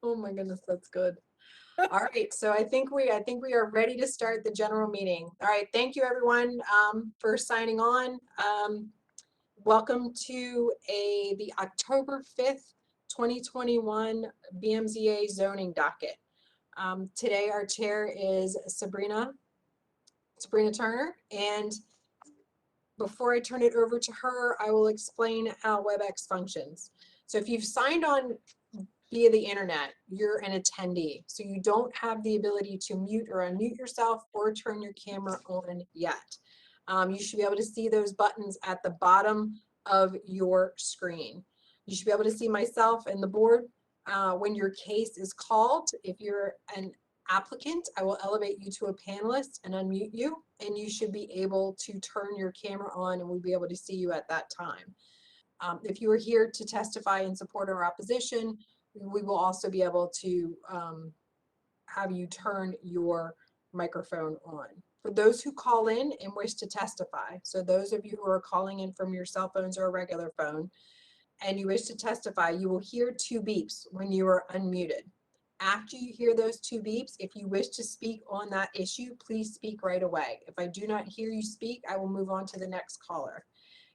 Oh my goodness, that's good. All right, so I think we are ready to start the general meeting. All right, thank you everyone for signing on. Welcome to the October 5th, 2021 BMZA zoning docket. Today our chair is Sabrina Turner, and before I turn it over to her, I will explain how WebEx functions. So if you've signed on via the internet, you're an attendee. So you don't have the ability to mute or unmute yourself or turn your camera on yet. You should be able to see those buttons at the bottom of your screen. You should be able to see myself and the board when your case is called. If you're an applicant, I will elevate you to a panelist and unmute you, and you should be able to turn your camera on and we'll be able to see you at that time. If you are here to testify in support or opposition, we will also be able to have you turn your microphone on. For those who call in and wish to testify, so those of you who are calling in from your cell phones or a regular phone, and you wish to testify, you will hear 2 beeps when you are unmuted. After you hear those 2 beeps, if you wish to speak on that issue, please speak right away. If I do not hear you speak, I will move on to the next caller.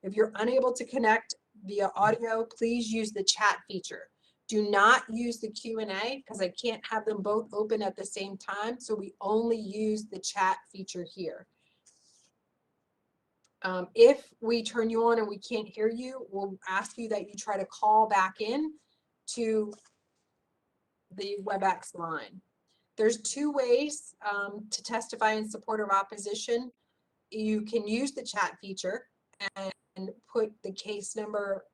If you're unable to connect via audio, please use the chat feature. Do not use the Q&A because I can't have them both open at the same time, so we only use the chat feature here. If we turn you on and we can't hear you, we'll ask you that you try to call back in to the WebEx line. There's 2 ways to testify in support or opposition. You can use the chat feature and put the case number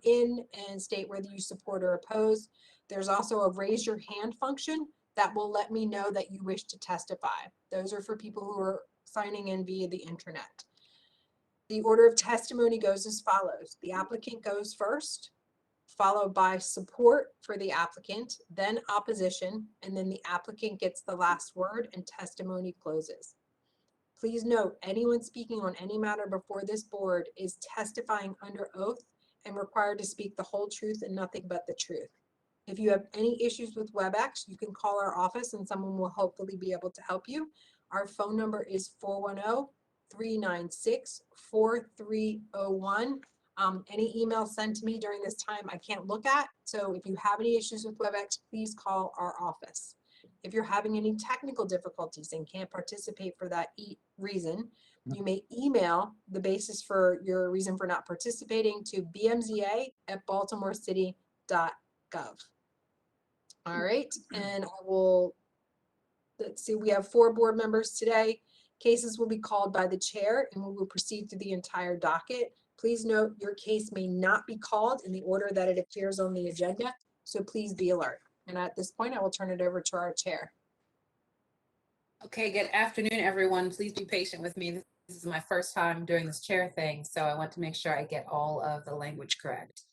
in and state whether you support or oppose. There's also a raise your hand function that will let me know that you wish to testify. Those are for people who are signing in via the internet. The order of testimony goes as follows. The applicant goes first, followed by support for the applicant, then opposition, and then the applicant gets the last word and testimony closes. Please note, anyone speaking on any matter before this board is testifying under oath and required to speak the whole truth and nothing but the truth. If you have any issues with WebEx, you can call our office and someone will hopefully be able to help you. Our phone number is 410-396-4301. Any email sent to me during this time I can't look at. So if you have any issues with WebEx, please call our office. If you're having any technical difficulties and can't participate for that reason, you may email the basis for your reason for not participating to bmza@baltimorecity.gov. All right, and I will, let's see, we have 4 board members today. Cases will be called by the chair and we will proceed through the entire docket. Please note your case may not be called in the order that it appears on the agenda, so please be alert. And at this point, I will turn it over to our chair. Okay, good afternoon, everyone. Please be patient with me. This is my first time doing this chair thing, so I want to make sure I get all of the language correct.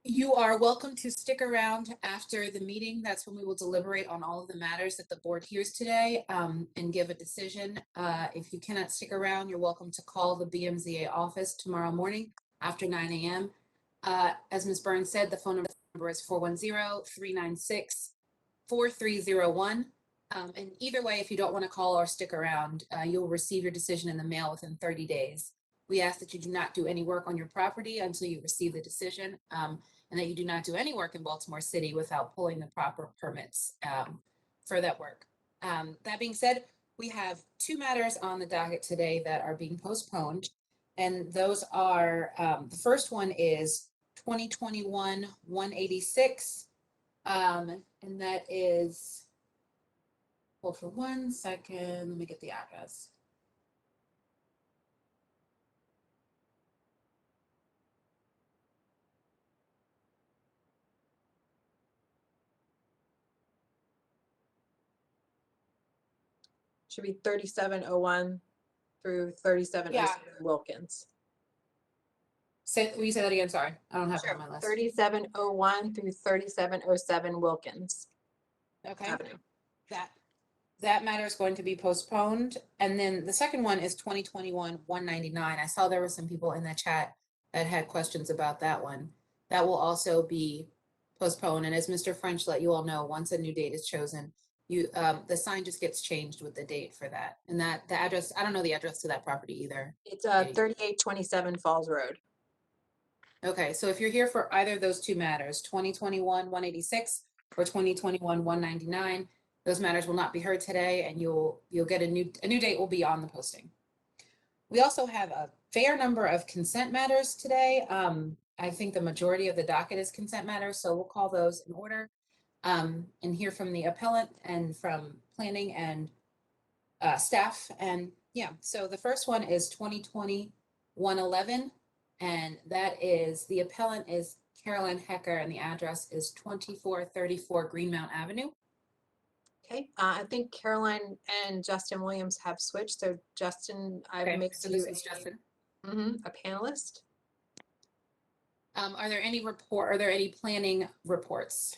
You are welcome to stick around after the meeting. That's when we will deliberate on all of the matters that the board hears today and give a decision. If you cannot stick around, you're welcome to call the BMZA office tomorrow morning after 9 a.m. As Ms. Burns said, the phone number is 410-396-4301. And either way, if you don't want to call or stick around, you'll receive your decision in the mail within 30 days. We ask that you do not do any work on your property until you receive the decision, and that you do not do any work in Baltimore City without pulling the proper permits for that work. That being said, we have 2 matters on the docket today that are being postponed, and those are, the first one is 2021-186, and that is, hold for 1 second, let me get the address. Should be 3701 through 3707 Wilkins. Will you say that again? Sorry, I don't have it on my list. 3701 through 3707 Wilkins. Okay. Avenue. That matter is going to be postponed. And then the second one is 2021-199. I saw there were some people in the chat that had questions about that one. That will also be postpone. And as Mr. French let you all know, once a new date is chosen, the sign just gets changed with the date for that. And the address, I don't know the address to that property either. It's 3827 Falls Road. Okay, so if you're here for either of those two matters, 2021 186 or 2021 199, those matters will not be heard today, and you'll get a new date will be on the posting. We also have a fair number of consent matters today. I think the majority of the docket is consent matters, so we'll call those in order and hear from the appellant and from planning and staff. And yeah, so the first one is 2020 111, and that is, the appellant is Caroline Hecker, and the address is 2434 Greenmount Avenue. Okay, I think Caroline and Justin Williams have switched. So Justin, I've made So you this is Justin. a panelist. Are there any planning reports?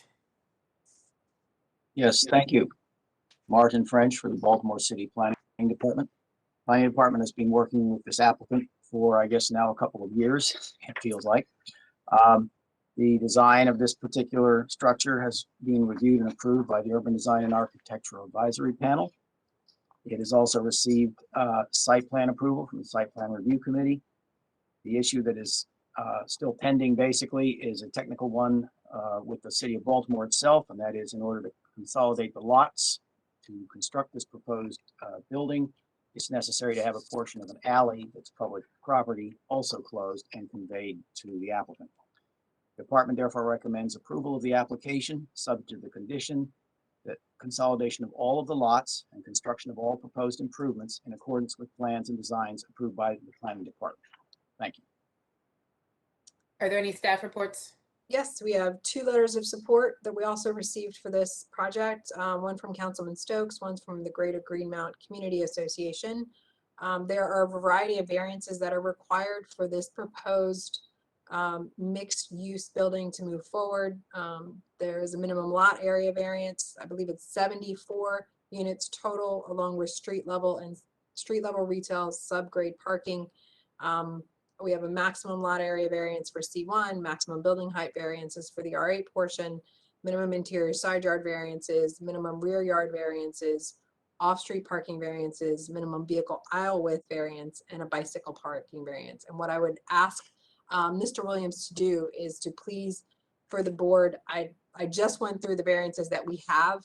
Yes, thank you. Martin French for the Baltimore City Planning Department. Planning Department has been working with this applicant for, I guess, now a couple of years, it feels like. The design of this particular structure has been reviewed and approved by the Urban Design and Architectural Advisory Panel. It has also received site plan approval from the Site Plan Review Committee. The issue that is still pending basically is a technical one with the City of Baltimore itself, and that is in order to consolidate the lots to construct this proposed building, it's necessary to have a portion of an alley that's public property also closed and conveyed to the applicant. The department therefore recommends approval of the application, subject to the condition that consolidation of all of the lots and construction of all proposed improvements in accordance with plans and designs approved by the planning department. Thank you. Are there any staff reports? Yes, we have 2 letters of support that we also received for this project. One from Councilman Stokes, one's from the Greater Greenmount Community Association. There are a variety of variances that are required for this proposed mixed use building to move forward. There is a minimum lot area variance. I believe it's 74 units total, along with street level retail, subgrade parking. We have a maximum lot area variance for C1, maximum building height variances for the R8 portion, minimum interior side yard variances, minimum rear yard variances, off-street parking variances, minimum vehicle aisle width variance, and a bicycle parking variance. And what I would ask Mr. Williams to do is to please, for the board, I just went through the variances that we have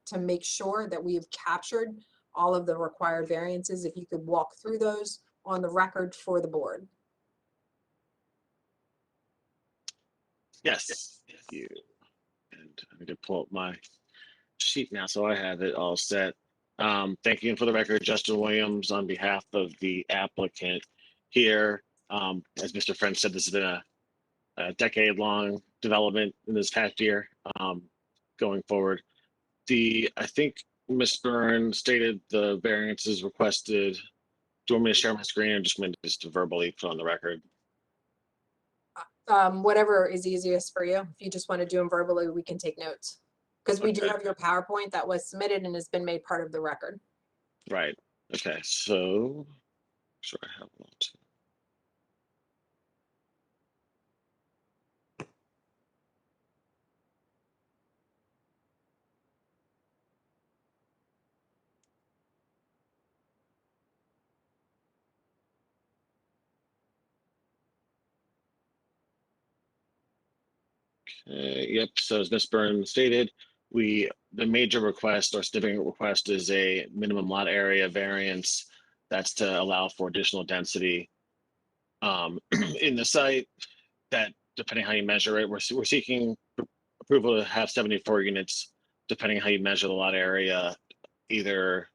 to make sure that we have captured all of the required variances. If you could walk through those on the record for the board. Yes, thank you. And I'm going to pull up my sheet now so I have it all set. Thank you. And for the record, Justin Williams on behalf of the applicant here. As Mr. French said, this has been a decade-long development in this past year. Going forward, I think Ms. Byrne stated the variances requested. Do you want me to share my screen, or just to verbally put on the record? Whatever is easiest for you. If you just want to do them verbally, we can take notes. Because we do Okay. have your PowerPoint that was submitted and has been made part of the record. Right. Okay. So, sure, I have one too. Yep. So as Ms. Byrne stated, the major request or significant request is a minimum lot area variance. That's to allow for additional density in the site. That, depending how you measure it, we're seeking approval to have 74 units, depending how you measure the lot area. Either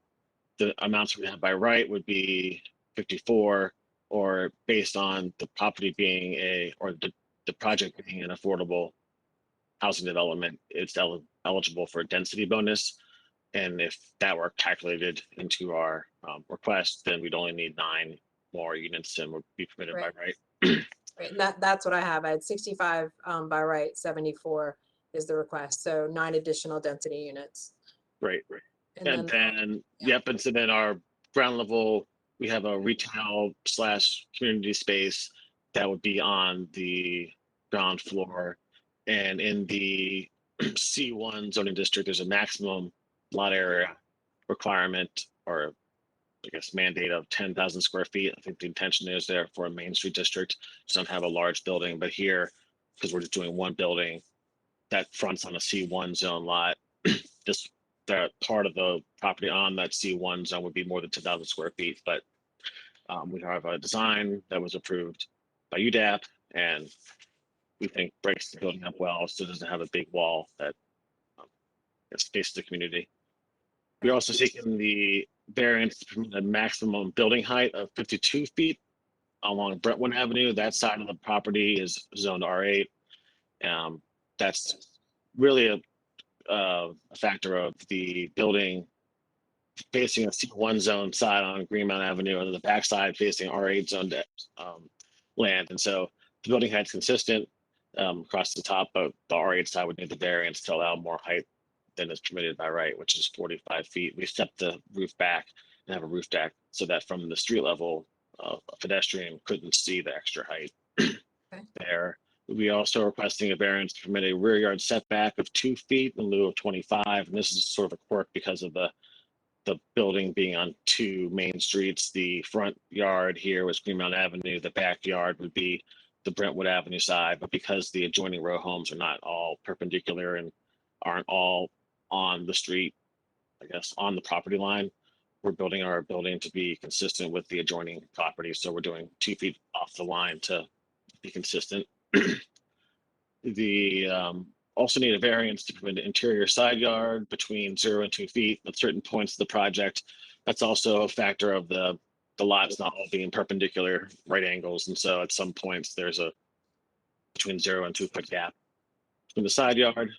the amounts we have by right would be 54, or based on the property being the project being an affordable housing development, it's eligible for a density bonus. And if that were calculated into our request, then we'd only need 9 more units and would be permitted by right. Right, and that's what I have. I had 65 by right, 74 is the request. So 9 additional density units. Right. And then, Yep. And so then our ground level, we have a retail / community space that would be on the ground floor. And in the C1 zoning district, there's a maximum lot area requirement, or I guess mandate, of 10,000 square feet. I think the intention is there for a Main Street district, so don't have a large building, but here, because we're just doing one building that fronts on a C1 zone lot, this, that part of the property on that C1 zone would be more than 10,000 square feet, but we have a design that was approved by UDAP, and we think breaks the building up well, so it doesn't have a big wall that faces the community. We're also seeking the variance from the maximum building height of 52 feet along Brentwood Avenue. That side of the property is zoned R8. That's really a factor of the building facing a C1 zone side on Greenmount Avenue, and the backside facing R8 zoned land. And so the building height's consistent across the top, but the R8 side would need the variance to allow more height than is permitted by right, which is 45 feet. We stepped the roof back and have a roof deck so that from the street level, a pedestrian couldn't see the extra height there. We also are requesting a variance to permit a rear yard setback of 2 feet in lieu of 25. And this is sort of a quirk because of the building being on two main streets. The front yard here was Greenmount Avenue. The backyard would be the Brentwood Avenue side. But because the adjoining row homes are not all perpendicular and aren't all on the street, I guess, on the property line, we're building our building to be consistent with the adjoining property. So we're doing 2 feet off the line to be consistent. The also need a variance to permit an interior side yard between 0 and 2 feet at certain points of the project. That's also a factor of the lots not all being perpendicular right angles. And so at some points there's a between 0 and 2 foot gap between the side yard.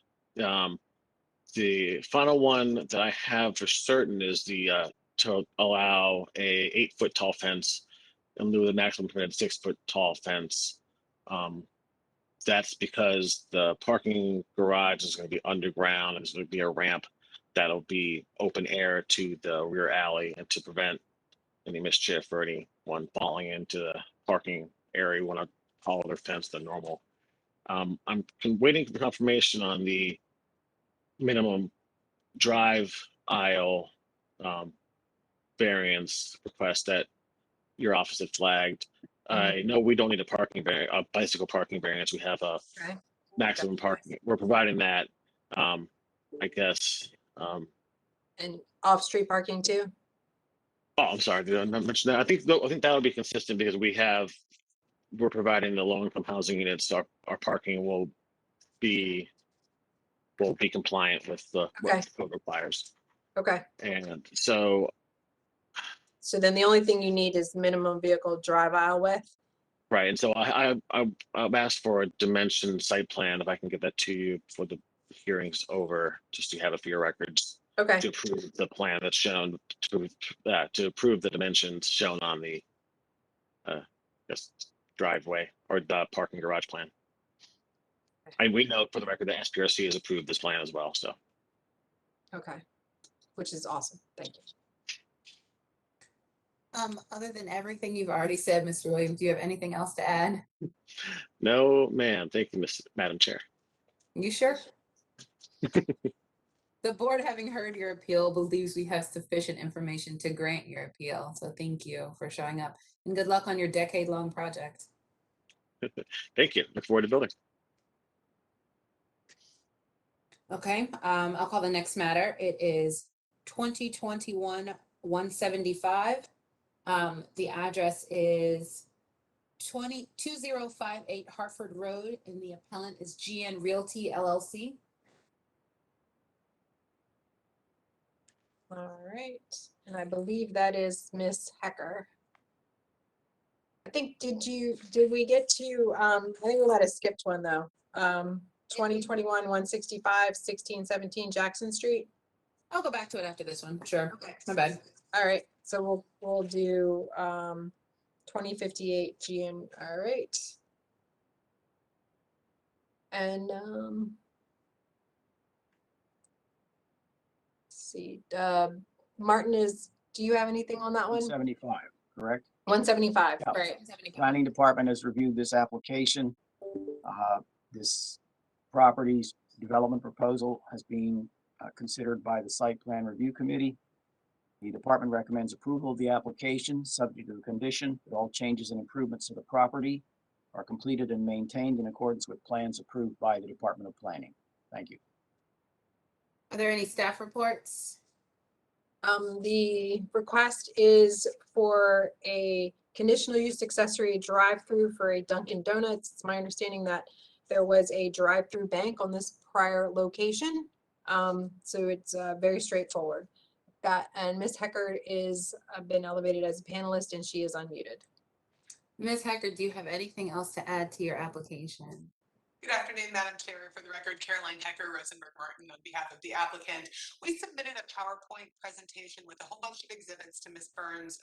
The final one that I have for certain is the to allow a 8 foot tall fence in lieu of the maximum permitted 6 foot tall fence. That's because the parking garage is going to be underground. There's going to be a ramp that'll be open air to the rear alley, and to prevent any mischief or anyone falling into the parking area, we want to taller fence than normal. I'm waiting for confirmation on the minimum drive aisle variance request that your office had flagged. I know we don't need a bicycle parking variance. We have a maximum parking. We're providing that. I guess. And off-street parking too? Oh, I'm sorry. Did I not mention that? I think that would be consistent because we're providing the low-income housing units. Our parking will be compliant with what the code requires. Okay. And so then the only thing you need is minimum vehicle drive aisle width. Right. And so I've asked for a dimension site plan, if I can get that to you before the hearing's over, just to have it for your records. Okay. To approve the plan that's shown, to approve the dimensions shown on the driveway or the parking garage plan. And we note for the record that SPRC has approved this plan as well. So. Okay. Which is awesome. Thank you. Other than everything you've already said, Mr. Williams, do you have anything else to add? No, ma'am. Thank you, Madam Chair. You sure? The board, having heard your appeal, believes we have sufficient information to grant your appeal. So thank you for showing up, and good luck on your decade-long project. Thank you. Look forward to building. Okay, I'll call the next matter. It is 2021-175. The address is 2058 Harford Road, and the appellant is GN Realty LLC. All right, and I believe that is Miss Hecker. I think, did we get to, I think we might have skipped one though. 2021-165, 1617 Jackson Street. I'll go back to it after this one. Sure. Okay. My bad. All right, so we'll do 2058 GN. All right. And let's see, Martin, do you have anything on that one? 75, correct? 175, Yeah. right. Planning Department has reviewed this application. This property's development proposal has been considered by the Site Plan Review Committee. The department recommends approval of the application, subject to the condition that all changes and improvements to the property are completed and maintained in accordance with plans approved by the Department of Planning. Thank you. Are there any staff reports? The request is for a conditional use accessory drive-through for a Dunkin' Donuts. It's my understanding that there was a drive-through bank on this prior location. So it's very straightforward. And Ms. Hecker is been elevated as a panelist and she is unmuted. Ms. Hacker, do you have anything else to add to your application? Good afternoon, Madam Chair. For the record, Caroline Hecker, Rosenberg Martin, on behalf of the applicant. We submitted a PowerPoint presentation with a whole bunch of exhibits to Ms. Burns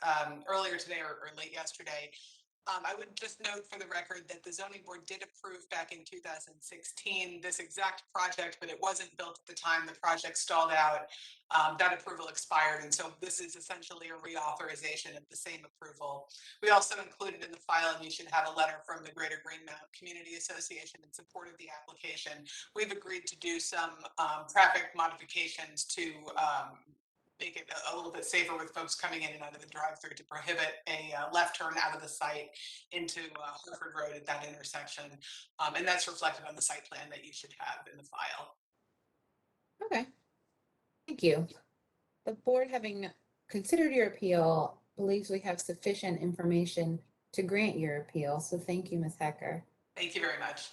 earlier today or late yesterday. I would just note for the record that the zoning board did approve back in 2016 this exact project, but it wasn't built at the time the project stalled out. That approval expired, and so this is essentially a reauthorization of the same approval. We also included in the file, and you should have a letter from the Greater Greenmount Community Association in support of the application. We've agreed to do some traffic modifications to make it a little bit safer with folks coming in and out of the drive-through, to prohibit a left turn out of the site into Harford Road at that intersection. And that's reflected on the site plan that you should have in the file. Okay, thank you. The board, having considered your appeal, believes we have sufficient information to grant your appeal. So thank you, Ms. Hecker. Thank you very much.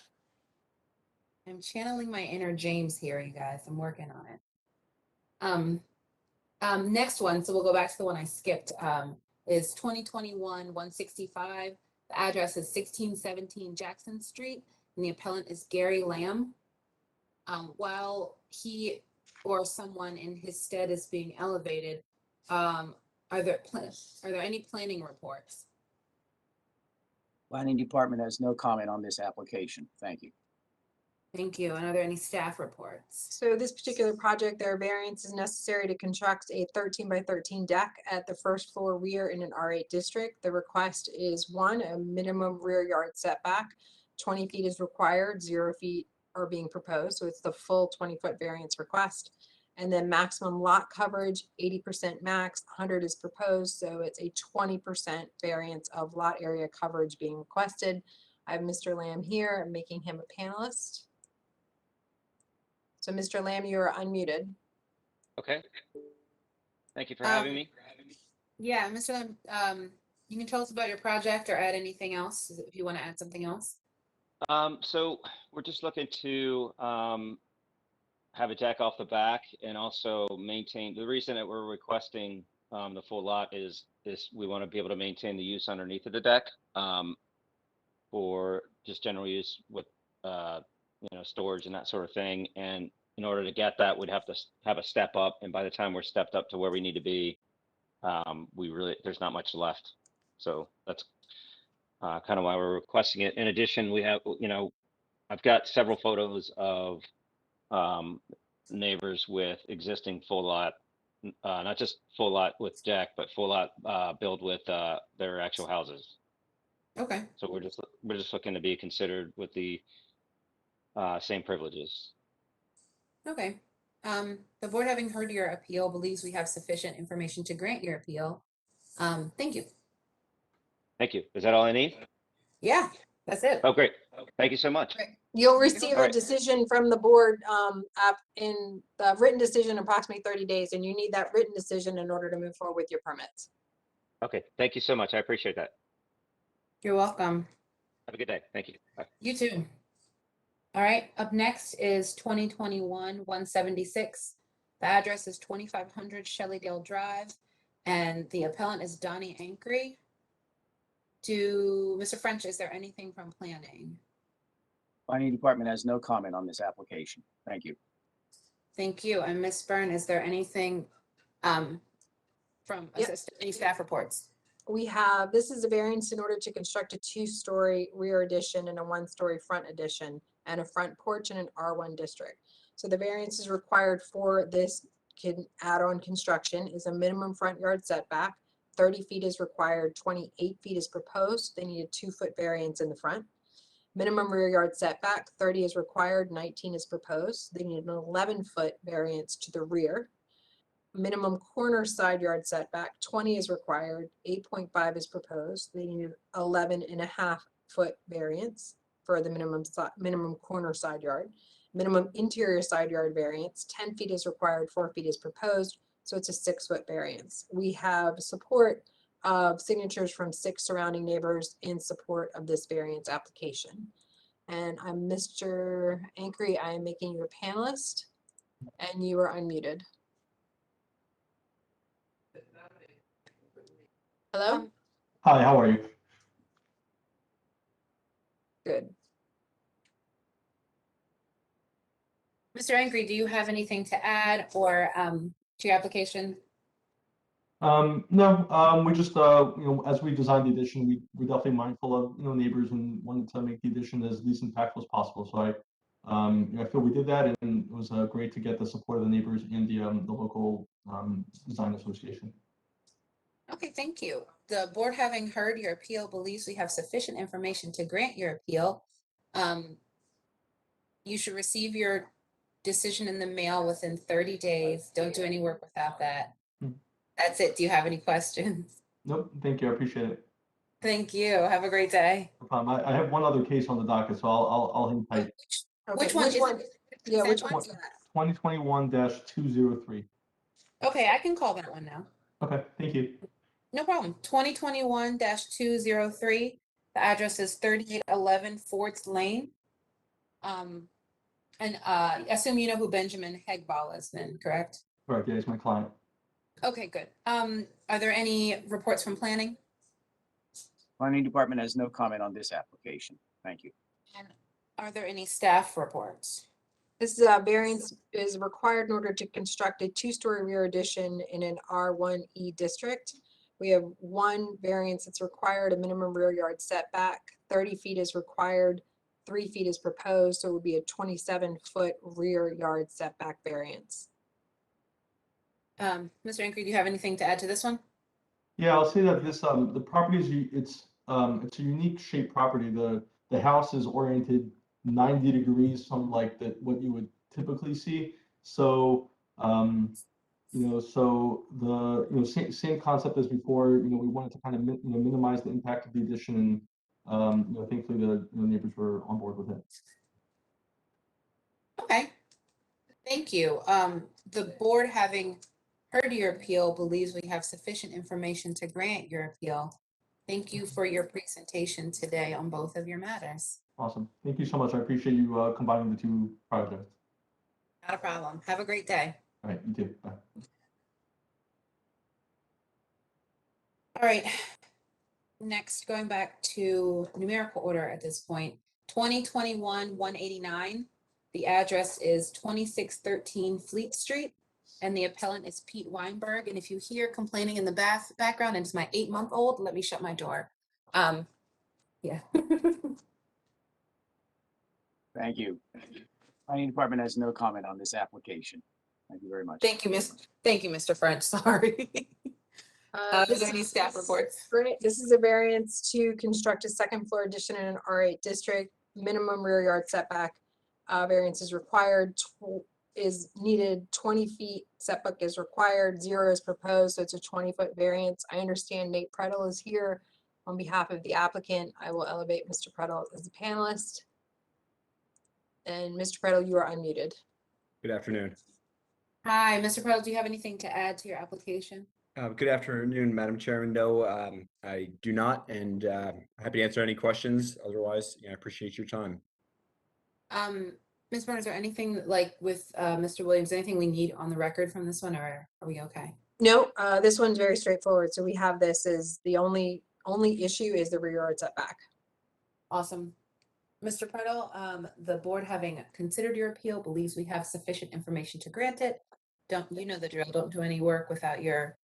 I'm channeling my inner James here, you guys. I'm working on it. Next one, so we'll go back to the one I skipped, is 2021-165. The address is 1617 Jackson Street, and the appellant is Gary Lamb. While he or someone in his stead is being elevated, are there any planning reports? Planning Department has no comment on this application. Thank you. Thank you. And are there any staff reports? So this particular project, their variance is necessary to construct a 13 by 13 deck at the first floor rear in an R8 district. The request is one, a minimum rear yard setback. 20 feet is required, 0 feet are being proposed. So it's the full 20-foot variance request. And then maximum lot coverage, 80% max, 100 is proposed. So it's a 20% variance of lot area coverage being requested. I have Mr. Lamb here. I'm making him a panelist. So Mr. Lamb, you are unmuted. Okay. Thank you for having me. Yeah, Mr. Lamb, you can tell us about your project or add anything else if you want to add something else. So we're just looking to have a deck off the back and also maintain. The reason that we're requesting the full lot is we want to be able to maintain the use underneath of the deck for just general use with storage and that sort of thing. And in order to get that, we'd have to have a step up. And by the time we're stepped up to where we need to be, there's not much left. So that's kind of why we're requesting it. In addition, we have, I've got several photos of neighbors with existing full lot, not just full lot with deck, but full lot built with their actual houses. Okay. So we're just looking to be considered with the same privileges. Okay. The board, having heard your appeal, believes we have sufficient information to grant your appeal. Thank you. Thank you. Is that all I need? Yeah, that's it. Oh, great. Thank you so much. Right. You'll receive All a right. decision from the board in the written decision in approximately 30 days, and you need that written decision in order to move forward with your permits. Okay. Thank you so much. I appreciate that. You're welcome. Have a good day. Thank you. Bye. You too. All right, up next is 2021-176. The address is 2500 Shelleydale Drive, and the appellant is Donnie Ankry. Mr. French, is there anything from planning? Planning Department has no comment on this application. Thank you. Thank you. And Ms. Byrne, is there anything from Yep. any staff reports? We have, this is a variance in order to construct a 2-story rear addition and a 1-story front addition and a front porch in an R1 district. So the variance is required for this add-on construction is a minimum front yard setback. 30 feet is required, 28 feet is proposed. They need a 2-foot variance in the front. Minimum rear yard setback, 30 is required, 19 is proposed. They need an 11-foot variance to the rear. Minimum corner side yard setback, 20 is required, 8.5 is proposed. They need 11.5-foot variance for the minimum corner side yard. Minimum interior side yard variance, 10 feet is required, 4 feet is proposed, so it's a 6-foot variance. We have support of signatures from 6 surrounding neighbors in support of this variance application. And I'm Mr. Ankry, I am making you a panelist, and you are unmuted. Hello? Hi, how are you? Good. Mr. Angry, do you have anything to add or to your application? No, we just, as we designed the addition, we're definitely mindful of, neighbors and wanted to make the addition as least impactful as possible. So I feel we did that, and it was great to get the support of the neighbors and the local design association. Okay, thank you. The board, having heard your appeal, believes we have sufficient information to grant your appeal. You should receive your decision in the mail within 30 days. Don't do any work without that. That's it. Do you have any questions? Nope, thank you, I appreciate it. Thank you. Have a great day. No problem. I have one other case on the docket, so I'll hang tight. Okay, Which one is it? Yeah, which Consent one's one? that? 2021-203. Okay, I can call that one now. Okay, thank you. No problem. 2021-203. The address is 3811 Fords Lane. And I assume you know who Benjamin Hegball is then, correct? Correct, yeah, he's my client. Okay, good. Are there any reports from planning? Planning Department has no comment on this application. Thank you. And are there any staff reports? This variance is required in order to construct a 2-story rear addition in an R1E district. We have one variance that's required, a minimum rear yard setback. 30 feet is required, 3 feet is proposed, so it would be a 27-foot rear yard setback variance. Mr. Ankry, do you have anything to add to this one? Yeah, I'll say that this the property is it's a unique shaped property. The house is oriented 90 degrees from like what you would typically see. So so the same concept as before. We wanted to kind of minimize the impact of the addition, and thankfully the neighbors were on board with it. Okay, thank you. The board, having heard your appeal, believes we have sufficient information to grant your appeal. Thank you for your presentation today on both of your matters. Awesome. Thank you so much. I appreciate you combining the two projects. Not a problem. Have a great day. All right, you too. Bye. All right. Next, going back to numerical order at this point, 2021-189. The address is 2613 Fleet Street, and the appellant is Pete Weinberg. And if you hear complaining in the background, and it's my 8-month-old, let me shut my door. Yeah. Thank you. Planning Department has no comment on this application. Thank you very much. Thank you, Mr. French. Sorry. Are there any staff reports? Great. This is a variance to construct a 2nd floor addition in an R8 district. Minimum rear yard setback variance is required, is needed, 20 feet setback is required, 0 is proposed, so it's a 20-foot variance. I understand Nate Prettle is here on behalf of the applicant. I will elevate Mr. Prettle as a panelist. And Mr. Prettle, you are unmuted. Good afternoon. Hi, Mr. Prettle, do you have anything to add to your application? Good afternoon, Madam Chairman. No, I do not, and happy to answer any questions. Otherwise, I appreciate your time. Ms. Byrne, is there anything like with Mr. Williams, anything we need on the record from this one, or are we okay? No, this one's very straightforward. So we have this as the only issue is the rear yard setback. Awesome. Mr. Prettle, the board, having considered your appeal, believes we have sufficient information to grant it. You know the drill. Don't do any work without your,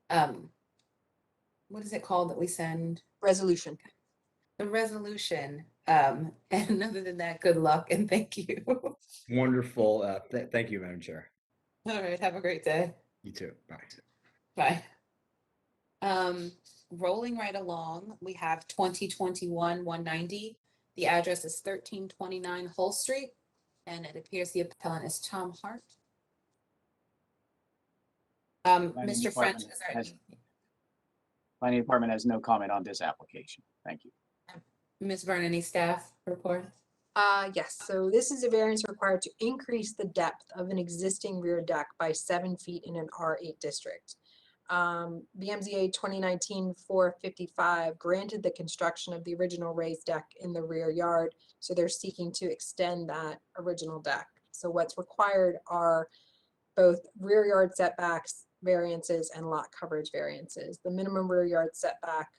what is it called that we send? Resolution. The resolution. And other than that, good luck and thank you. Wonderful. Thank you, Madam Chair. All right. Have a great day. You too. Bye. Bye. Rolling right along, we have 2021-190. The address is 1329 Hull Street, and it appears the appellant is Tom Hart. Planning Mr. French, Department is there has- any? Planning Department has no comment on this application. Thank you. Ms. Byrne, any staff report? Yes, so this is a variance required to increase the depth of an existing rear deck by 7 feet in an R8 district. BMZA 2019-455 granted the construction of the original raised deck in the rear yard, so they're seeking to extend that original deck. So what's required are both rear yard setbacks variances and lot coverage variances. The minimum rear yard setback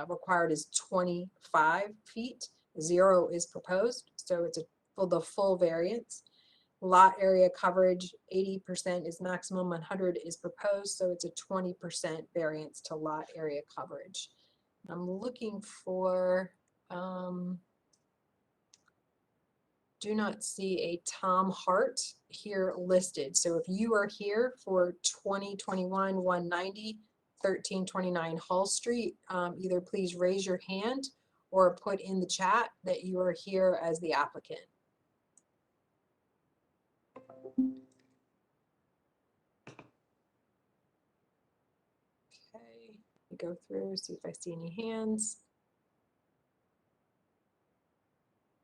required is 25 feet. 0 is proposed, so it's the full variance. Lot area coverage, 80% is maximum, 100 is proposed, so it's a 20% variance to lot area coverage. I'm looking for, do not see a Tom Hart here listed. So if you are here for 2021-190, 1329 Hull Street, either please raise your hand or put in the chat that you are here as the applicant. Okay, let me go through, see if I see any hands.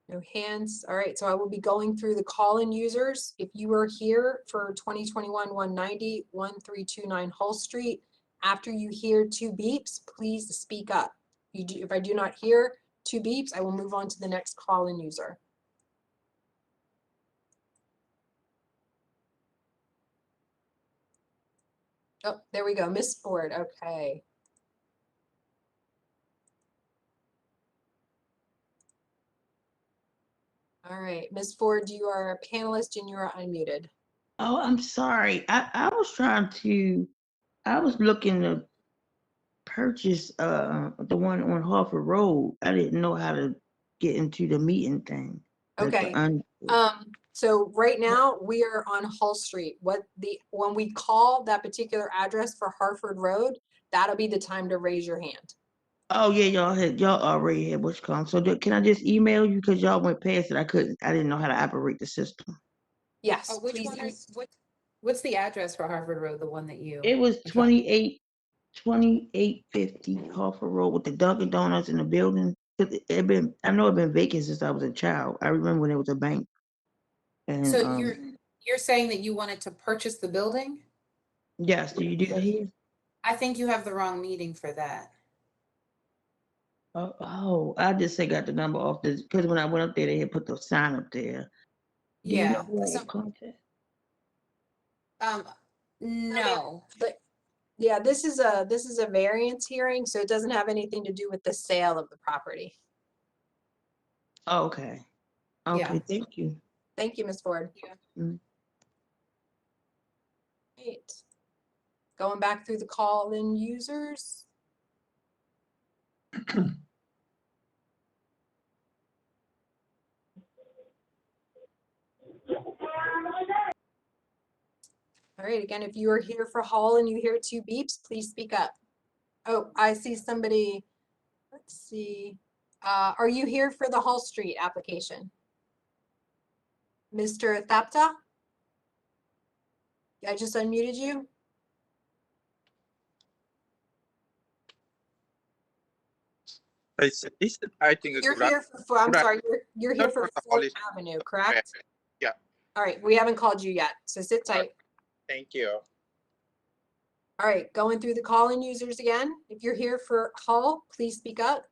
No hands. All right, so I will be going through the call-in users. If you are here for 2021-190, 1329 Hull Street, after you hear 2 beeps, please speak up. If I do not hear 2 beeps, I will move on to the next call-in user. Oh, there we go, Miss Ford, okay. All right, Miss Ford, you are a panelist and you are unmuted. Oh, I'm sorry. I was looking to purchase the one on Harford Road. I didn't know how to get into the meeting thing. like the Okay. So right now we are on Hull Street. When we call that particular address for Harford Road, that'll be the time to raise your hand. Oh yeah, y'all already had what's called. So can I just email you because y'all went past it? I didn't know how to operate the system. Yes, Oh, which please. one what's the address for Harvard Road, the one that you? It was are trying- 2850 Harford Road with the Dunkin' Donuts in the building. I know it's been vacant since I was a child. I remember when it was a bank. And So you're saying that you wanted to purchase the building? yes, do you do that here? I think you have the wrong meeting for that. Oh, I just got the number off this because when I went up there, they had put the sign up there. Do you Yeah. know who I So, can contact? no. But yeah, this is a variance hearing, so it doesn't have anything to do with the sale of the property. Oh, okay. Okay, Yeah. thank you. Thank you, Ms. Ford. Mm. Right. Going back through the call-in users. All right, again, if you are here for Hull and you hear 2 beeps, please speak up. Oh, I see somebody. Let's see. Are you here for the Hull Street application? Mr. Thapta? I just unmuted you. This I think You're here for, I'm Good sorry, you're here Not for for the Fourth Hollis- Avenue, correct? Yeah. All right, we haven't called you yet, so sit tight. Thank you. All right, going through the call-in users again. If you're here for Hull, please speak up.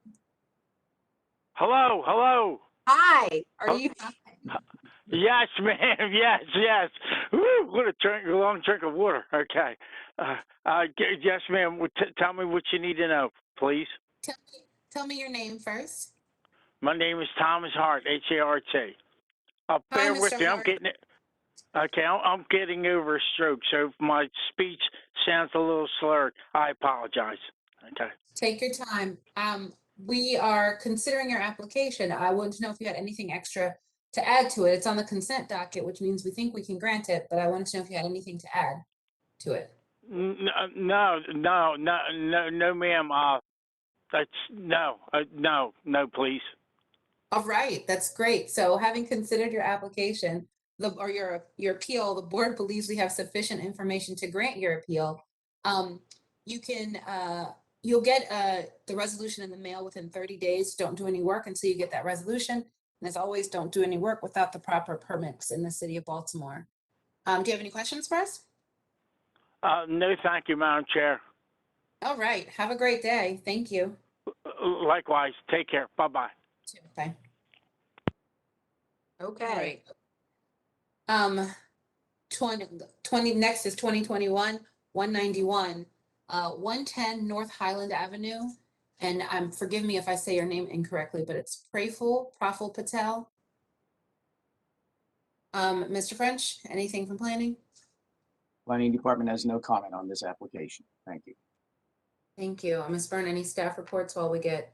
Hello. Hi, are you? Yes, ma'am. Yes. Woo, what a long drink of water. Okay. Yes, ma'am. Tell me what you need to know, please. Tell me your name first. My name is Thomas Hart, Hart. Hi, Bear with Mr. me. I'm Hart. getting it. Okay, I'm getting over a stroke, so if my speech sounds a little slurred, I apologize. Okay. Take your time. We are considering your application. I wanted to know if you had anything extra to add to it. It's on the consent docket, which means we think we can grant it, but I wanted to know if you had anything to add to it. No, ma'am. That's no, please. All right, that's great. So having considered your application, or your appeal, the board believes we have sufficient information to grant your appeal. You can, you'll get the resolution in the mail within 30 days. Don't do any work until you get that resolution. And as always, don't do any work without the proper permits in the city of Baltimore. Do you have any questions for us? No, thank you, Madam Chair. All right, have a great day. Thank you. Likewise, take care. Bye-bye. Bye. Okay. All right. 20, next is 2021, 191, 110 North Highland Avenue. And forgive me if I say your name incorrectly, but it's Praful Patel. Mr. French, anything from planning? Planning Department has no comment on this application. Thank you. Thank you. Ms. Byrne, any staff reports while we get?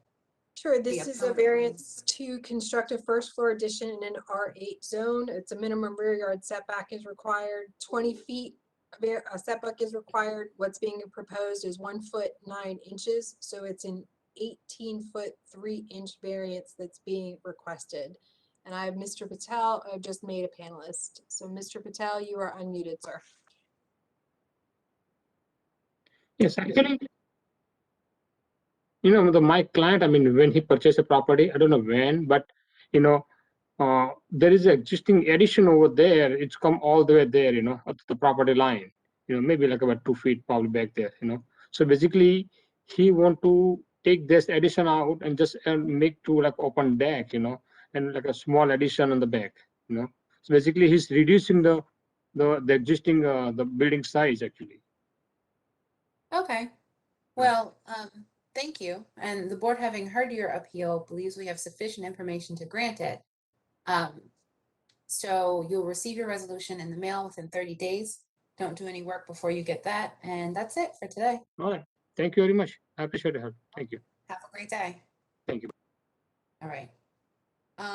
Sure, this Yeah, is a variance to construct a first floor addition in an R8 zone. It's a minimum rear yard setback is required, 20 feet. A setback is required. What's being proposed is 1 foot 9 inches. So it's an 18-foot 3-inch variance that's being requested. And I have Mr. Patel, I've just made a panelist. So Mr. Patel, you are unmuted, sir. Yes, actually, my client, when he purchased a property, I don't know when, but, there is an existing addition over there. It's come all the way there, up to the property line, maybe like about 2 feet probably back there, So basically, he want to take this addition out and just make to like open deck, and like a small addition on the back, So basically, he's reducing the existing the building size actually. Okay. Well, thank you. And the board, having heard your appeal, believes we have sufficient information to grant it. So you'll receive your resolution in the mail within 30 days. Don't do any work before you get that. And that's it for today. All right. Thank you very much. I appreciate the help. Thank you. Have a great day. Thank you. All right.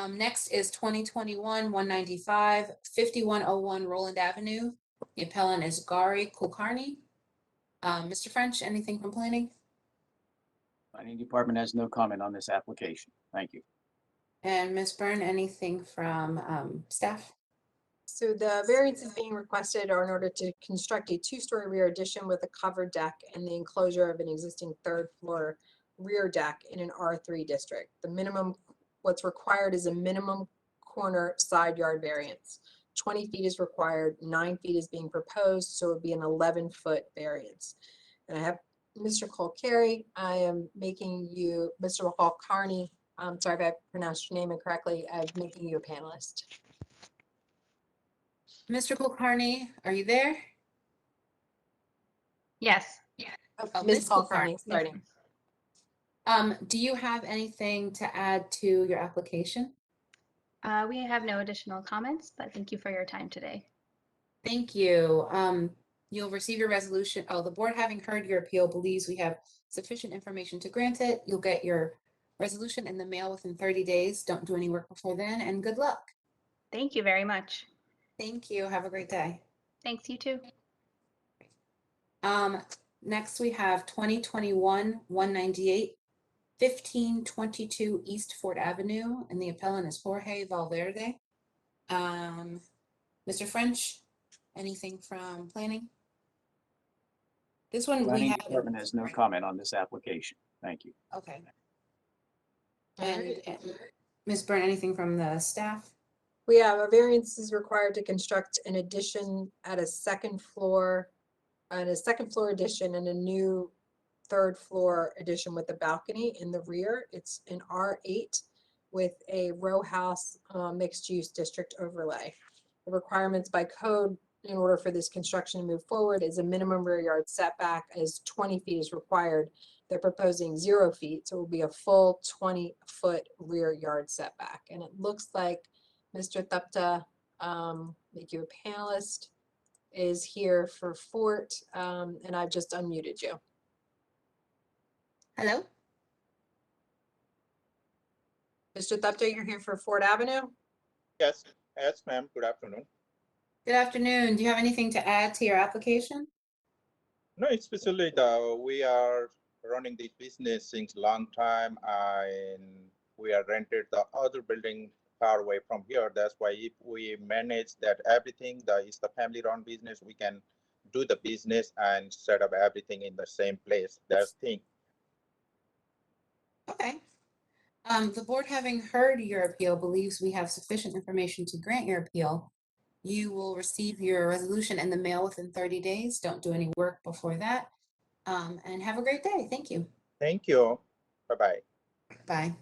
Next is 2021-195, 5101 Roland Avenue. The appellant is Gary Kulkarni. Mr. French, anything from planning? Planning Department has no comment on this application. Thank you. And Ms. Byrne, anything from staff? So the variance is being requested in order to construct a 2-story rear addition with a covered deck and the enclosure of an existing 3rd floor rear deck in an R3 district. The minimum, what's required is a minimum corner side yard variance. 20 feet is required, 9 feet is being proposed, so it would be an 11-foot variance. And I have Mr. Colcary. I am making you, Mr. Kulkarni, I'm sorry if I pronounced your name incorrectly, I'm making you a panelist. Mr. Kulkarni, are you there? Yes. Oh, Ms. Kulkarni, Yes. starting. Do you have anything to add to your application? We have no additional comments, but thank you for your time today. Thank you. You'll receive your resolution. Oh, the board, having heard your appeal, believes we have sufficient information to grant it. You'll get your resolution in the mail within 30 days. Don't do any work before then, and good luck. Thank you very much. Thank you. Have a great day. Thanks, you too. Next we have 2021-198, 1522 East Fort Avenue, and the appellant is Jorge Valverde. Mr. French, anything from planning? This one we Planning had. Department has no comment on this application. Thank you. Okay. And Ms. Byrne, anything from the staff? We have a variance is required to construct an addition at a 2nd floor, addition and a new 3rd floor addition with a balcony in the rear. It's an R8 with a row house mixed use district overlay. The requirements by code in order for this construction to move forward is a minimum rear yard setback as 20 feet is required. They're proposing 0 feet, so it will be a full 20-foot rear yard setback. And it looks like Mr. Thupta, make you a panelist, is here for Fort, and I've just unmuted you. Hello? Mr. Thupta, you're here for Fort Avenue? Yes, yes, ma'am. Good afternoon. Good afternoon. Do you have anything to add to your application? No, especially we are running this business since long time, and we are rented the other building far away from here. That's why if we manage that everything, is the family-run business, we can do the business and set up everything in the same place. That's the thing. Okay. The board, having heard your appeal, believes we have sufficient information to grant your appeal. You will receive your resolution in the mail within 30 days. Don't do any work before that. And have a great day. Thank you. Thank you. Bye-bye. Bye.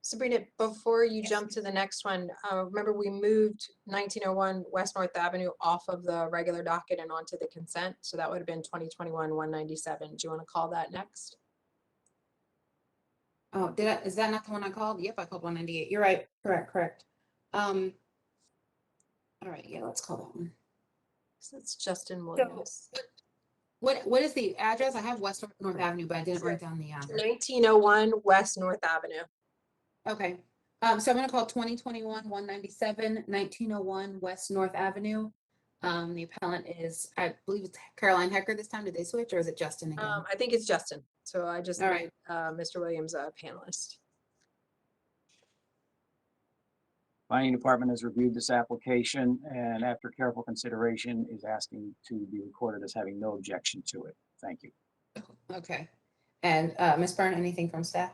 Sabrina, before you jump to the next one, remember we moved 1901 West North Avenue off of the regular docket and onto the consent. So that would have been 2021-197. Do you want to call that next? Oh, is that not the one I called? Yep, I called 198. You're right. Correct. All right, yeah, let's call that one. So it's Justin Williams. What is the address? I have West North Avenue, but I didn't write down the 1901 West North Avenue. Okay. So I'm gonna call 2021-197, 1901 West North Avenue. The appellant is, I believe it's Caroline Hecker this time. Did they switch, or is it Justin again? I think it's Justin. So I just All made Mr. Williams a panelist. Planning Department has reviewed this application and after careful consideration is asking to be recorded as having no objection to it. Thank you. Okay. And Ms. Byrne, anything from staff?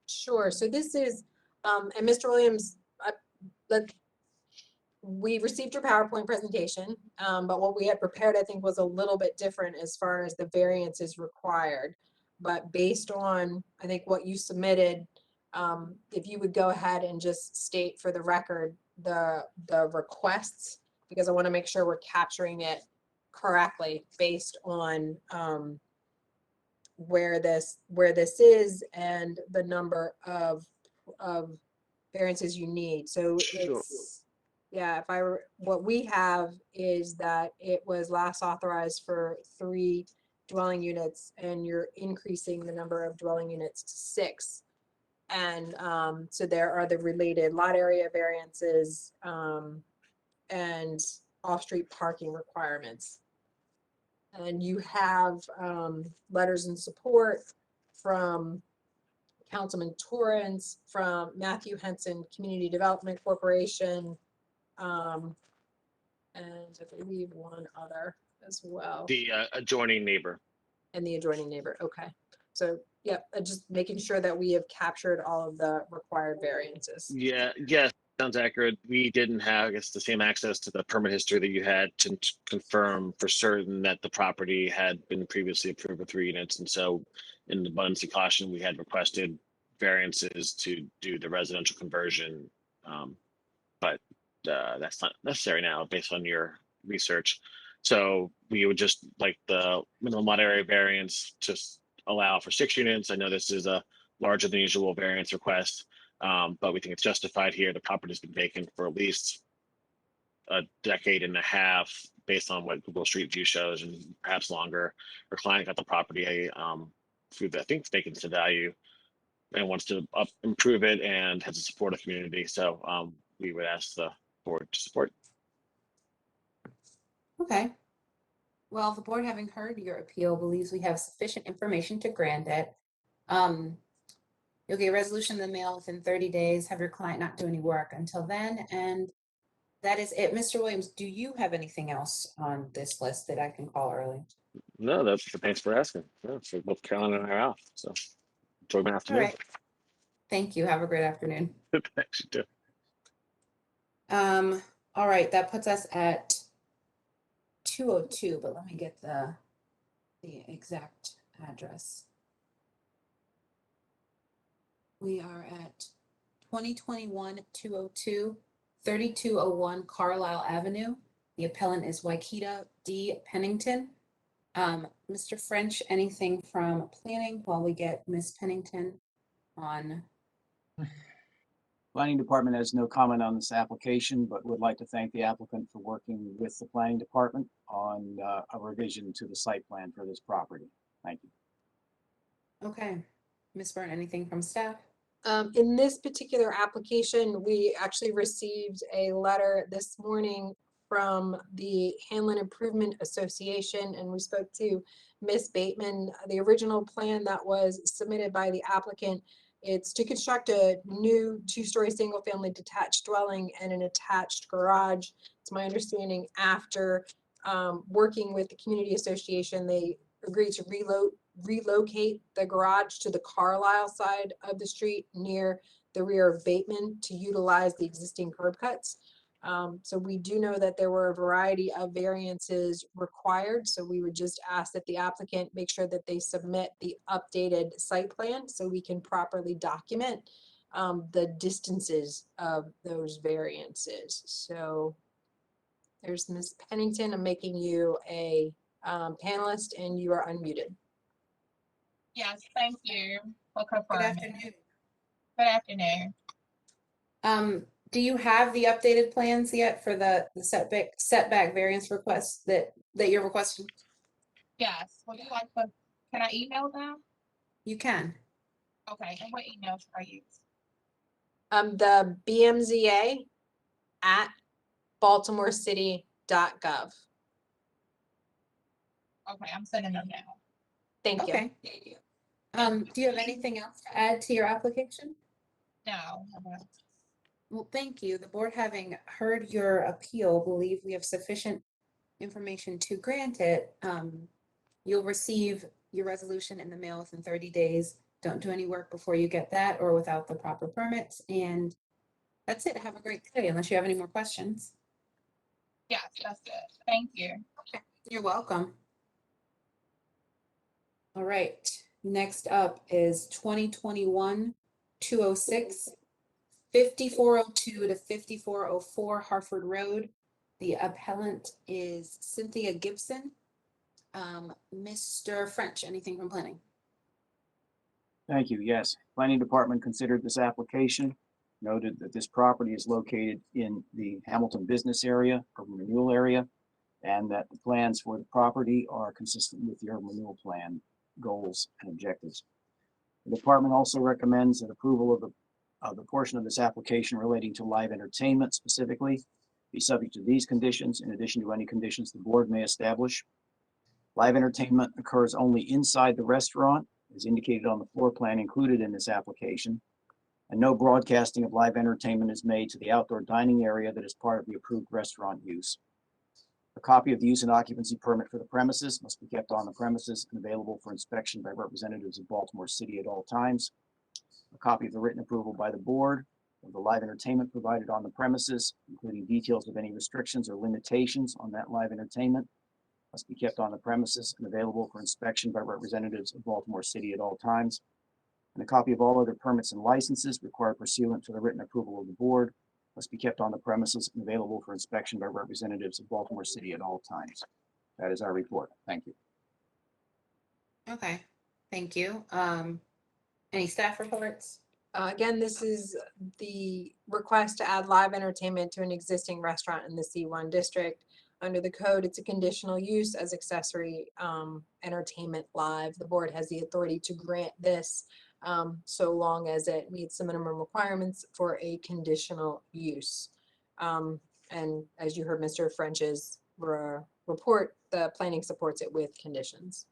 Sure. So this is, and Mr. Williams, we received your PowerPoint presentation, but what we had prepared, I think, was a little bit different as far as the variance is required. But based on, I think, what you submitted, if you would go ahead and just state for the record the requests, because I want to make sure we're capturing it correctly based on where this is and the number of variances you need. So it's, yeah, what we have is that it was last authorized for 3 dwelling units and you're increasing the number of dwelling units to 6. And so there are the related lot area variances and off-street parking requirements. And you have letters in support from Councilman Torrance, from Matthew Henson Community Development Corporation, and I believe one other as well. The adjoining neighbor. And the adjoining neighbor. Okay. So, yep, just making sure that we have captured all of the required variances. Yeah, sounds accurate. We didn't have, I guess, the same access to the permit history that you had to confirm for certain that the property had been previously approved for 3 units. And so in the abundance of caution, we had requested variances to do the residential conversion. But that's not necessary now based on your research. So we would just like the minimum lot area variance just allow for 6 units. I know this is a larger than usual variance request, but we think it's justified here. The property's been vacant for at least a decade and a half based on what Google Street View shows, and perhaps longer. Our client got the property through the, I think, vacancy value and wants to improve it and has a supportive community. So we would ask the board to support. Okay. Well, the board, having heard your appeal, believes we have sufficient information to grant it. You'll get a resolution in the mail within 30 days. Have your client not do any work until then. And that is it. Mr. Williams, do you have anything else on this list that I can call early? No, thanks for asking. Yeah, so both Caroline and I are out. So enjoy my All afternoon. right. Thank you. Have a great afternoon. Thanks, you too. All right, that puts us at 202, but let me get the exact address. We are at 2021-202, 3201 Carlisle Avenue. The appellant is Waikita D. Pennington. Mr. French, anything from planning while we get Ms. Pennington on? Planning Department has no comment on this application, but would like to thank the applicant for working with the Planning Department on a revision to the site plan for this property. Thank you. Okay. Ms. Byrne, anything from staff? In this particular application, we actually received a letter this morning from the Hanlon Improvement Association, and we spoke to Ms. Bateman. The original plan that was submitted by the applicant It's to construct a new two-story single-family detached dwelling and an attached garage. It's my understanding after working with the community association, they agreed to relocate the garage to the Carlisle side of the street near the rear of Bateman to utilize the existing curb cuts. So we do know that there were a variety of variances required. So we would just ask that the applicant make sure that they submit the updated site plan so we can properly document the distances of those variances. So there's Ms. Pennington. I'm making you a panelist and you are unmuted. Yes, thank you for Good confirming. afternoon. Good afternoon. Do you have the updated plans yet for the setback variance request that you're requesting? Yes, would you like to, can I email them? You can. Okay, and what email should I use? The BMZA at baltimorecity.gov. Okay, I'm sending them now. Thank you. Okay. Do you have anything else to add to your application? No. I won't. Well, thank you. The board, having heard your appeal, believe we have sufficient information to grant it. You'll receive your resolution in the mail within 30 days. Don't do any work before you get that or without the proper permits. And that's it. Have a great day, unless you have any more questions. Yes, that's it. Thank you. Okay. You're welcome. All right. Next up is 2021-206, 5402 to 5404 Harford Road. The appellant is Cynthia Gibson. Mr. French, anything from planning? Thank you. Yes, Planning Department considered this application, noted that this property is located in the Hamilton business area, urban renewal area, and that the plans for the property are consistent with the urban renewal plan goals and objectives. The department also recommends that approval of the portion of this application relating to live entertainment specifically be subject to these conditions, in addition to any conditions the board may establish. Live entertainment occurs only inside the restaurant, as indicated on the floor plan included in this application, and no broadcasting of live entertainment is made to the outdoor dining area that is part of the approved restaurant use. A copy of the use and occupancy permit for the premises must be kept on the premises and available for inspection by representatives of Baltimore City at all times. A copy of the written approval by the board of the live entertainment provided on the premises, including details of any restrictions or limitations on that live entertainment, must be kept on the premises and available for inspection by representatives of Baltimore City at all times. And a copy of all other permits and licenses required pursuant to the written approval of the board must be kept on the premises and available for inspection by representatives of Baltimore City at all times. That is our report. Thank you. Okay, thank you. Any staff reports? Again, this is the request to add live entertainment to an existing restaurant in the C1 district. Under the code, it's a conditional use as accessory entertainment live. The board has the authority to grant this so long as it meets the minimum requirements for a conditional use. And as you heard Mr. French's report, the planning supports it with conditions.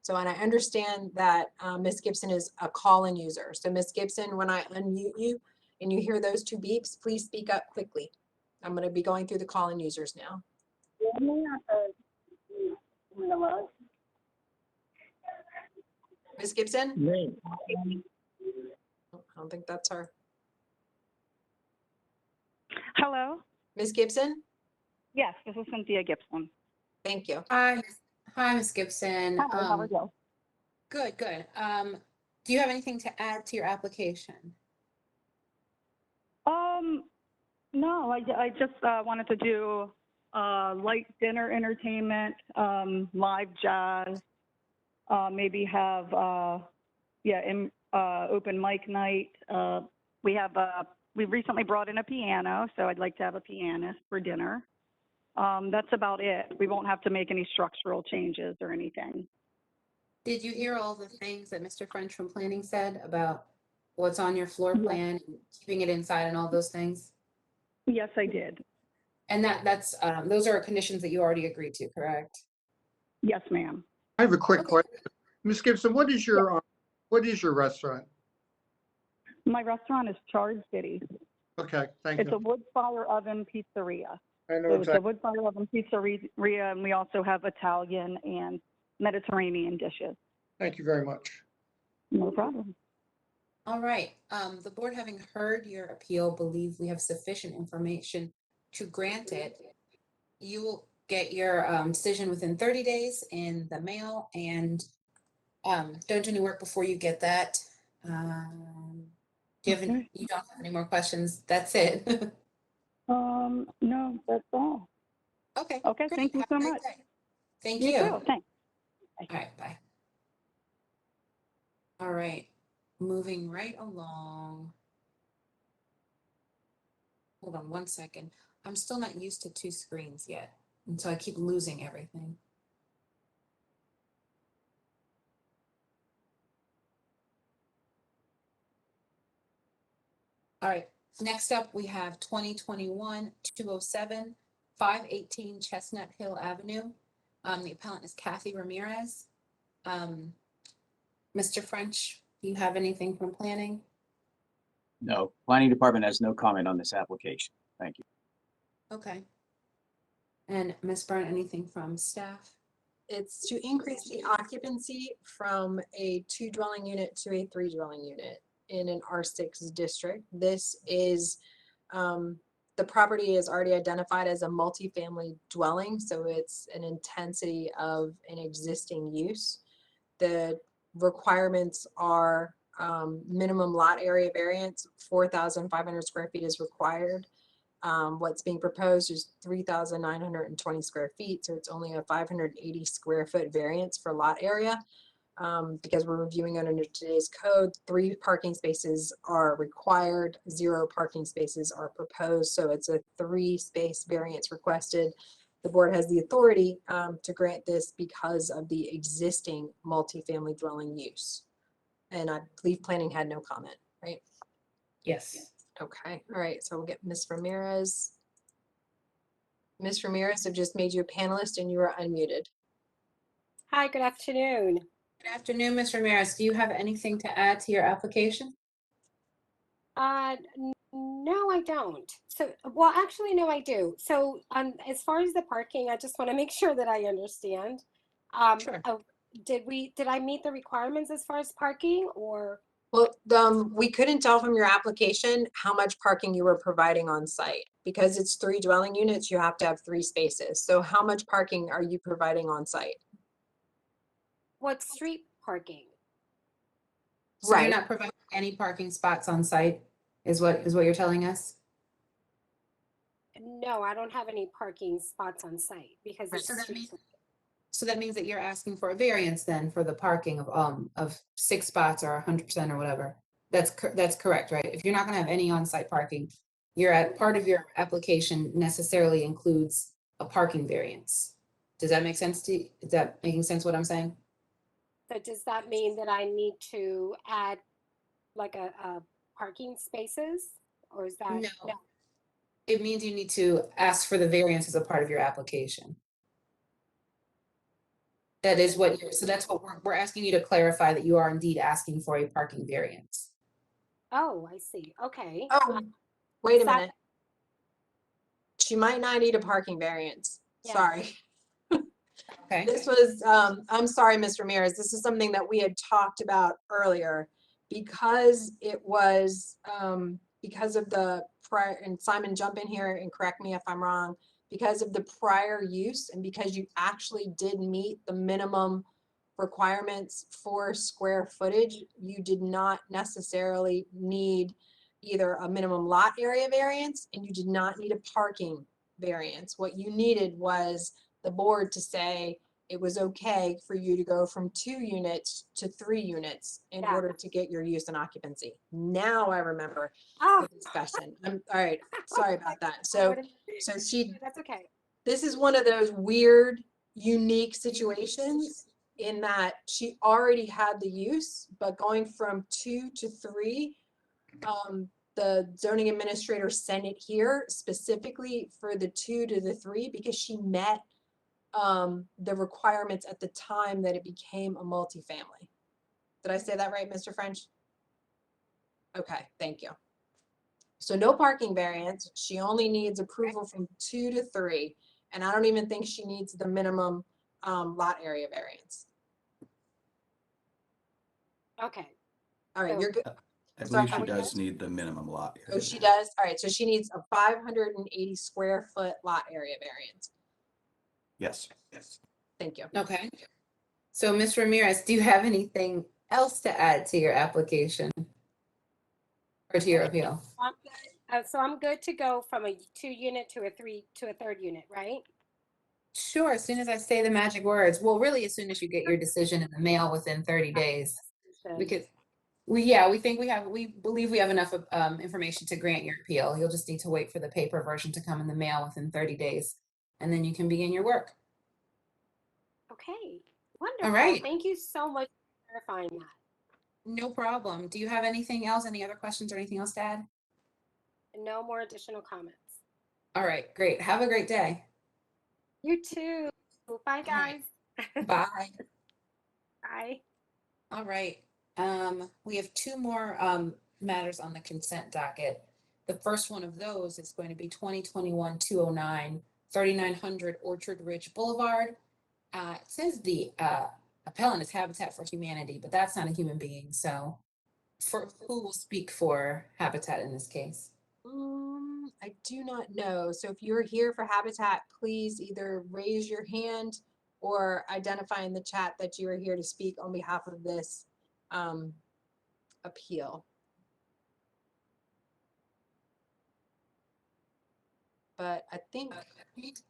So, and I understand that Ms. Gibson is a call-in user. So Ms. Gibson, when I unmute you and you hear those two beeps, please speak up quickly. I'm going to be going through the call-in users now. Ms. Gibson? I don't think that's her. Hello? Ms. Gibson? Yes, this is Cynthia Gibson. Thank you. Hi, Ms. Gibson. Hi, how are you? Good, good. Do you have anything to add to your application? No, I just wanted to do light dinner entertainment, live jazz, maybe have open mic night. We recently brought in a piano, so I'd like to have a pianist for dinner. That's about it. We won't have to make any structural changes or anything. Did you hear all the things that Mr. French from planning said about what's on your floor plan, and keeping it inside and all those things? Yes, I did. And that's those are conditions that you already agreed to, correct? Yes, ma'am. I have a quick question. Ms. Gibson, what is your restaurant? My restaurant is Charred City. Okay, thank It's you. a wood fire oven pizzeria. I know So it's a exactly. wood fire oven pizzeria, and we also have Italian and Mediterranean dishes. Thank you very much. No problem. All right, the board having heard your appeal, believe we have sufficient information to grant it. You will get your decision within 30 days in the mail, and don't do any work before you get that. Do you have any, Okay. you don't have any more questions? That's it. No, that's all. Okay. Okay, great. thank you Have so a great much. day. Thank You you. too, thanks. All right, bye. All right, moving right along. Hold on one second. I'm still not used to 2 screens yet, and so I keep losing everything. All right, next up, we have 2021-207, 518 Chestnut Hill Avenue. The appellant is Kathy Ramirez. Mr. French, do you have anything from planning? No, planning department has no comment on this application. Thank you. Okay. And Ms. Byrne, anything from staff? It's to increase the occupancy from a 2 dwelling unit to a 3 dwelling unit in an R6 district. This is, the property is already identified as a multifamily dwelling, so it's an intensity of an existing use. The requirements are minimum lot area variance, 4,500 square feet is required. What's being proposed is 3,920 square feet, so it's only a 580 square foot variance for lot area. Because we're reviewing it under today's code, 3 parking spaces are required, 0 parking spaces are proposed, so it's a 3 space variance requested. The board has the authority to grant this because of the existing multifamily dwelling use. And I believe planning had no comment, right? Yes. Okay, all right, so we'll get Ms. Ramirez. Ms. Ramirez, I've just made you a panelist and you are unmuted. Hi, good afternoon. Good afternoon, Ms. Ramirez. Do you have anything to add to your application? No, I don't. So, well, actually, no, I do. So, as far as the parking, I just want to make sure that I understand. Sure. Did I meet the requirements as far as parking or? Well, we couldn't tell from your application how much parking you were providing on site. Because it's 3 dwelling units, you have to have 3 spaces. So how much parking are you providing on site? What street parking? So you're Right. not providing any parking spots on site, is what you're telling us? No, I don't have any parking spots on site because it's So that street. means, so that means that you're asking for a variance then for the parking of 6 spots or 100% or whatever. That's correct, right? If you're not gonna have any on-site parking, part of your application necessarily includes a parking variance. Does that make sense to you? Is that making sense what I'm saying? So does that mean that I need to add like a parking spaces or is that? No. It means you need to ask for the variance as a part of your application. That is what so that's what we're asking you to clarify that you are indeed asking for a parking variance. Oh, I see. Okay. Oh, wait a that- minute. She might not need a parking variance. Yeah. Sorry. Okay. This was, I'm sorry, Ms. Ramirez, this is something that we had talked about earlier. Because it was, because of the prior, and Simon, jump in here and correct me if I'm wrong. Because of the prior use and because you actually did meet the minimum requirements for square footage, you did not necessarily need either a minimum lot area variance and you did not need a parking variance. What you needed was the board to say it was okay for you to go from 2 units to 3 units in Yeah. order to get your use and occupancy. Now I remember Oh, the discussion. I'm all right. Sorry about that. So she, that's okay. this is one of those weird, unique situations in that she already had the use, but going from 2 to 3, the zoning administrator sent it here specifically for the 2 to the 3 because she met the requirements at the time that it became a multifamily. Did I say that right, Mr. French? Okay, thank you. So no parking variance. She only needs approval from 2 to 3. And I don't even think she needs the minimum lot area variance. Okay. All right, So- you're good. I Sorry, believe are she we does good? need the minimum lot. Oh, area she variance. does? All right, so she needs a 580 square foot lot area variance. Yes. Yes. Thank you. Okay. So Ms. Ramirez, do you have anything else to add to your application? Or to your appeal? I'm good. So I'm good to go from a 2-unit to a 3rd unit, right? Sure, as soon as I say the magic words. Well, really, as soon as you get your decision in the mail within 30 days. Because we believe we have enough information to grant your appeal. You'll just need to wait for the paper version to come in the mail within 30 days, and then you can begin your work. Okay, wonderful. right. Thank you so much for clarifying that. No problem. Do you have anything else? Any other questions or anything else to add? No more additional comments. All right, great. Have a great day. You too. Bye, guys. Bye. Bye. All right. We have 2 more matters on the consent docket. The first one of those is going to be 2021-209, 3900 Orchard Ridge Boulevard. It says the appellant is Habitat for Humanity, but that's not a human being. So who will speak for Habitat in this case? I do not know. So if you're here for Habitat, please either raise your hand or identify in the chat that you are here to speak on behalf of this appeal. But I think, let's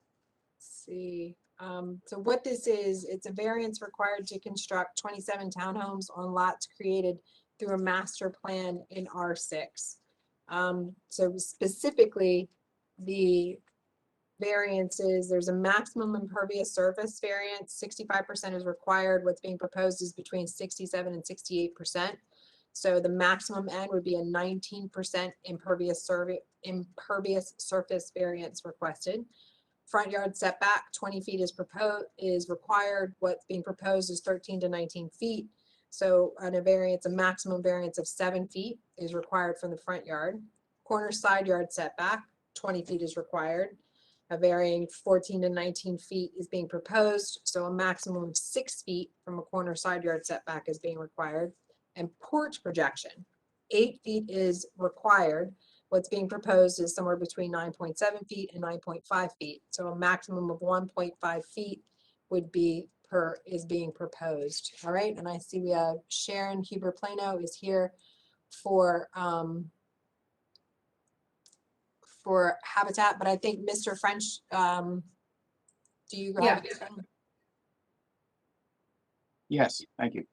see. So what this is, it's a variance required to construct 27 townhomes on lots created through a master plan in R6. So specifically, the variances, there's a maximum impervious surface variance, 65% is required. What's being proposed is between 67 and 68%. So the maximum end would be a 19% impervious surface variance requested. Front yard setback, 20 feet is required. What's being proposed is 13 to 19 feet. So on a variance, a maximum variance of 7 feet is required from the front yard. Corner side yard setback, 20 feet is required. A varying 14 to 19 feet is being proposed. So a maximum of 6 feet from a corner side yard setback is being required. And porch projection, 8 feet is required. What's being proposed is somewhere between 9.7 feet and 9.5 feet. So a maximum of 1.5 feet is being proposed. All right, and I see we have Sharon Huber Plano is here for Habitat, but I think Mr. French, do you have anything? Yes, thank you.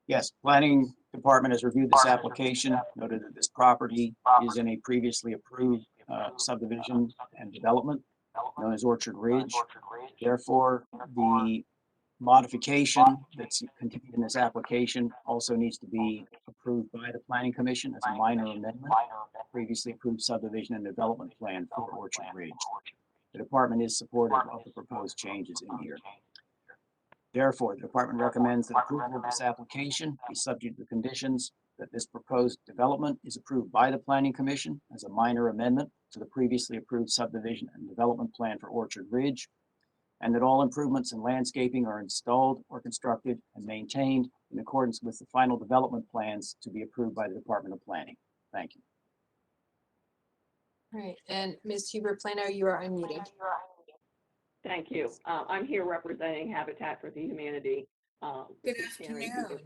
Yes, Planning Department has reviewed this application, noted that this property is in a previously approved subdivision and development known as Orchard Ridge. Therefore, the modification that's contained in this application also needs to be approved by the Planning Commission as a minor amendment, previously approved subdivision and development plan for Orchard Ridge. The department is supportive of the proposed changes in here. Therefore, the department recommends that approval of this application be subject to the conditions that this proposed development is approved by the Planning Commission as a minor amendment to the previously approved subdivision and development plan for Orchard Ridge, and that all improvements in landscaping are installed or constructed and maintained in accordance with the final development plans to be approved by the Department of Planning. Thank you. All right, and Ms. Huber Plano, you are unmuted. Thank you. I'm here representing Habitat for the Humanity. Good afternoon.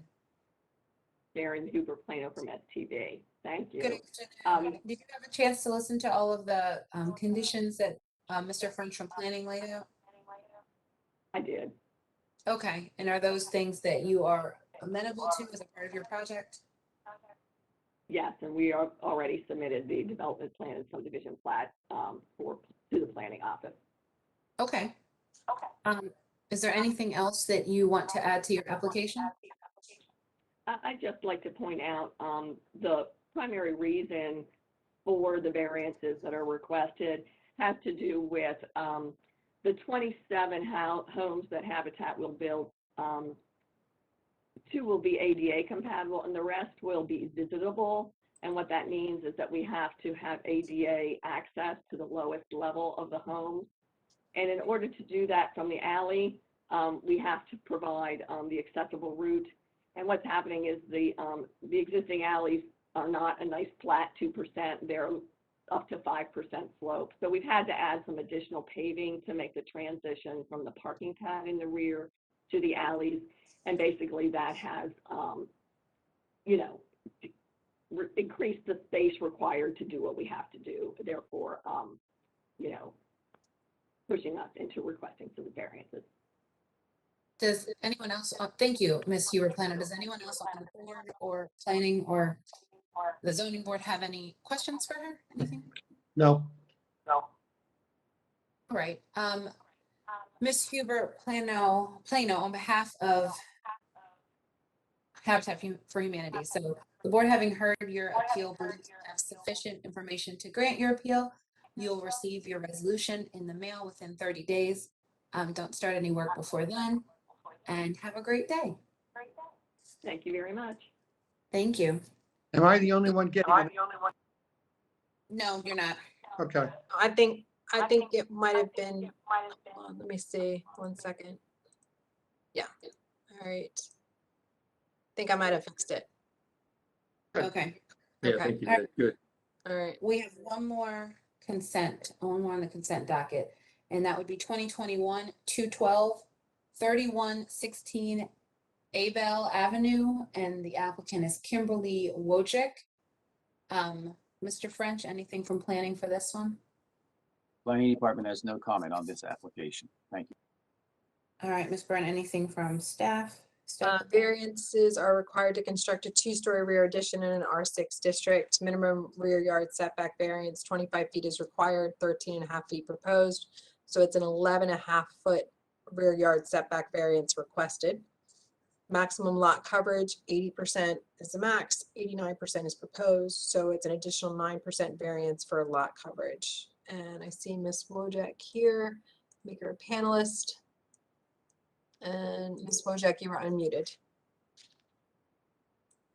Sharon Huber Plano from STV. Thank you. Good afternoon. Did you have a chance to listen to all of the conditions that Mr. French from Planning laid out? I did. Okay, and are those things that you are amenable to as a part of your project? Yes, and we are already submitted the development plan and subdivision plat to the planning office. Okay. Is there anything else that you want to add to your application? I'd just like to point out the primary reason for the variances that are requested has to do with the 27 homes that Habitat will build. 2 will be ADA compatible and the rest will be visitable. And what that means is that we have to have ADA access to the lowest level of the home. And in order to do that from the alley, we have to provide the accessible route. And what's happening is the existing alleys are not a nice flat 2%. They're up to 5% slope. So we've had to add some additional paving to make the transition from the parking pad in the rear to the alleys. And basically that has, increased the space required to do what we have to do. Therefore, pushing us into requesting some variances. Does anyone else, thank you, Ms. Huber Planner. Does anyone else on the board or planning or the zoning board have any questions for her? Anything? No. All right. Ms. Huber Plano, on behalf of Habitat for Humanity. So the board, having heard your appeal, believes you have sufficient information to grant your appeal. You'll receive your resolution in the mail within 30 days. Don't start any work before then, and have a great day. Thank you very much. Thank you. Am I the only one getting it? No, you're not. Okay. I think it might have been, hold on, let me see, 1 second. Yeah, all right. I think I might have fixed it. Okay. Yeah, okay. Thank you. All right. Good. All right. We have one more on the consent docket, and that would be 2021-212, 3116 Abel Avenue, and the applicant is Kimberly Wojcik. Mr. French, anything from planning for this one? Planning Department has no comment on this application. Thank you. All right, Ms. Byrne, anything from staff? Variances are required to construct a 2-story rear addition in an R6 district. Minimum rear yard setback variance 25 feet is required, 13.5 feet proposed. So it's an 11.5 foot rear yard setback variance requested. Maximum lot coverage 80% is the max, 89% is proposed. So it's an additional 9% variance for lot coverage. And I see Ms. Wojcik here, make her a panelist. And Ms. Wojcik, you are unmuted.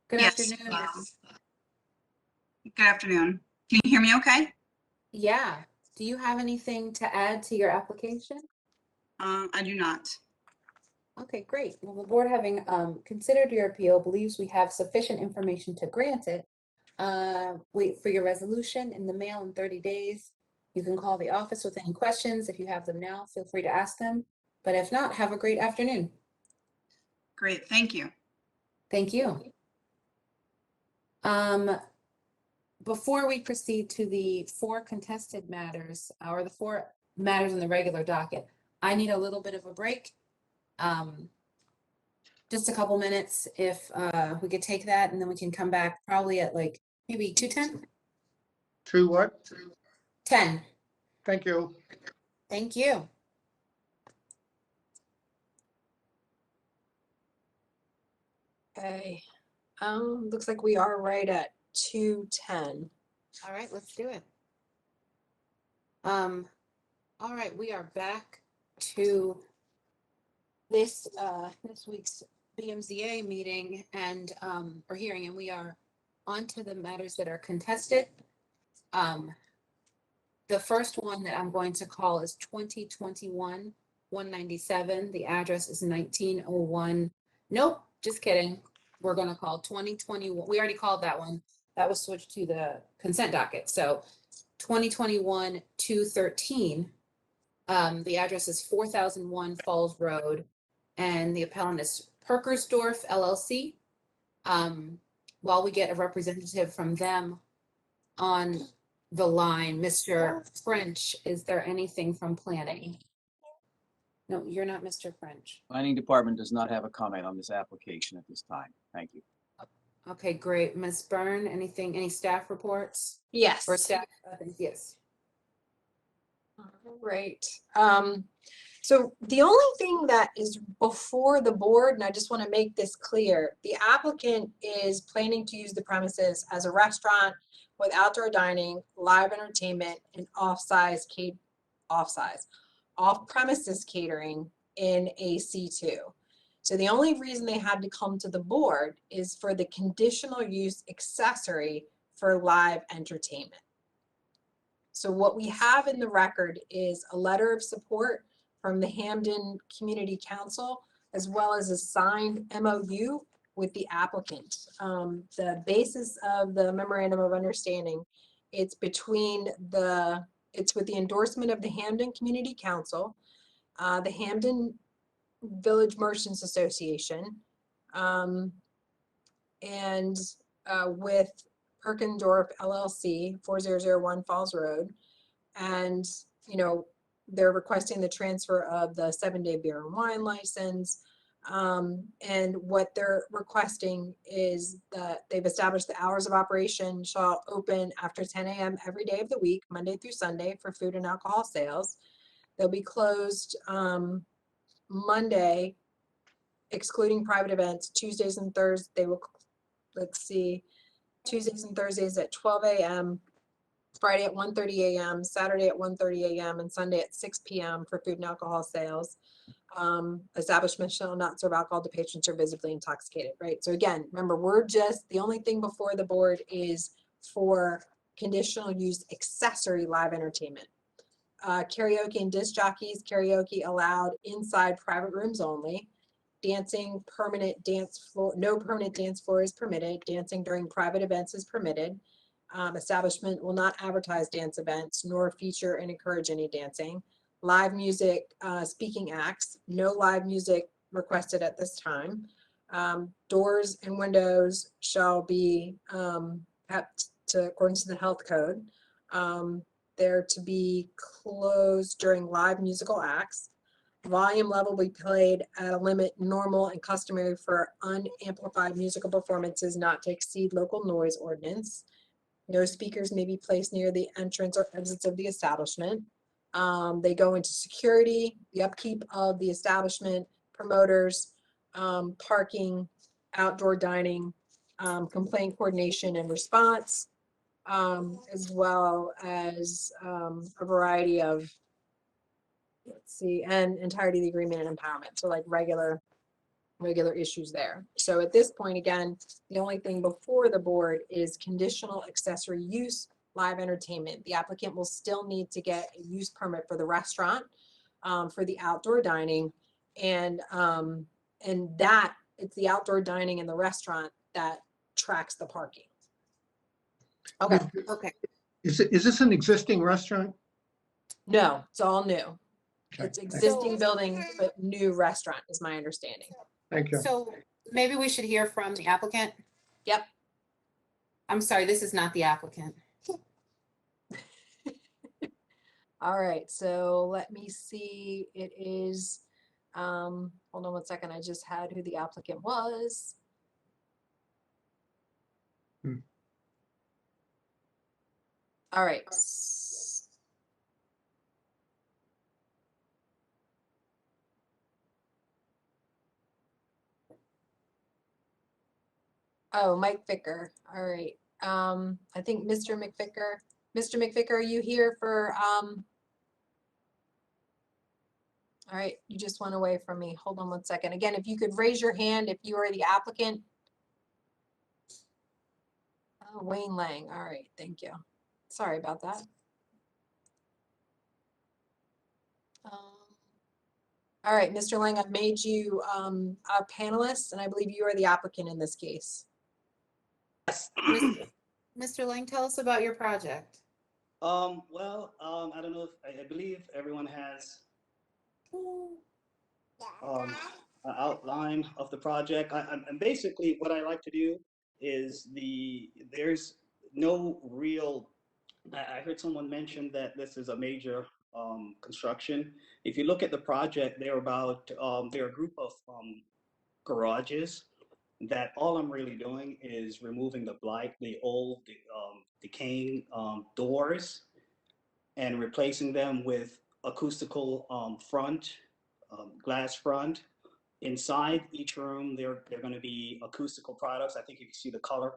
Good afternoon. Yes. Good afternoon. Can you hear me okay? Yeah. Do you have anything to add to your application? I do not. Okay, great. Well, the board, having considered your appeal, believes we have sufficient information to grant it. Wait for your resolution in the mail in 30 days. You can call the office with any questions. If you have them now, feel free to ask them. But if not, have a great afternoon. Great, thank you. Thank you. Before we proceed to the 4 contested matters, or the 4 matters in the regular docket, I need a little bit of a break. Just a couple minutes, if we could take that, and then we can come back probably at like maybe 2:10. 2 what? 10. Thank you. Thank you. Okay. Looks like we are right at 2:10. All right, let's do it. All right, we are back to this week's BMZA meeting and or hearing, and we are on to the matters that are contested. The first one that I'm going to call is 2021-197. The address is 1901. Nope, just kidding. We're going to call 2021. We already called that one. That was switched to the consent docket. So 2021-213. The address is 4001 Falls Road, and the appellant is Perkersdorf LLC. While we get a representative from them on the line, Mr. French, is there anything from planning? No, you're not Mr. French. Planning Department does not have a comment on this application at this time. Thank you. Okay, great. Ms. Byrne, anything, any staff reports? Yes. Or staff, yes. All right. So the only thing that is before the board, and I just want to make this clear, the applicant is planning to use the premises as a restaurant with outdoor dining, live entertainment, and off-premises catering in a C2. So the only reason they had to come to the board is for the conditional use accessory for live entertainment. So what we have in the record is a letter of support from the Hampden Community Council, as well as a signed MOU with the applicant. The basis of the memorandum of understanding, it's with the endorsement of the Hampden Community Council, the Hampden Village Merchants Association, and with Perkendorf LLC, 4001 Falls Road. And, you know, they're requesting the transfer of the 7-day beer and wine license. And what they're requesting is that they've established the hours of operation shall open after 10 a.m. every day of the week, Monday through Sunday, for food and alcohol sales. They'll be closed Monday, excluding private events. Tuesdays and Thursdays, they will, Tuesdays and Thursdays at 12 a.m., Friday at 1:30 a.m., Saturday at 1:30 a.m., and Sunday at 6 p.m. for food and alcohol sales. Establishments shall not serve alcohol to patrons who are visibly intoxicated, right? So again, remember, the only thing before the board is for conditional use accessory live entertainment. Karaoke and disc jockeys, karaoke allowed inside private rooms only. Dancing, no permanent dance floor is permitted. Dancing during private events is permitted. Establishment will not advertise dance events nor feature and encourage any dancing. Live music, speaking acts, no live music requested at this time. Doors and windows shall be according to the health code. They're to be closed during live musical acts. Volume level will be played at a limit normal and customary for unamplified musical performances not to exceed local noise ordinance. No speakers may be placed near the entrance or exits of the establishment. They go into security, the upkeep of the establishment, promoters, parking, outdoor dining, complaint coordination and response, as well as a variety of, and entirety of the agreement and empowerment. So like regular issues there. So at this point, again, the only thing before the board is conditional accessory use live entertainment. The applicant will still need to get a use permit for the restaurant, for the outdoor dining, and that it's the outdoor dining and the restaurant that tracks the parking. Okay. Okay. Is this an existing restaurant? No, it's all new. Okay, It's existing building, but new restaurant is my understanding. Thank you. So maybe we should hear from the applicant. Yep. I'm sorry, this is not the applicant. All right, so let me see. It is, hold on 1 second. I just had who the applicant was. All right. Oh, Mike Vicker. All right. I think Mr. McVicker. Mr. McVicker, are you here for, all right, you just went away from me. Hold on 1 second. Again, if you could raise your hand if you are the applicant. Oh, Wayne Lang. All right, thank you. Sorry about that. All right, Mr. Lang, I've made you a panelist, and I believe you are the applicant in this case. Mr. Lang, tell us about your project. I don't know if I believe everyone has an outline of the project. And basically what I like to do is there's no real, I heard someone mention that this is a major construction. If you look at the project, they're a group of garages that all I'm really doing is removing the old decaying doors and replacing them with acoustical glass front. Inside each room, they're going to be acoustical products. I think if you see the color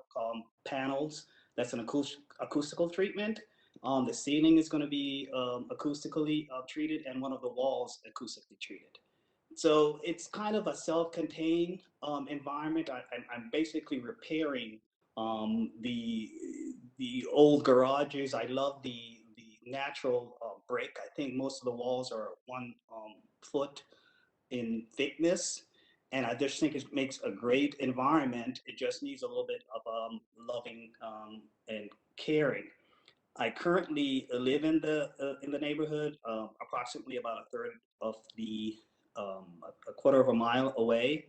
panels, that's an acoustical treatment. The ceiling is going to be acoustically treated, and one of the walls acoustically treated. So it's kind of a self-contained environment. I'm basically repairing The old garages, I love the natural brick. I think most of the walls are 1 foot in thickness, and I just think it makes a great environment. It just needs a little bit of loving and caring. I currently live in the neighborhood, approximately about a third of a quarter of a mile away,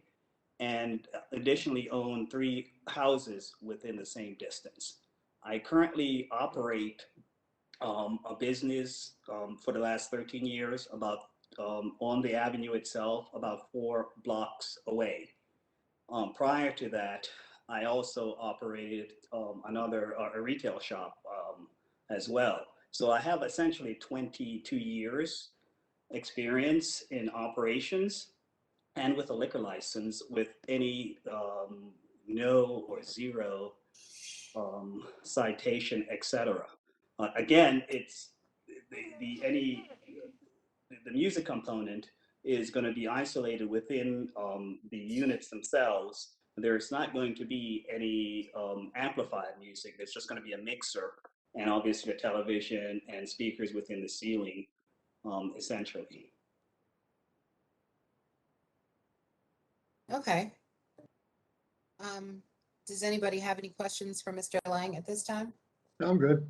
and additionally own 3 houses within the same distance. I currently operate a business for the last 13 years, about on the avenue itself, about 4 blocks away. Prior to that, I also operated another a retail shop as well. So I have essentially 22 years experience in operations and with a liquor license with any no or zero citation, etc. Again, it's the music component is going to be isolated within the units themselves. There's not going to be any amplified music. There's just going to be a mixer and obviously a television and speakers within the ceiling, essentially. Okay. Does anybody have any questions for Mr. Lang at this time? I'm good.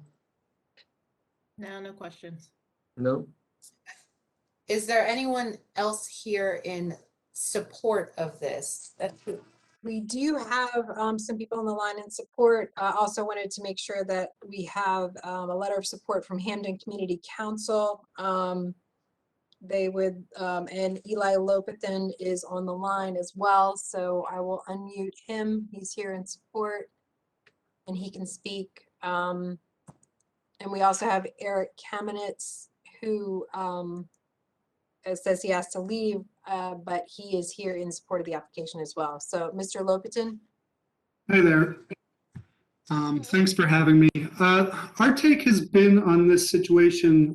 No, no questions. No. Is there anyone else here in support of this? We do have some people on the line in support. I also wanted to make sure that we have a letter of support from Hampden Community Council. They would, and Eli Lopatin is on the line as well, so I will unmute him. He's here in support and he can speak. And we also have Eric Kamenetz, who says he has to leave, but he is here in support of the application as well. So Mr. Lopatin. Hi there. Thanks for having me. Our take has been on this situation.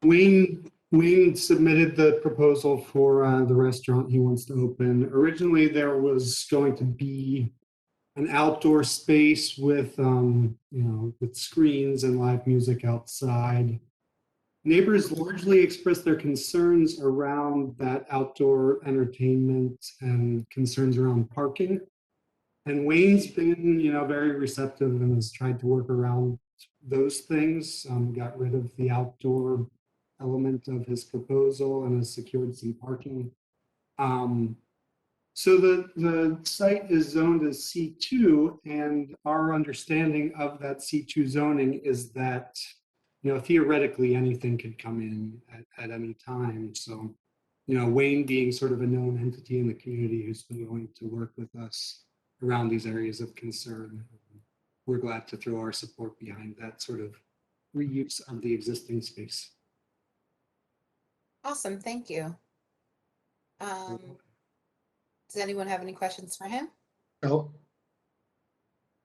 Wayne submitted the proposal for the restaurant he wants to open. Originally, there was going to be an outdoor space with, with screens and live music outside. Neighbors largely expressed their concerns around that outdoor entertainment and concerns around parking. And Wayne's been, very receptive and has tried to work around those things, got rid of the outdoor element of his proposal and has secured some parking. So the site is zoned as C2, and our understanding of that C2 zoning is that, theoretically anything could come in at any time. So, Wayne being sort of a known entity in the community who's been willing to work with us around these areas of concern, we're glad to throw our support behind that sort of reuse of the existing space. Awesome, thank you. Does anyone have any questions for him? No.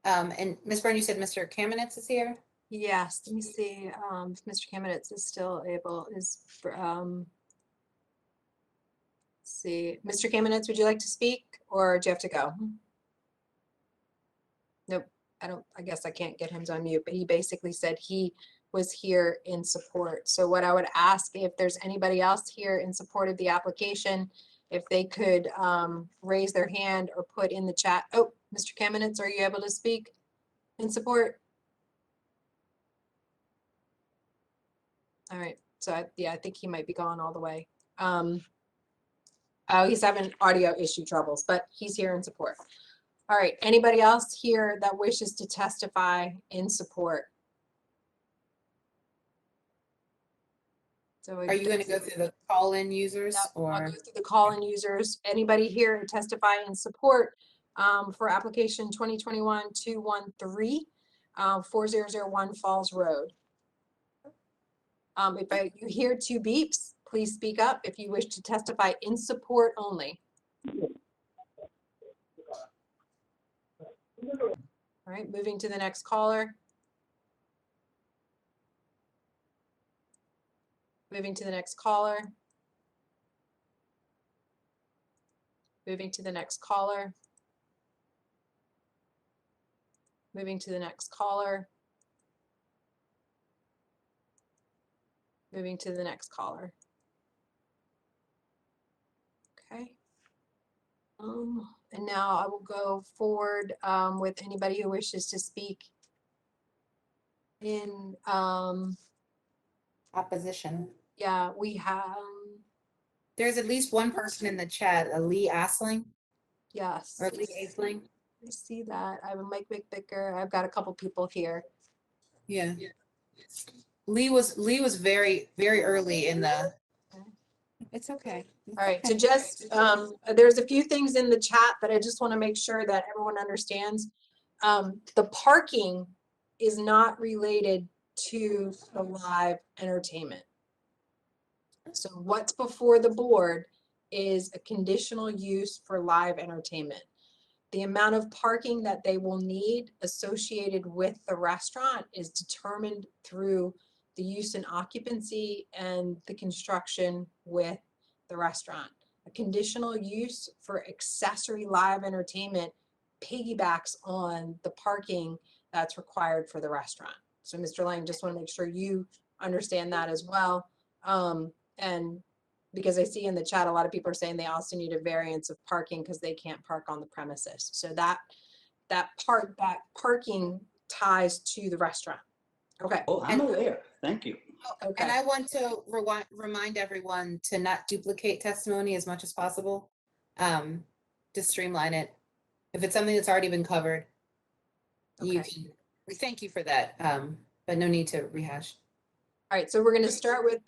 And Ms. Byrne, you said Mr. Kamenetz is here? Yes, let me see if Mr. Kamenetz is still able, see, Mr. Kamenetz, would you like to speak or do you have to go? Nope, I guess I can't get him to unmute, but he basically said he was here in support. So what I would ask, if there's anybody else here in support of the application, if they could raise their hand or put in the chat. Oh, Mr. Kamenetz, are you able to speak in support? All right, so I think he might be gone all the way. Oh, he's having audio issue troubles, but he's here in support. All right, anybody else here that wishes to testify in support? So Are you going to go through the call-in users? Or I'll go through the call-in users. Anybody here testify in support for application 2021-213, 4001 Falls Road? If you hear 2 beeps, please speak up if you wish to testify in support only. All right, moving to the next caller. Moving to the next caller. Moving to the next caller. moving to the next caller. Moving to the next caller. Okay. And now I will go forward with anybody who wishes to speak in Opposition. yeah, we have There's at least one person in the chat, a Lee Asling yes. or Lee Asling. I see that. I have a Mike McVicker. I've got a couple people here. Yeah. Lee was very, very early in the. It's okay. All right, so just, there's a few things in the chat that I just want to make sure that everyone understands. The parking is not related to the live entertainment. So what's before the board is a conditional use for live entertainment. The amount of parking that they will need associated with the restaurant is determined through the use and occupancy and the construction with the restaurant. A conditional use for accessory live entertainment piggybacks on the parking that's required for the restaurant. So Mr. Lang, just want to make sure you understand that as well. And because I see in the chat, a lot of people are saying they also need a variance of parking because they can't park on the premises. So that parking ties to the restaurant. Okay. Oh, I'm aware. Thank you. Okay. And I want to remind everyone to not duplicate testimony as much as possible. To streamline it. If it's something that's already been covered, you can, we thank you for that. But no need to rehash. All right, so we're going to start with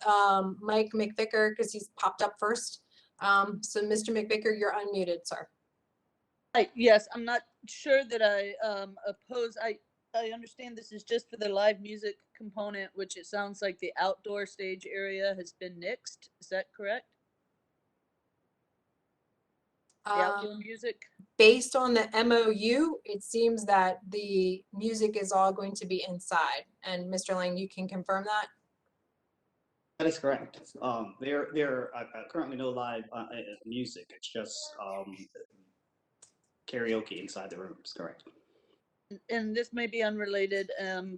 Mike McVicker because he's popped up first. So Mr. McVicker, you're unmuted, sir. Yes, I'm not sure that I oppose. I understand this is just for the live music component, which it sounds like the outdoor stage area has been nixed. Is that correct? The outdoor music? Based on the MOU, it seems that the music is all going to be inside. And Mr. Lang, you can confirm that? That is correct. There are currently no live music. It's just karaoke inside the rooms. Correct. And this may be unrelated,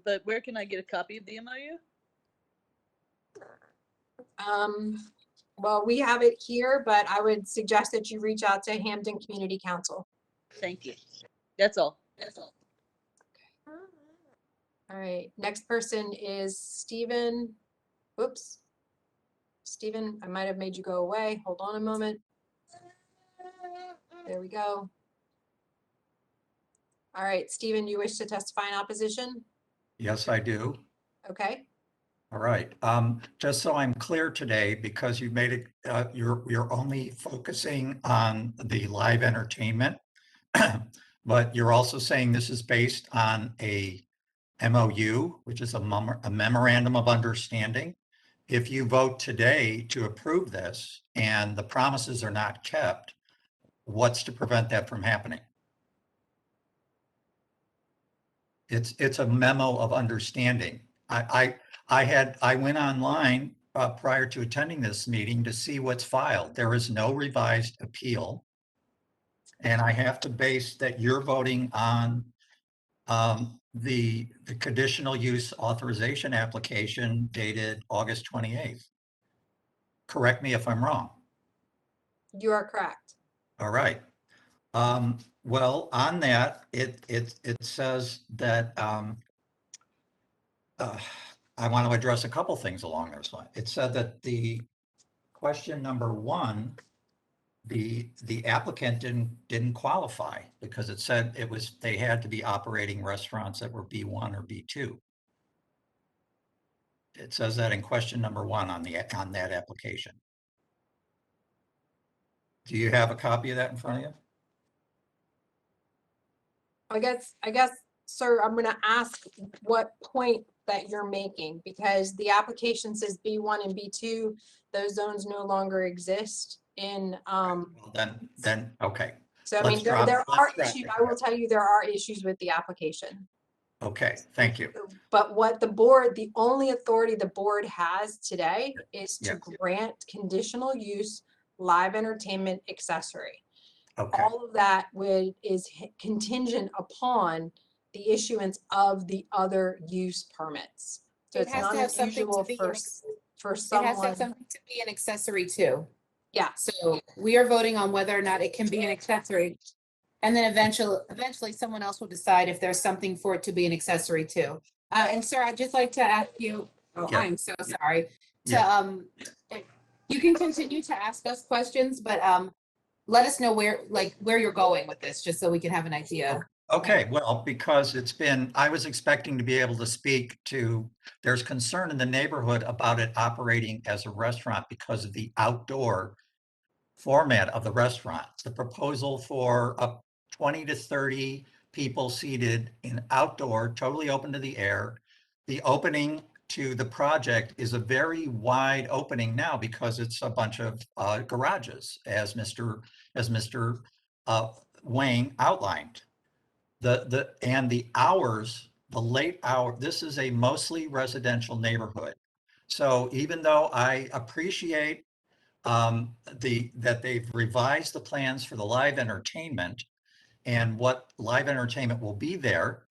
but where can I get a copy of the MOU? Well, we have it here, but I would suggest that you reach out to Hampden Community Council. Thank you. That's all. That's all. All right, next person is Stephen. Whoops. Stephen, I might have made you go away. Hold on a moment. There we go. All right, Stephen, you wish to testify in opposition? Yes, I do. Okay. All right. Just so I'm clear today, because you made it, you're only focusing on the live entertainment, but you're also saying this is based on a MOU, which is a memorandum of understanding. If you vote today to approve this and the promises are not kept, what's to prevent that from happening? It's a memo of understanding. I went online prior to attending this meeting to see what's filed. There is no revised appeal. And I have to base that you're voting on the conditional use authorization application dated August 28th. Correct me if I'm wrong. You are correct. All right. Well, on that, it says that I want to address a couple things along those lines. It said that the question number one, the applicant didn't qualify because it said they had to be operating restaurants that were B1 or B2. It says that in question number one on that application. Do you have a copy of that in front of you? I guess, sir, I'm going to ask what point that you're making, because the application says B1 and B2, those zones no longer exist in, Well, then, okay. so I mean, there are issues, I will tell you, there are issues with the application. Okay, thank you. But what the only authority the board has today is to grant conditional use live entertainment accessory. Okay. All of that is contingent upon the issuance of the other use permits. So It it's has not to have something to unusual be for, an for It has to have someone. something to be an accessory too. Yeah. So we are voting on whether or not it can be an accessory. And then eventually someone else will decide if there's something for it to be an accessory too. And sir, I'd just like to ask you, oh, Yeah. I'm so sorry. To, Yeah. you can continue to ask us questions, but let us know where you're going with this, just so we can have an idea. Okay, well, because I was expecting to be able to speak to, there's concern in the neighborhood about it operating as a restaurant because of the outdoor format of the restaurant. The proposal for up 20 to 30 people seated in outdoor, totally open to the air. The opening to the project is a very wide opening now because it's a bunch of garages, as Mr. Wang outlined. And the hours, the late hour, this is a mostly residential neighborhood. So even though I appreciate that they've revised the plans for the live entertainment, and what live entertainment will be there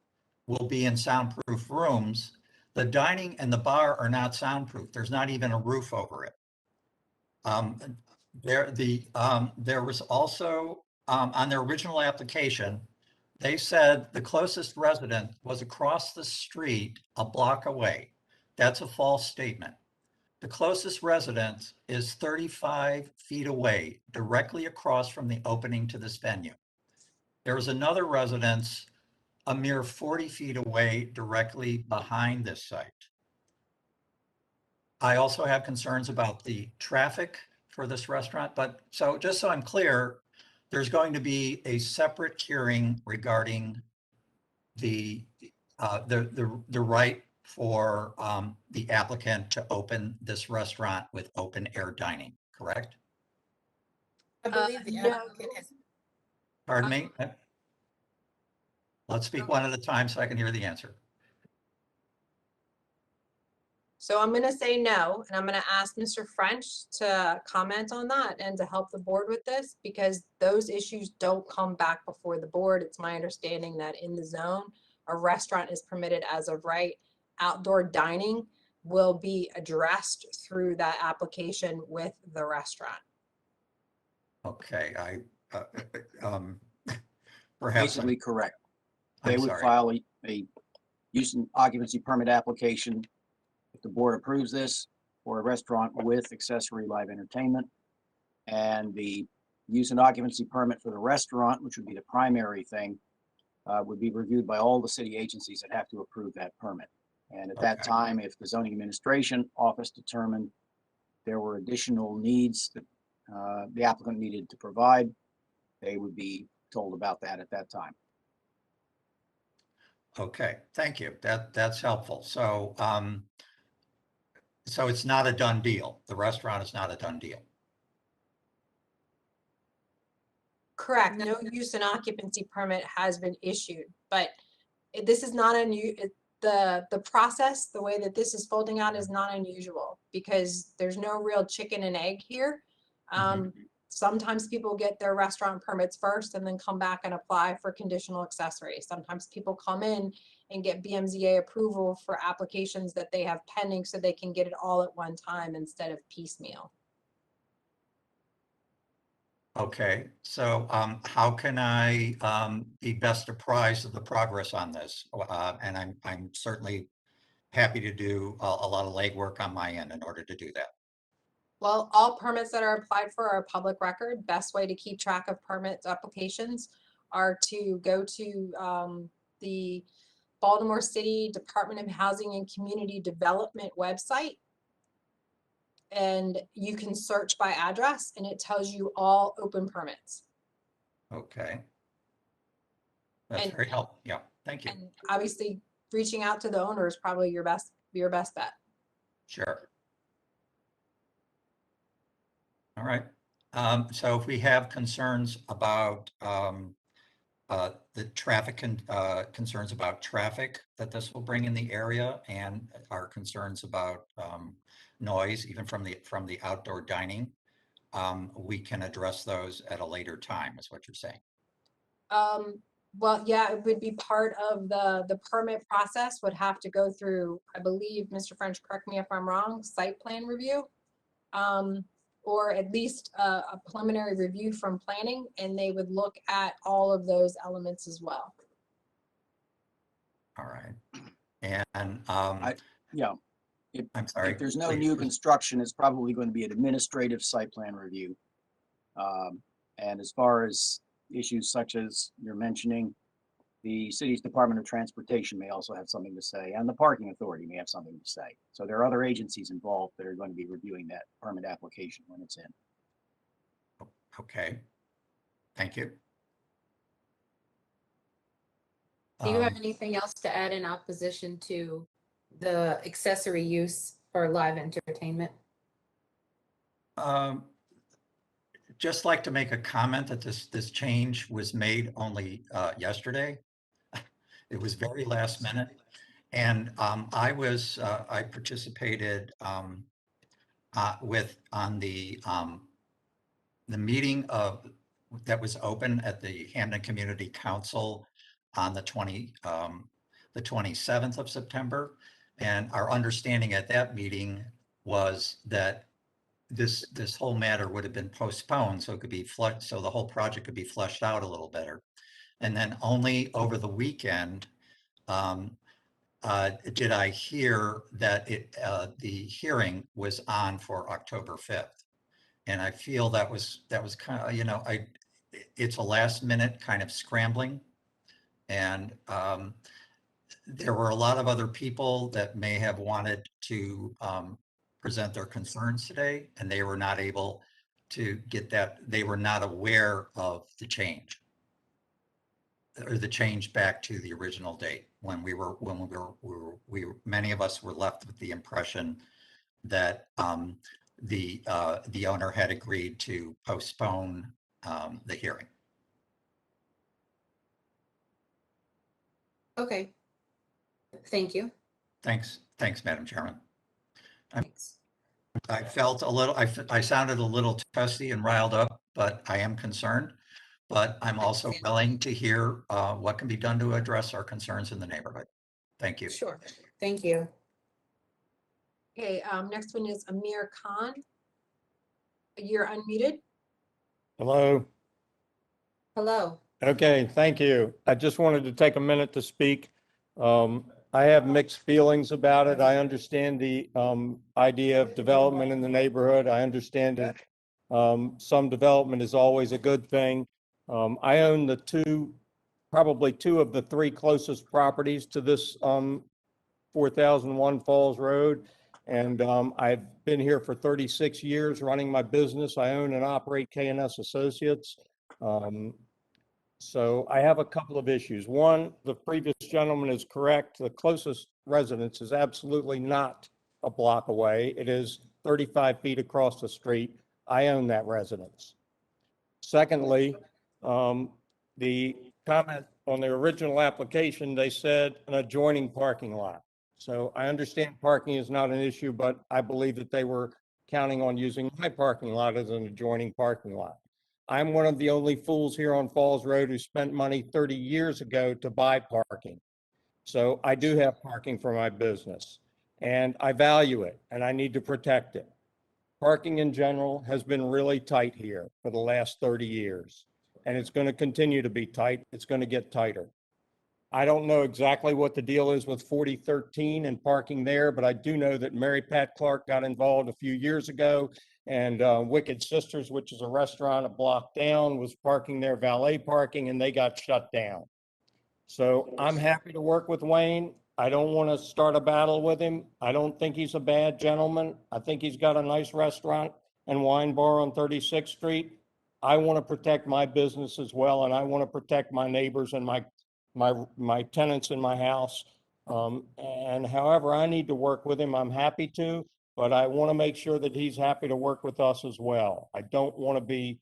will be in soundproof rooms. The dining and the bar are not soundproof. There's not even a roof over it. There was also on their original application, they said the closest resident was across the street a block away. That's a false statement. The closest residence is 35 feet away, directly across from the opening to this venue. There is another residence a mere 40 feet away, directly behind this site. I also have concerns about the traffic for this restaurant, but just so I'm clear, there's going to be a separate hearing regarding the right for the applicant to open this restaurant with open air dining, correct? I believe the No. applicant has. Pardon me? Let's speak one at a time so I can hear the answer. So I'm going to say no, and I'm going to ask Mr. French to comment on that and to help the board with this, because those issues don't come back before the board. It's my understanding that in the zone, a restaurant is permitted as of right. Outdoor dining will be addressed through that application with the restaurant. Okay, perhaps Basically correct. I'm They would sorry. file a use and occupancy permit application if the board approves this for a restaurant with accessory live entertainment. And the use and occupancy permit for the restaurant, which would be the primary thing, would be reviewed by all the city agencies that have to approve that permit. And at that Okay. time, if the zoning administration office determined there were additional needs that the applicant needed to provide, they would be told about that at that time. Okay, thank you. That's helpful. So, so it's not a done deal. The restaurant is not a done deal. Correct. No use and occupancy permit has been issued, but this is not the process, the way that this is folding out is not unusual because there's no real chicken and egg here. Sometimes people get their restaurant permits first and then come back and apply for conditional accessories. Sometimes people come in and get BMZA approval for applications that they have pending so they can get it all at one time instead of piecemeal. Okay, so how can I be best apprised of the progress on this? And I'm certainly happy to do a lot of legwork on my end in order to do that. Well, all permits that are applied for are public record. Best way to keep track of permits applications are to go to the Baltimore City Department of Housing and Community Development website. And you can search by address and it tells you all open permits. Okay. That's And- very helpful. Yeah, thank you. And obviously reaching out to the owner is probably your best bet. Sure. All right. So if we have concerns about the traffic concerns about traffic that this will bring in the area, and our concerns about noise, even from the outdoor dining, we can address those at a later time, is what you're saying. Well, yeah, it would be part of the permit process, would have to go through, I believe, Mr. French, correct me if I'm wrong, site plan review. Or at least a preliminary review from planning, and they would look at all of those elements as well. All right. And, Yeah, I'm sorry. if there's no please. new construction, it's probably going to be an administrative site plan review. And as far as issues such as you're mentioning, the city's Department of Transportation may also have something to say, and the Parking Authority may have something to say. So there are other agencies involved that are going to be reviewing that permit application when it's in. Okay. Thank you. Do you have anything else to add in opposition to the accessory use for live entertainment? Just like to make a comment that this change was made only yesterday. It was very last minute. And I participated on the meeting that was open at the Hampden Community Council on the 27th of September. And our understanding at that meeting was that this whole matter would have been postponed so it could be so the whole project could be fleshed out a little better. And then only over the weekend did I hear that the hearing was on for October 5th. And I feel that was kind of, it's a last minute kind of scrambling. And there were a lot of other people that may have wanted to present their concerns today, and they were not able to get that. They were not aware of the change, or the change back to the original date when many of us were left with the impression that the owner had agreed to postpone the hearing. Okay. Thank you. Thanks, Madam Chairman. Thanks. I felt a little, I sounded a little testy and riled up, but I am concerned. But I'm also willing to hear what can be done to address our concerns in the neighborhood. Thank you. Sure. Thank you. Okay, next one is Amir Khan. You're unmuted. Hello. Hello. Okay, thank you. I just wanted to take a minute to speak. I have mixed feelings about it. I understand the idea of development in the neighborhood. I understand that some development is always a good thing. I own probably two of the three closest properties to this 4001 Falls Road. And I've been here for 36 years running my business. I own and operate K&S Associates. So I have a couple of issues. One, the previous gentleman is correct. The closest residence is absolutely not a block away. It is 35 feet across the street. I own that residence. Secondly, the comment on the original application, they said an adjoining parking lot. So I understand parking is not an issue, but I believe that they were counting on using my parking lot as an adjoining parking lot. I'm one of the only fools here on Falls Road who spent money 30 years ago to buy parking. So I do have parking for my business, and I value it, and I need to protect it. Parking in general has been really tight here for the last 30 years, and it's going to continue to be tight. It's going to get tighter. I don't know exactly what the deal is with 4013 and parking there, but I do know that Mary Pat Clark got involved a few years ago, and Wicked Sisters, which is a restaurant a block down, was parking there, valet parking, and they got shut down. So I'm happy to work with Wayne. I don't want to start a battle with him. I don't think he's a bad gentleman. I think he's got a nice restaurant and wine bar on 36th Street. I want to protect my business as well, and I want to protect my neighbors and my tenants in my house. And however I need to work with him, I'm happy to, but I want to make sure that he's happy to work with us as well. I don't want to be,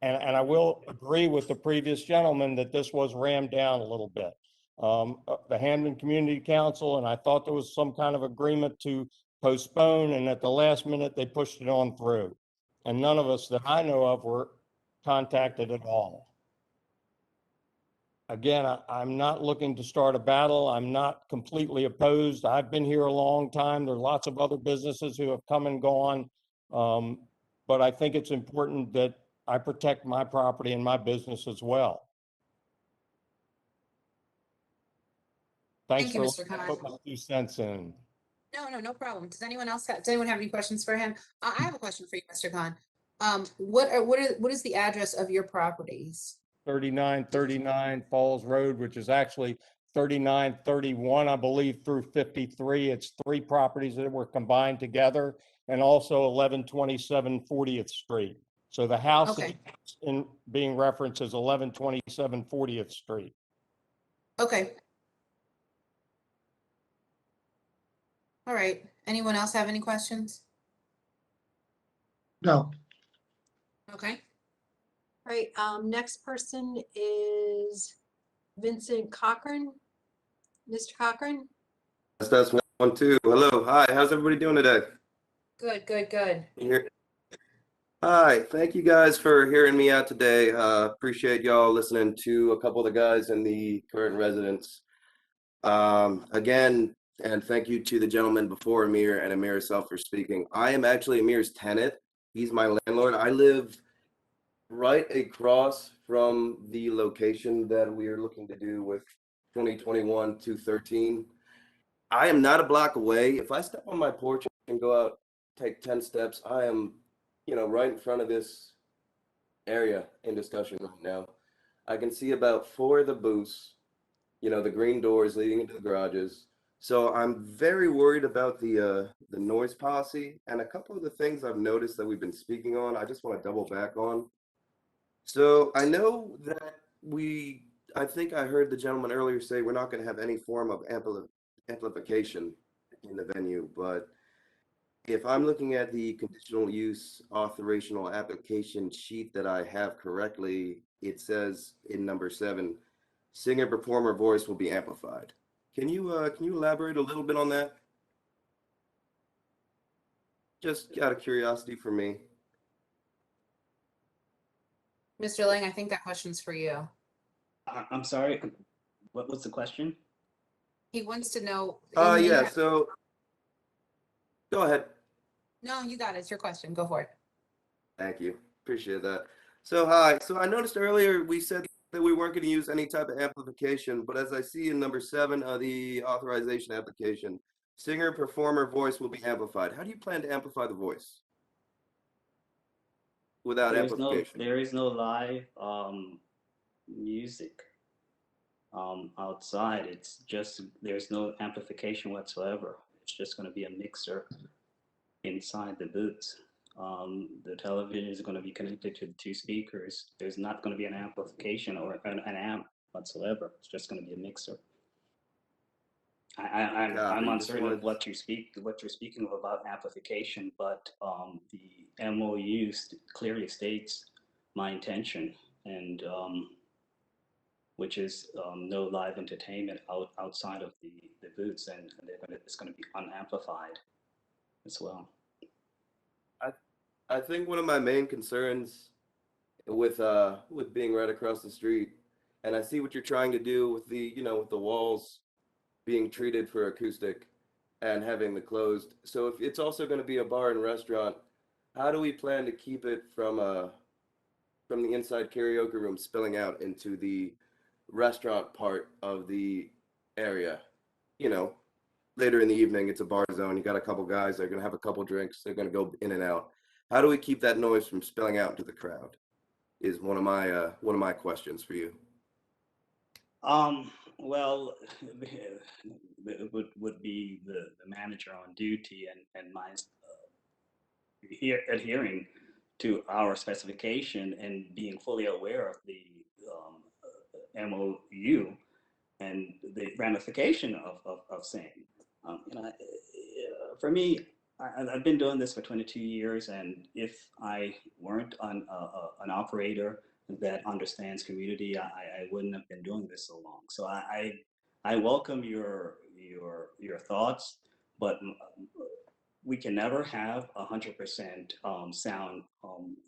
and I will agree with the previous gentleman that this was rammed down a little bit. The Hampden Community Council, and I thought there was some kind of agreement to postpone, and at the last minute, they pushed it on through. And none of us that I know of were contacted at all. Again, I'm not looking to start a battle. I'm not completely opposed. I've been here a long time. There are lots of other businesses who have come and gone. But I think it's important that I protect my property and my business as well. Thanks Thank you, for Mr. letting me Khan. put my 2 cents in. No problem. Does anyone have any questions for him? I have a question for you, Mr. Khan. What is the address of your properties? 3939 Falls Road, which is actually 3931, I believe, through 53. It's 3 properties that were combined together, and also 1127 40th Street. So the house Okay. in being referenced is 1127 40th Street. Okay. All right. Anyone else have any questions? No. Okay. All right, next person is Vincent Cochran. Mr. Cochran? That's 1, 2. Hello. Hi. How's everybody doing today? Good. Here. Hi. Thank you guys for hearing me out today. Appreciate y'all listening to a couple of the guys and the current residents. Again, and thank you to the gentleman before Amir and Amir himself for speaking. I am actually Amir's tenant. He's my landlord. I live right across from the location that we are looking to do with 2021 213. I am not a block away. If I step on my porch and go out, take 10 steps, I am, right in front of this area in discussion right now. I can see about 4 of the booths, the green doors leading into the garages. So I'm very worried about the noise policy, and a couple of the things I've noticed that we've been speaking on, I just want to double back on. So I know that I think I heard the gentleman earlier say we're not going to have any form of amplification in the venue, but if I'm looking at the conditional use authorizational application sheet that I have correctly, it says in number 7, singer performer voice will be amplified. Can you elaborate a little bit on that? Just out of curiosity for me. Mr. Lang, I think that question's for you. I'm sorry, what was the question? He wants to know. Yeah, so go ahead. No, you got it. It's your question. Go for it. Thank you. Appreciate that. So hi. So I noticed earlier we said that we weren't going to use any type of amplification, but as I see in number 7 of the authorization application, singer performer voice will be amplified. How do you plan to amplify the voice without amplification? There is no live music outside. It's just, there's no amplification whatsoever. It's just going to be a mixer inside the booth. The television is going to be connected to the 2 speakers. There's not going to be an amplification or an amp whatsoever. It's just going to be a mixer. I'm uncertain of what you're speaking of about amplification, but the MOU clearly states my intention, and which is no live entertainment outside of the booths, and it's going to be unamplified as well. I think one of my main concerns with being right across the street, and I see what you're trying to do with with the walls being treated for acoustic and having the closed. So if it's also going to be a bar and restaurant, how do we plan to keep it from the inside karaoke room spilling out into the restaurant part of the area? Later in the evening, it's a bar zone. You got a couple guys, they're going to have a couple drinks, they're going to go in and out. How do we keep that noise from spilling out into the crowd is one of my questions for you. Well, it would be the manager on duty and my adhering to our specification and being fully aware of the MOU and the ramification of saying. For me, I've been doing this for 22 years, and if I weren't an operator that understands community, I wouldn't have been doing this so long. So I welcome your thoughts, but we can never have 100% sound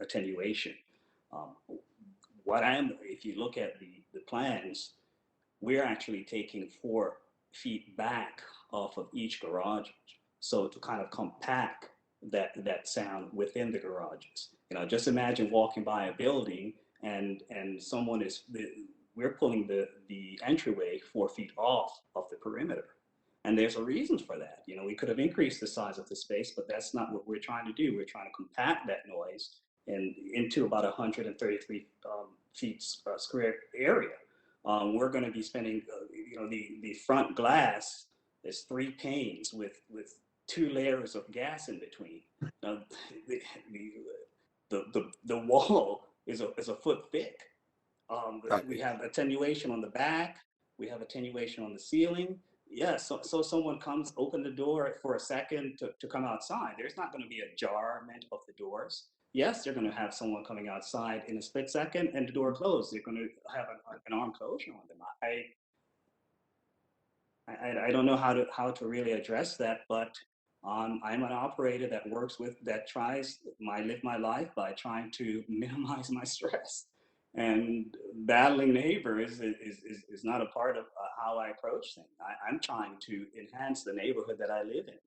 attenuation. If you look at the plans, we're actually taking 4 feet back off of each garage. So to kind of compact that sound within the garages. You know, just imagine walking by a building and someone we're pulling the entryway 4 feet off of the perimeter. And there's a reason for that. You know, we could have increased the size of the space, but that's not what we're trying to do. We're trying to compact that noise into about 133 feet square area. We're going to be spending, you know, the front glass is 3 panes with 2 layers of gas in between. Now, the wall is a foot thick. We have attenuation on the back. We have attenuation on the ceiling. Yeah, so someone comes, open the door for a second to come outside. There's not going to be a jarment of the doors. Yes, they're going to have someone coming outside in a split second and the door closed. They're going to have an arm closure on them. I don't know how to really address that, but I'm an operator that tries live my life by trying to minimize my stress. And battling neighbors is not a part of how I approach things. I'm trying to enhance the neighborhood that I live in,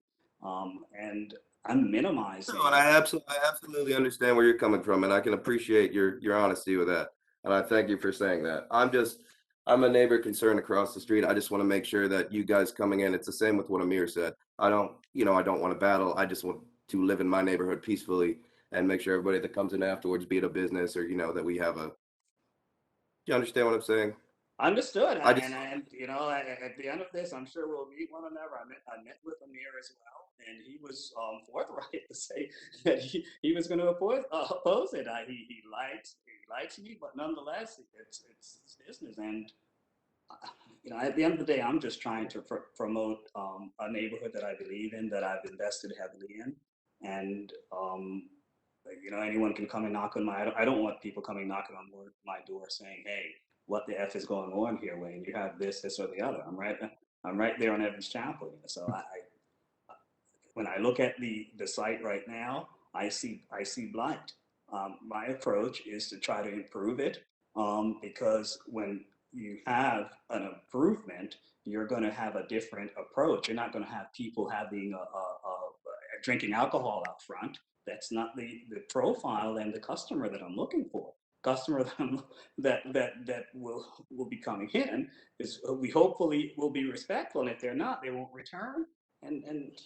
and I'm minimizing. No, and I absolutely understand where you're coming from, and I can appreciate your honesty with that. And I thank you for saying that. I'm a neighbor concerned across the street. I just want to make sure that you guys coming in, it's the same with what Amir said. I don't want to battle. I just want to live in my neighborhood peacefully and make sure everybody that comes in afterwards, be it a business or, that we have you understand what I'm saying? Understood. At the end of this, I'm sure we'll meet one another. I met with Amir as well, and he was forthright to say that he was going to oppose it. He likes me, but nonetheless, it's business. And at the end of the day, I'm just trying to promote a neighborhood that I believe in, that I've invested heavily in, and anyone can come and knock on I don't want people coming knocking on my door saying, "Hey, what the F is going on here, Wayne? You have this, or the other." I'm right there on Evans Chapel. So when I look at the site right now, I see blight. My approach is to try to improve it, because when you have an improvement, you're going to have a different approach. You're not going to have people having drinking alcohol out front. That's not the profile and the customer that I'm looking for. Customer that will be coming in is we hopefully will be respectful, and if they're not, they won't return. And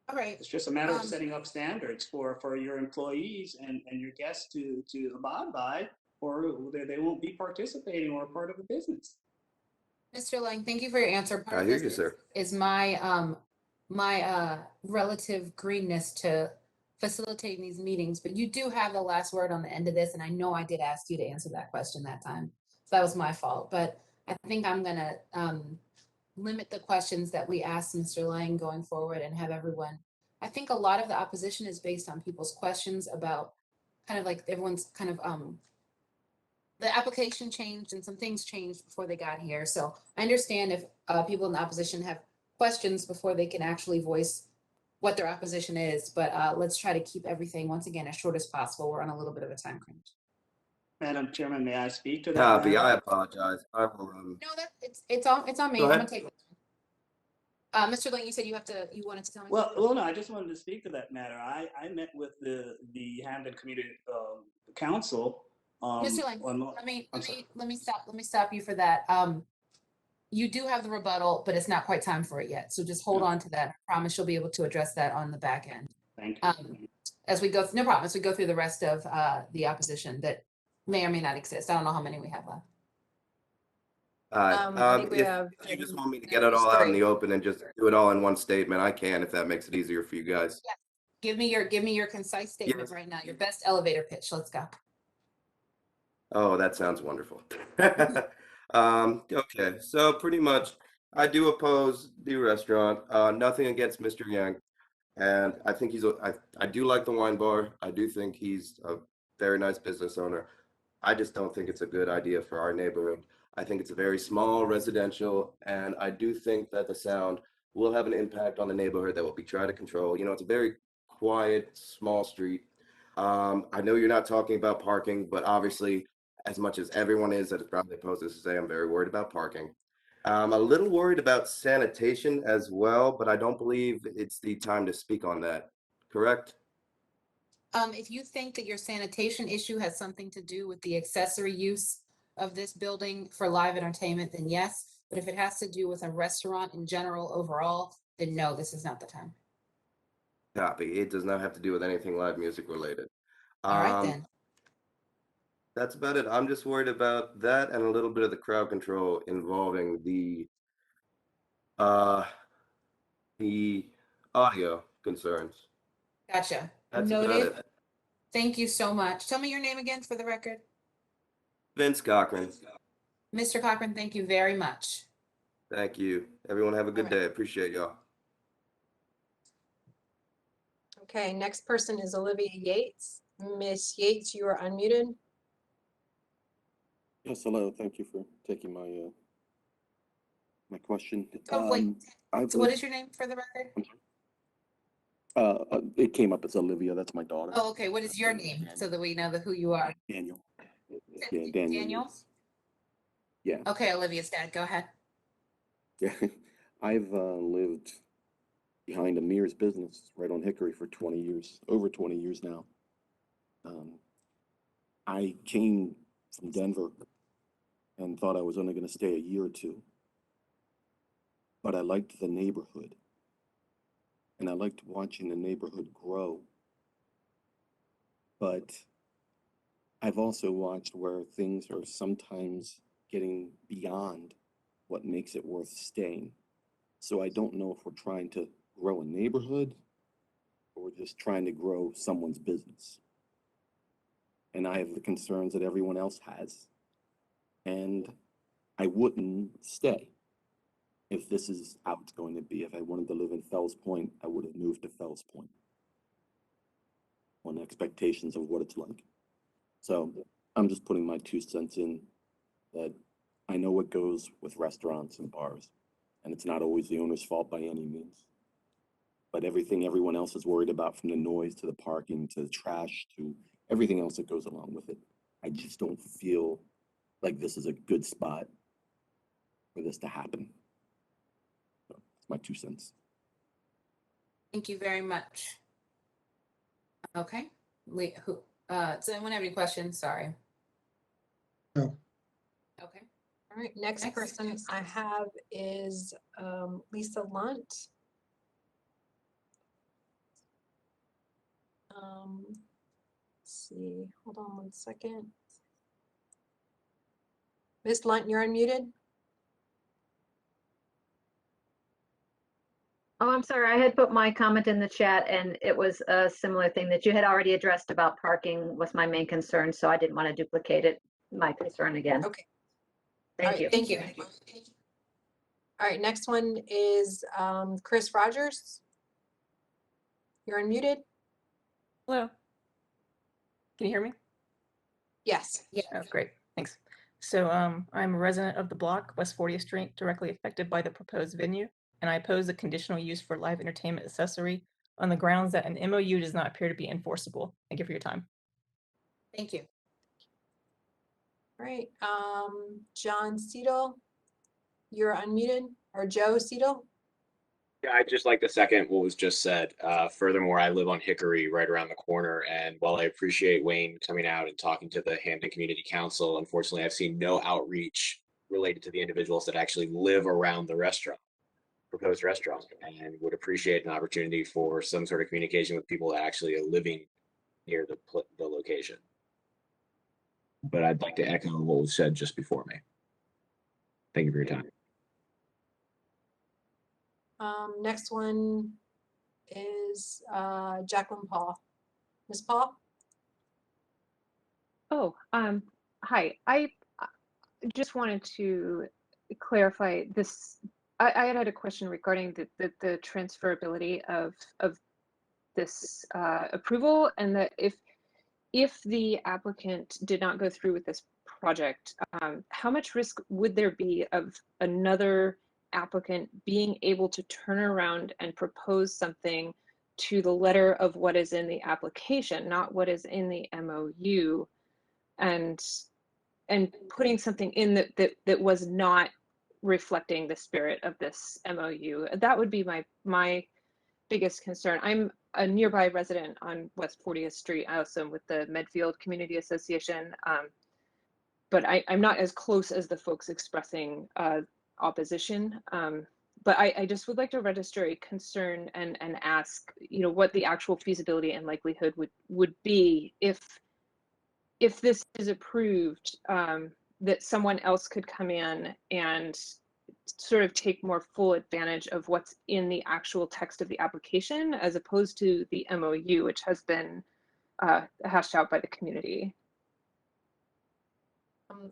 all right, it's just a matter of setting up standards for your employees and your guests to abide by, or they won't be participating or part of the business. Mr. Lang, thank you for your answer. Part I of hear this you, sir. is my relative greenness to facilitating these meetings, but you do have the last word on the end of this, and I know I did ask you to answer that question that time, so that was my fault. But I think I'm gonna limit the questions that we ask Mr. Lang going forward and have everyone. I think a lot of the opposition is based on people's questions about kind of like everyone's kind of the application changed and some things changed before they got here. So I understand if people in the opposition have questions before they can actually voice what their opposition is, but let's try to keep everything, once again, as short as possible. We're on a little bit of a time crunch. Madam Chairman, may I speak to that? Copy. I apologize. I will. No, it's on me. Go I'm ahead. gonna take it. Mr. Lang, you said you wanted to tell me. Well, no, I just wanted to speak to that matter. I met with the Hampden Community Council. Mr. Lang, let me stop you for that. You do have the rebuttal, but it's not quite time for it yet. So just hold on to that. I promise you'll be able to address that on the back end. Thank you. As we go, no problem. As we go through the rest of the opposition that may or may not exist. I don't know how many we have left. I think we If have. you just want me to get it all out in the open and just do it all in one statement, I can, if that makes it easier for you guys. Yes. Give me your concise statement right now. Your best elevator pitch. Let's go. Oh, that sounds wonderful. Okay, so pretty much, I do oppose the restaurant. Nothing against Mr. Yang, and I think I do like the wine bar. I do think he's a very nice business owner. I just don't think it's a good idea for our neighborhood. I think it's a very small residential, and I do think that the sound will have an impact on the neighborhood that will be trying to control. It's a very quiet, small street. I know you're not talking about parking, but obviously, as much as everyone is that is probably opposed to this to say, I'm very worried about parking. I'm a little worried about sanitation as well, but I don't believe it's the time to speak on that. Correct? If you think that your sanitation issue has something to do with the accessory use of this building for live entertainment, then yes. But if it has to do with a restaurant in general overall, then no, this is not the time. Copy. It does not have to do with anything live music related. All right, then. That's about it. I'm just worried about that and a little bit of the crowd control involving the audio concerns. Gotcha. That's about Noted. it. Thank you so much. Tell me your name again for the record. Vince Cochran. Mr. Cochran, thank you very much. Thank you. Everyone have a good day. Appreciate y'all. Okay, next person is Olivia Yates. Miss Yates, you are unmuted. Yes, hello. Thank you for taking my my question. Oh, wait. I've So what lived- is your name for the record? I'm sorry. It came up as Olivia. That's my daughter. Oh, okay. What is your name so that we know who you are? Daniel. Yeah, Daniel. Daniel? Yates. Yeah. Okay, Olivia's dad. Go ahead. Yeah. I've lived behind Amir's business right on Hickory for 20 years, over 20 years now. I came from Denver and thought I was only going to stay a year or two. But I liked the neighborhood. And I liked watching the neighborhood grow. But I've also watched where things are sometimes getting beyond what makes it worth staying. So I don't know if we're trying to grow a neighborhood or we're just trying to grow someone's business. And I have the concerns that everyone else has. And I wouldn't stay if this is how it's going to be. If I wanted to live in Fells Point, I would have moved to Fells Point on expectations of what it's like. So I'm just putting my 2 cents in that I know what goes with restaurants and bars, and it's not always the owner's fault by any means. But everything everyone else is worried about, from the noise to the parking to the trash to everything else that goes along with it, I just don't feel like this is a good spot for this to happen. So that's my 2 cents. Thank you very much. Okay. Does anyone have any questions? Sorry. No. Okay. All right, next person I have is Lisa Lunt. Let's see, hold on 1 second. Miss Lunt, you're unmuted. Oh, I'm sorry. I had put my comment in the chat and it was a similar thing that you had already addressed about parking was my main concern. So I didn't want to duplicate it, my concern again. Okay. Thank you. Thank you. All right, next one is Chris Rogers. You're unmuted. Hello. Can you hear me? Yes. Yeah. Oh, great. Thanks. So I'm a resident of the block, West 40th Street, directly affected by the proposed venue, and I oppose the conditional use for live entertainment accessory on the grounds that an MOU does not appear to be enforceable. Thank you for your time. Thank you. All right, John Seidel, you're unmuted, or Joe Seidel? Yeah, I'd just like to second what was just said. Furthermore, I live on Hickory right around the corner. And while I appreciate Wayne coming out and talking to the Hampden Community Council, unfortunately, I've seen no outreach related to the individuals that actually live around the restaurant, proposed restaurant, and would appreciate an opportunity for some sort of communication with people that actually are living near the location. But I'd like to echo what was said just before me. Thank you for your time. Next one is Jacqueline Paul. Ms. Paul? Oh, hi. I just wanted to clarify this. I had a question regarding the transferability of this approval, and that if the applicant did not go through with this project, how much risk would there be of another applicant being able to turn around and propose something to the letter of what is in the application, not what is in the MOU, and and putting something in that was not reflecting the spirit of this MOU. That would be my biggest concern. I'm a nearby resident on West 40th Street. I also am with the Medfield Community Association, but I'm not as close as the folks expressing opposition. But I just would like to register a concern and ask, you know, what the actual feasibility and likelihood would be if this is approved, that someone else could come in and sort of take more full advantage of what's in the actual text of the application as opposed to the MOU, which has been hashed out by the community.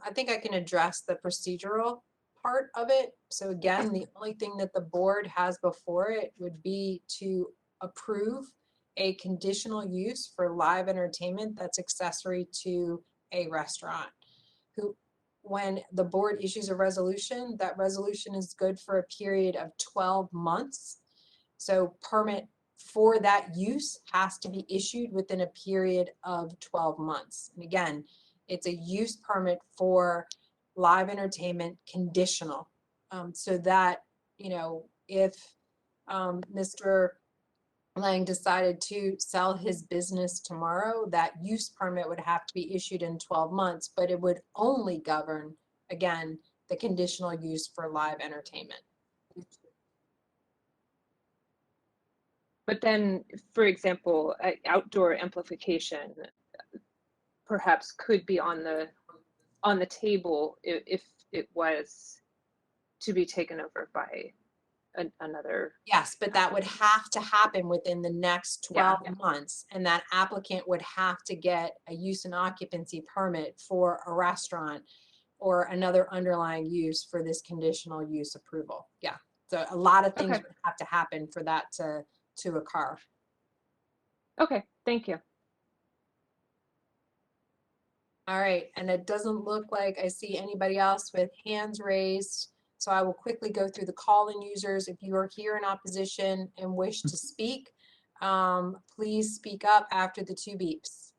I think I can address the procedural part of it. So again, the only thing that the board has before it would be to approve a conditional use for live entertainment that's accessory to a restaurant. When the board issues a resolution, that resolution is good for a period of 12 months. So permit for that use has to be issued within a period of 12 months. And again, it's a use permit for live entertainment conditional. So that, you know, if Mr. Lang decided to sell his business tomorrow, that use permit would have to be issued in 12 months, but it would only govern, again, the conditional use for live entertainment. But then, for example, outdoor amplification perhaps could be on the table if it was to be taken over by another. Yes, but that would have to happen within the next 12 months, and that applicant would have to get a use and occupancy permit for a restaurant or another underlying use for this conditional use approval. Yeah, so a lot of things would have to happen for that to occur. Okay, thank you. All right, and it doesn't look like I see anybody else with hands raised. So I will quickly go through the call-in users. If you are here in opposition and wish to speak, please speak up after the 2 beeps.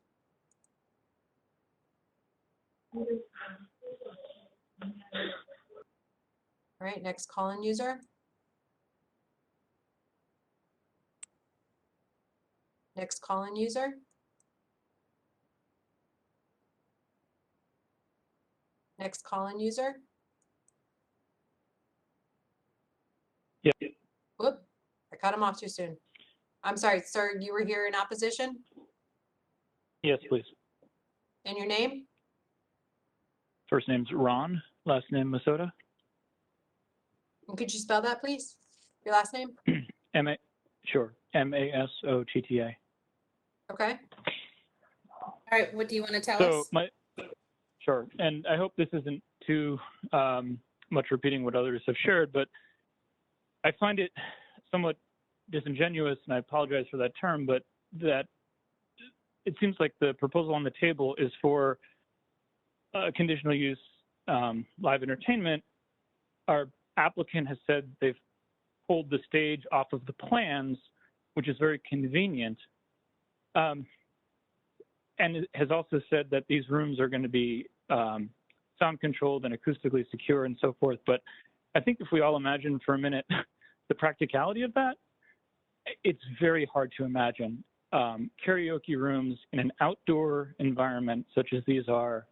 All right, next call-in user. Next call-in user. Next call-in user. Yeah. Whoop, I cut him off too soon. I'm sorry, sir, you were here in opposition? Yes, please. And your name? First name's Ron, last name Masoda. And could you spell that, please? Your last name? Sure, Masotta. Okay. All right, what do you want to tell So us? Sure, and I hope this isn't too much repeating what others have shared, but I find it somewhat disingenuous, and I apologize for that term, but that it seems like the proposal on the table is for conditional use live entertainment. Our applicant has said they've pulled the stage off of the plans, which is very convenient, and it has also said that these rooms are going to be sound controlled and acoustically secure and so forth. But I think if we all imagine for a minute the practicality of that, it's very hard to imagine karaoke rooms in an outdoor environment such as these are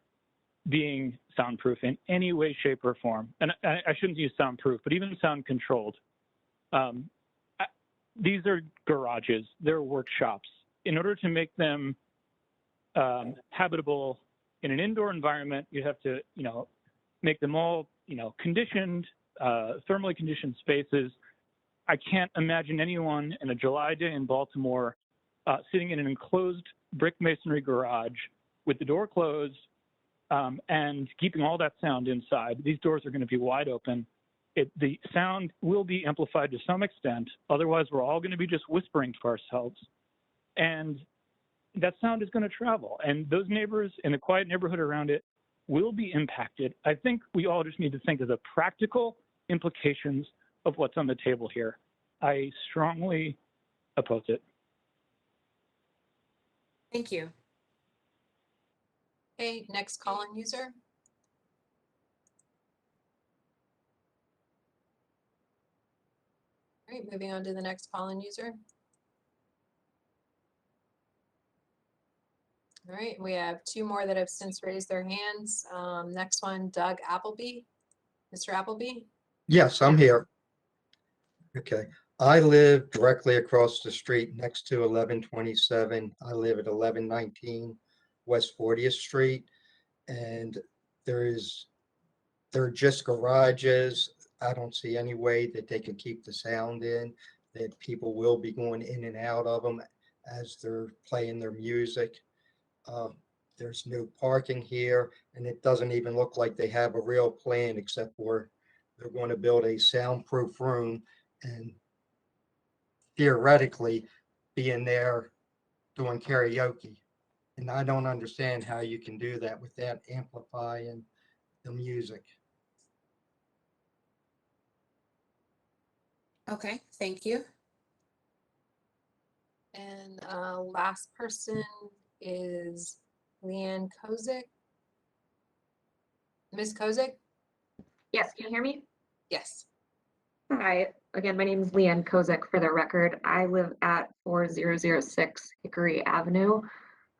being soundproof in any way, shape, or form. And I shouldn't use soundproof, but even sound controlled. These are garages, they're workshops. In order to make them habitable in an indoor environment, you have to, make them all, conditioned, thermally conditioned spaces. I can't imagine anyone in a July day in Baltimore sitting in an enclosed brick masonry garage with the door closed and keeping all that sound inside. These doors are going to be wide open. The sound will be amplified to some extent. Otherwise, we're all going to be just whispering to ourselves. And that sound is going to travel. And those neighbors in the quiet neighborhood around it will be impacted. I think we all just need to think of the practical implications of what's on the table here. I strongly oppose it. Thank you. Okay, next call-in user. All right, moving on to the next call-in user. All right, we have two more that have since raised their hands. Next one, Doug Appleby. Mr. Appleby? Yes, I'm here. Okay. I live directly across the street next to 1127. I live at 1119 West 40th Street. And they're just garages. I don't see any way that they can keep the sound in, that people will be going in and out of them as they're playing their music. There's no parking here, and it doesn't even look like they have a real plan, except for they're going to build a soundproof room and theoretically be in there doing karaoke. And I don't understand how you can do that without amplifying the music. Okay, thank you. And last person is Leanne Kozik. Ms. Kozik? Yes, can you hear me? Yes. Hi, again, my name is Leanne Kozik for the record. I live at 4006 Hickory Avenue,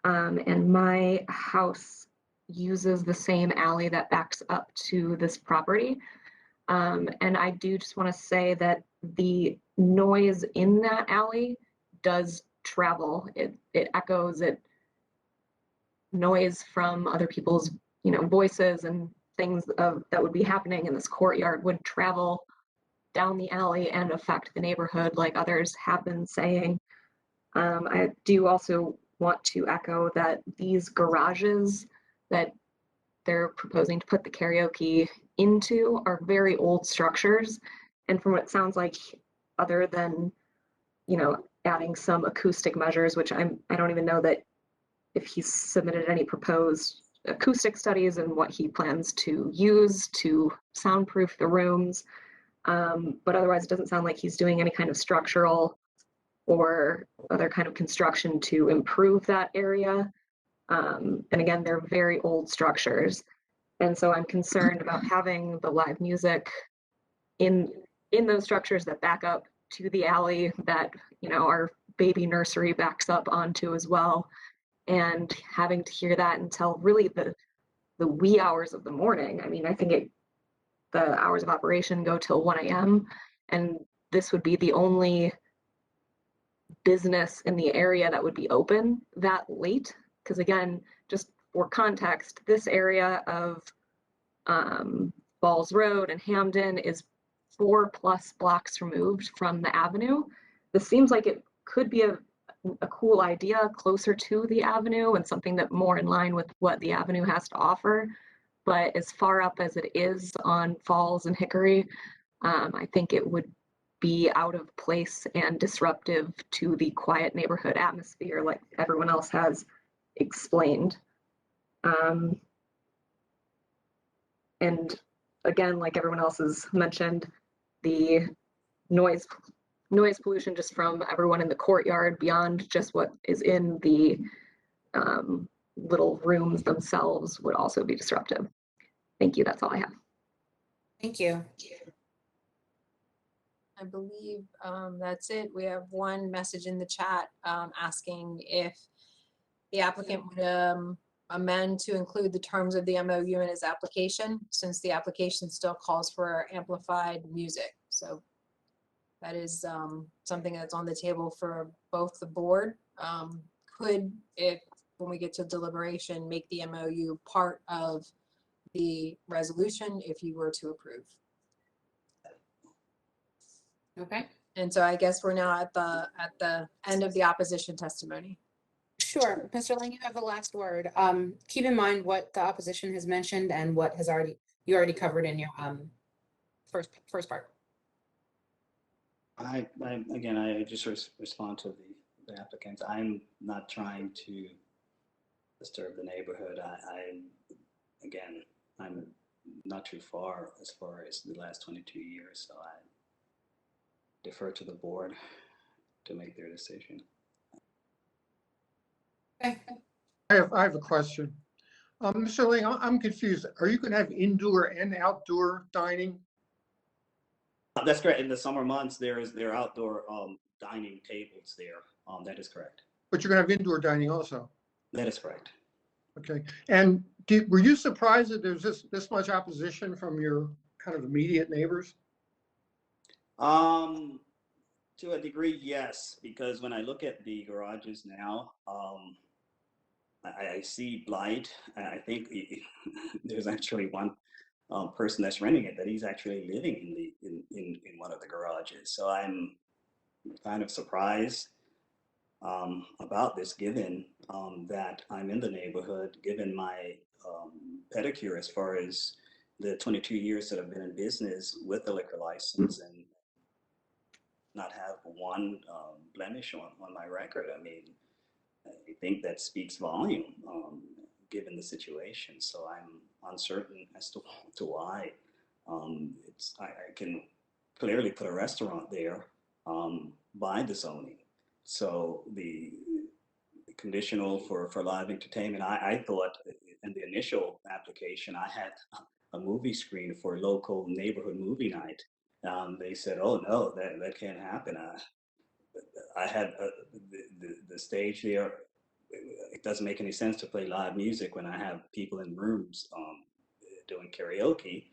and my house uses the same alley that backs up to this property. And I do just want to say that the noise in that alley does travel. It echoes, it noise from other people's, voices and things that would be happening in this courtyard would travel down the alley and affect the neighborhood like others have been saying. I do also want to echo that these garages that they're proposing to put the karaoke into are very old structures. And from what it sounds like, other than, adding some acoustic measures, which I don't even know that if he's submitted any proposed acoustic studies and what he plans to use to soundproof the rooms. But otherwise, it doesn't sound like he's doing any kind of structural or other kind of construction to improve that area. And again, they're very old structures. And so I'm concerned about having the live music in those structures that back up to the alley that, our baby nursery backs up onto as well. And having to hear that until really the wee hours of the morning. I mean, I think the hours of operation go till 1 a.m. and this would be the only business in the area that would be open that late. Because again, just for context, this area of Falls Road and Hampden is 4+ blocks removed from the avenue. This seems like it could be a cool idea closer to the avenue and something that more in line with what the avenue has to offer. But as far up as it is on Falls and Hickory, I think it would be out of place and disruptive to the quiet neighborhood atmosphere like everyone else has explained. And again, like everyone else has mentioned, the noise pollution just from everyone in the courtyard beyond just what is in the little rooms themselves would also be disruptive. Thank you. That's all I have. Thank you. I believe that's it. We have one message in the chat asking if the applicant would amend to include the terms of the MOU in his application, since the application still calls for amplified music. So that is something that's on the table for both the board. Could, if when we get to deliberation, make the MOU part of the resolution if you were to approve. Okay. And so I guess we're now at the end of the opposition testimony. Sure, Mr. Lang, you have the last word. Keep in mind what the opposition has mentioned and what has you already covered in your first part. I just respond to the applicants. I'm not trying to disturb the neighborhood. I'm not too far as the last 22 years, so I defer to the board to make their decision. Okay. I have a question. Mr. Lang, I'm confused. Are you going to have indoor and outdoor dining? That's correct. In the summer months, there are outdoor dining tables there. That is correct. But you're gonna have indoor dining also. That is correct. Okay. And were you surprised that there's this much opposition from your kind of immediate neighbors? To a degree, yes, because when I look at the garages now, I see blight. I think there's actually one person that's renting it that he's actually living in one of the garages. So I'm kind of surprised about this, given that I'm in the neighborhood, given my pedicure as far as the 22 years that I've been in business with the liquor license and not have one blemish on my record. I mean, I think that speaks volume given the situation. So I'm uncertain as to why. I can clearly put a restaurant there by the zoning. So the conditional for live entertainment, I thought in the initial application, I had a movie screen for local neighborhood movie night. They said, oh no, that can't happen. I had the stage there. It doesn't make any sense to play live music when I have people in rooms doing karaoke.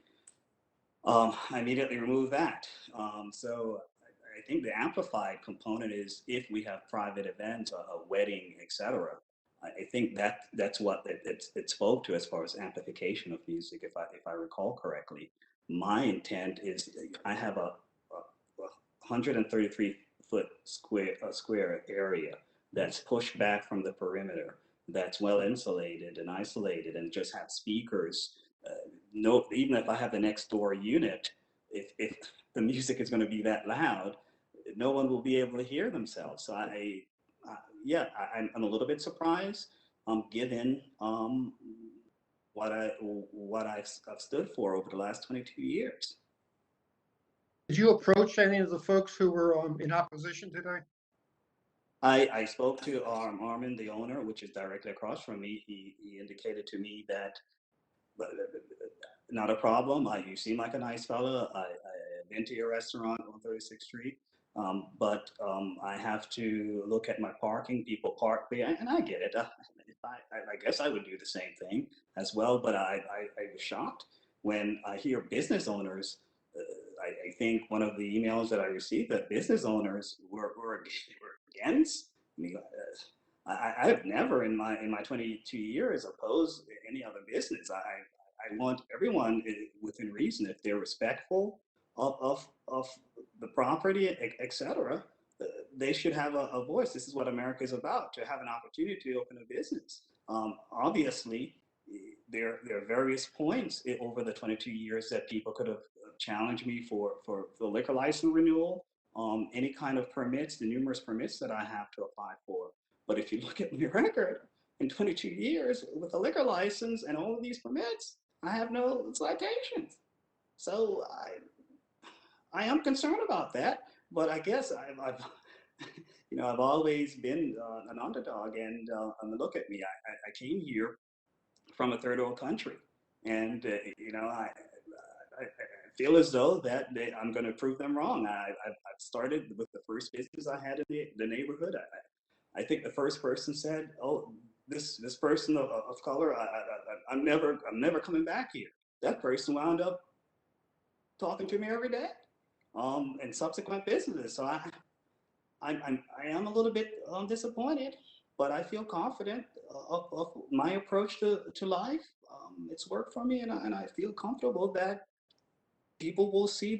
I immediately removed that. So I think the amplified component is if we have private events, a wedding, etc. I think that's what it spoke to as far as amplification of music, if I recall correctly. My intent is I have a 133-foot square area that's pushed back from the perimeter, that's well insulated and isolated, and just have speakers. No, even if I have the next door unit, if the music is going to be that loud, no one will be able to hear themselves. So I'm a little bit surprised, given what I've stood for over the last 22 years. Did you approach any of the folks who were in opposition today? I spoke to Armin, the owner, which is directly across from me. He indicated to me that not a problem. You seem like a nice fella. I've been to your restaurant on 36th Street, but I have to look at my parking. People park there, and I get it. I guess I would do the same thing as well, but I was shocked when I hear business owners. I think one of the emails that I received that business owners were against me. I have never in my 22 years opposed any other business. I want everyone within reason, if they're respectful of the property, etc. They should have a voice. This is what America is about, to have an opportunity to open a business. Obviously, there are various points over the 22 years that people could have challenged me for the liquor license renewal, any kind of permits, the numerous permits that I have to apply for. But if you look at my record in 22 years with a liquor license and all of these permits, I have no citations. So I am concerned about that. But I guess I've always been an underdog, and look at me. I came here from a third world country, and I feel as though that I'm going to prove them wrong. I've started with the first business I had in the neighborhood. I think the first person said, "Oh, this person of color, I'm never coming back here." That person wound up talking to me every day, in subsequent businesses. So I am a little bit disappointed, but I feel confident of my approach to life. It's worked for me, and I feel comfortable that people will see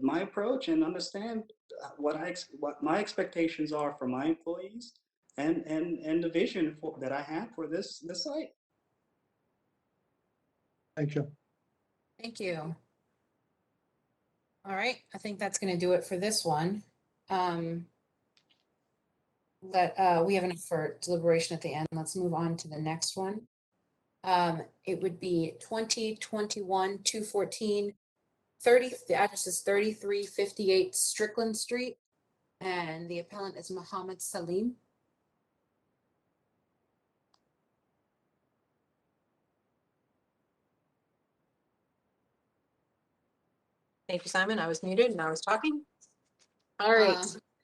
my approach and understand what my expectations are for my employees and the vision that I have for this site. Thank you. Thank you. All right, I think that's going to do it for this one. We have enough for deliberation at the end. Let's move on to the next one. It would be 2021-214. The address is 3358 Strickland Street, and the appellant is Muhammad Salim. Thank you, Simon. I was muted and I was talking. All right.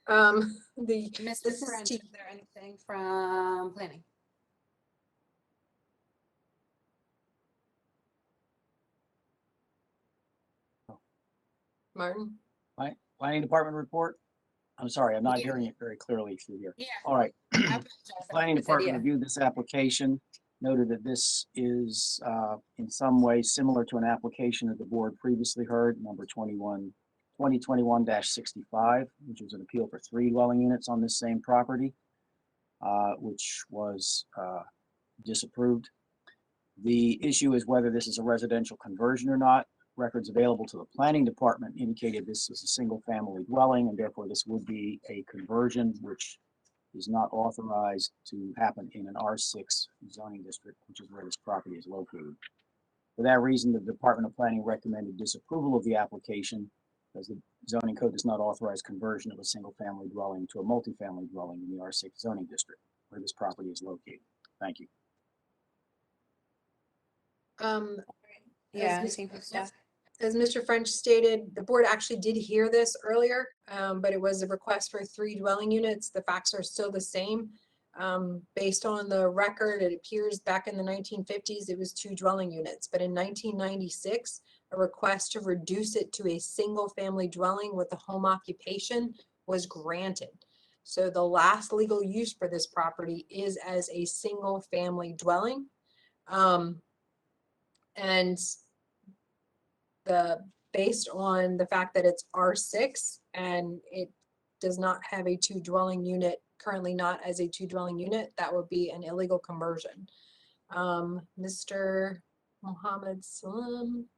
Mr. This is French, to- is there anything from planning? Martin. Planning Department report. I'm sorry, I'm not hearing it very clearly through here. Yeah. All right. I apologize. Planning I said, Department yeah. reviewed this application, noted that this is in some way similar to an application that the board previously heard, number 2021-65, which was an appeal for 3 dwelling units on this same property, which was disapproved. The issue is whether this is a residential conversion or not. Records available to the Planning Department indicated this is a single-family dwelling, and therefore this would be a conversion, which is not authorized to happen in an R6 zoning district, which is where this property is located. For that reason, the Department of Planning recommended disapproval of the application, as the zoning code does not authorize conversion of a single-family dwelling to a multifamily dwelling in the R6 zoning district, where this property is located. Thank you. Yeah, As anything from staff? As Mr. French stated, the board actually did hear this earlier, but it was a request for 3 dwelling units. The facts are still the same. Based on the record, it appears back in the 1950s, it was 2 dwelling units, but in 1996, a request to reduce it to a single family dwelling with a home occupation was granted. So the last legal use for this property is as a single family dwelling. And based on the fact that it's R6 and it does not have a 2 dwelling unit, currently not as a 2 dwelling unit, that would be an illegal conversion. Mr. Mohammed Salam.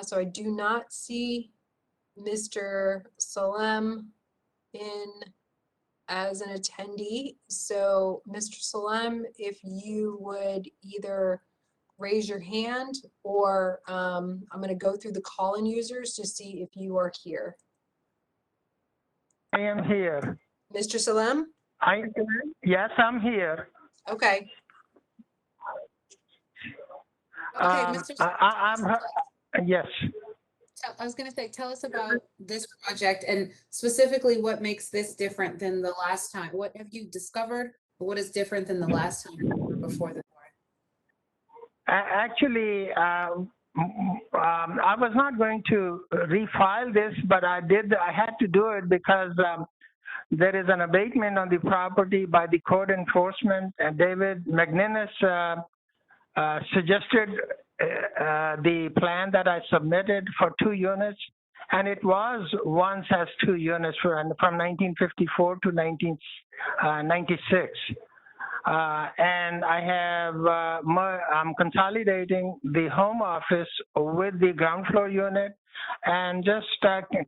So I do not see Mr. Salam in as an attendee. So Mr. Salam, if you would either raise your hand or I'm going to go through the call-in users to see if you are here. I am here. Mr. Salam? Yes, I'm here. Okay. Yes. I was going to say, tell us about this project and specifically what makes this different than the last time. What have you discovered? What is different than the last time you were before the board? Actually, I was not going to refile this, but I had to do it because there is an abatement on the property by the code enforcement, and David McNinnis suggested the plan that I submitted for 2 units, and it was once as 2 units from 1954 to 1996. And I have, I'm consolidating the home office with the ground floor unit and just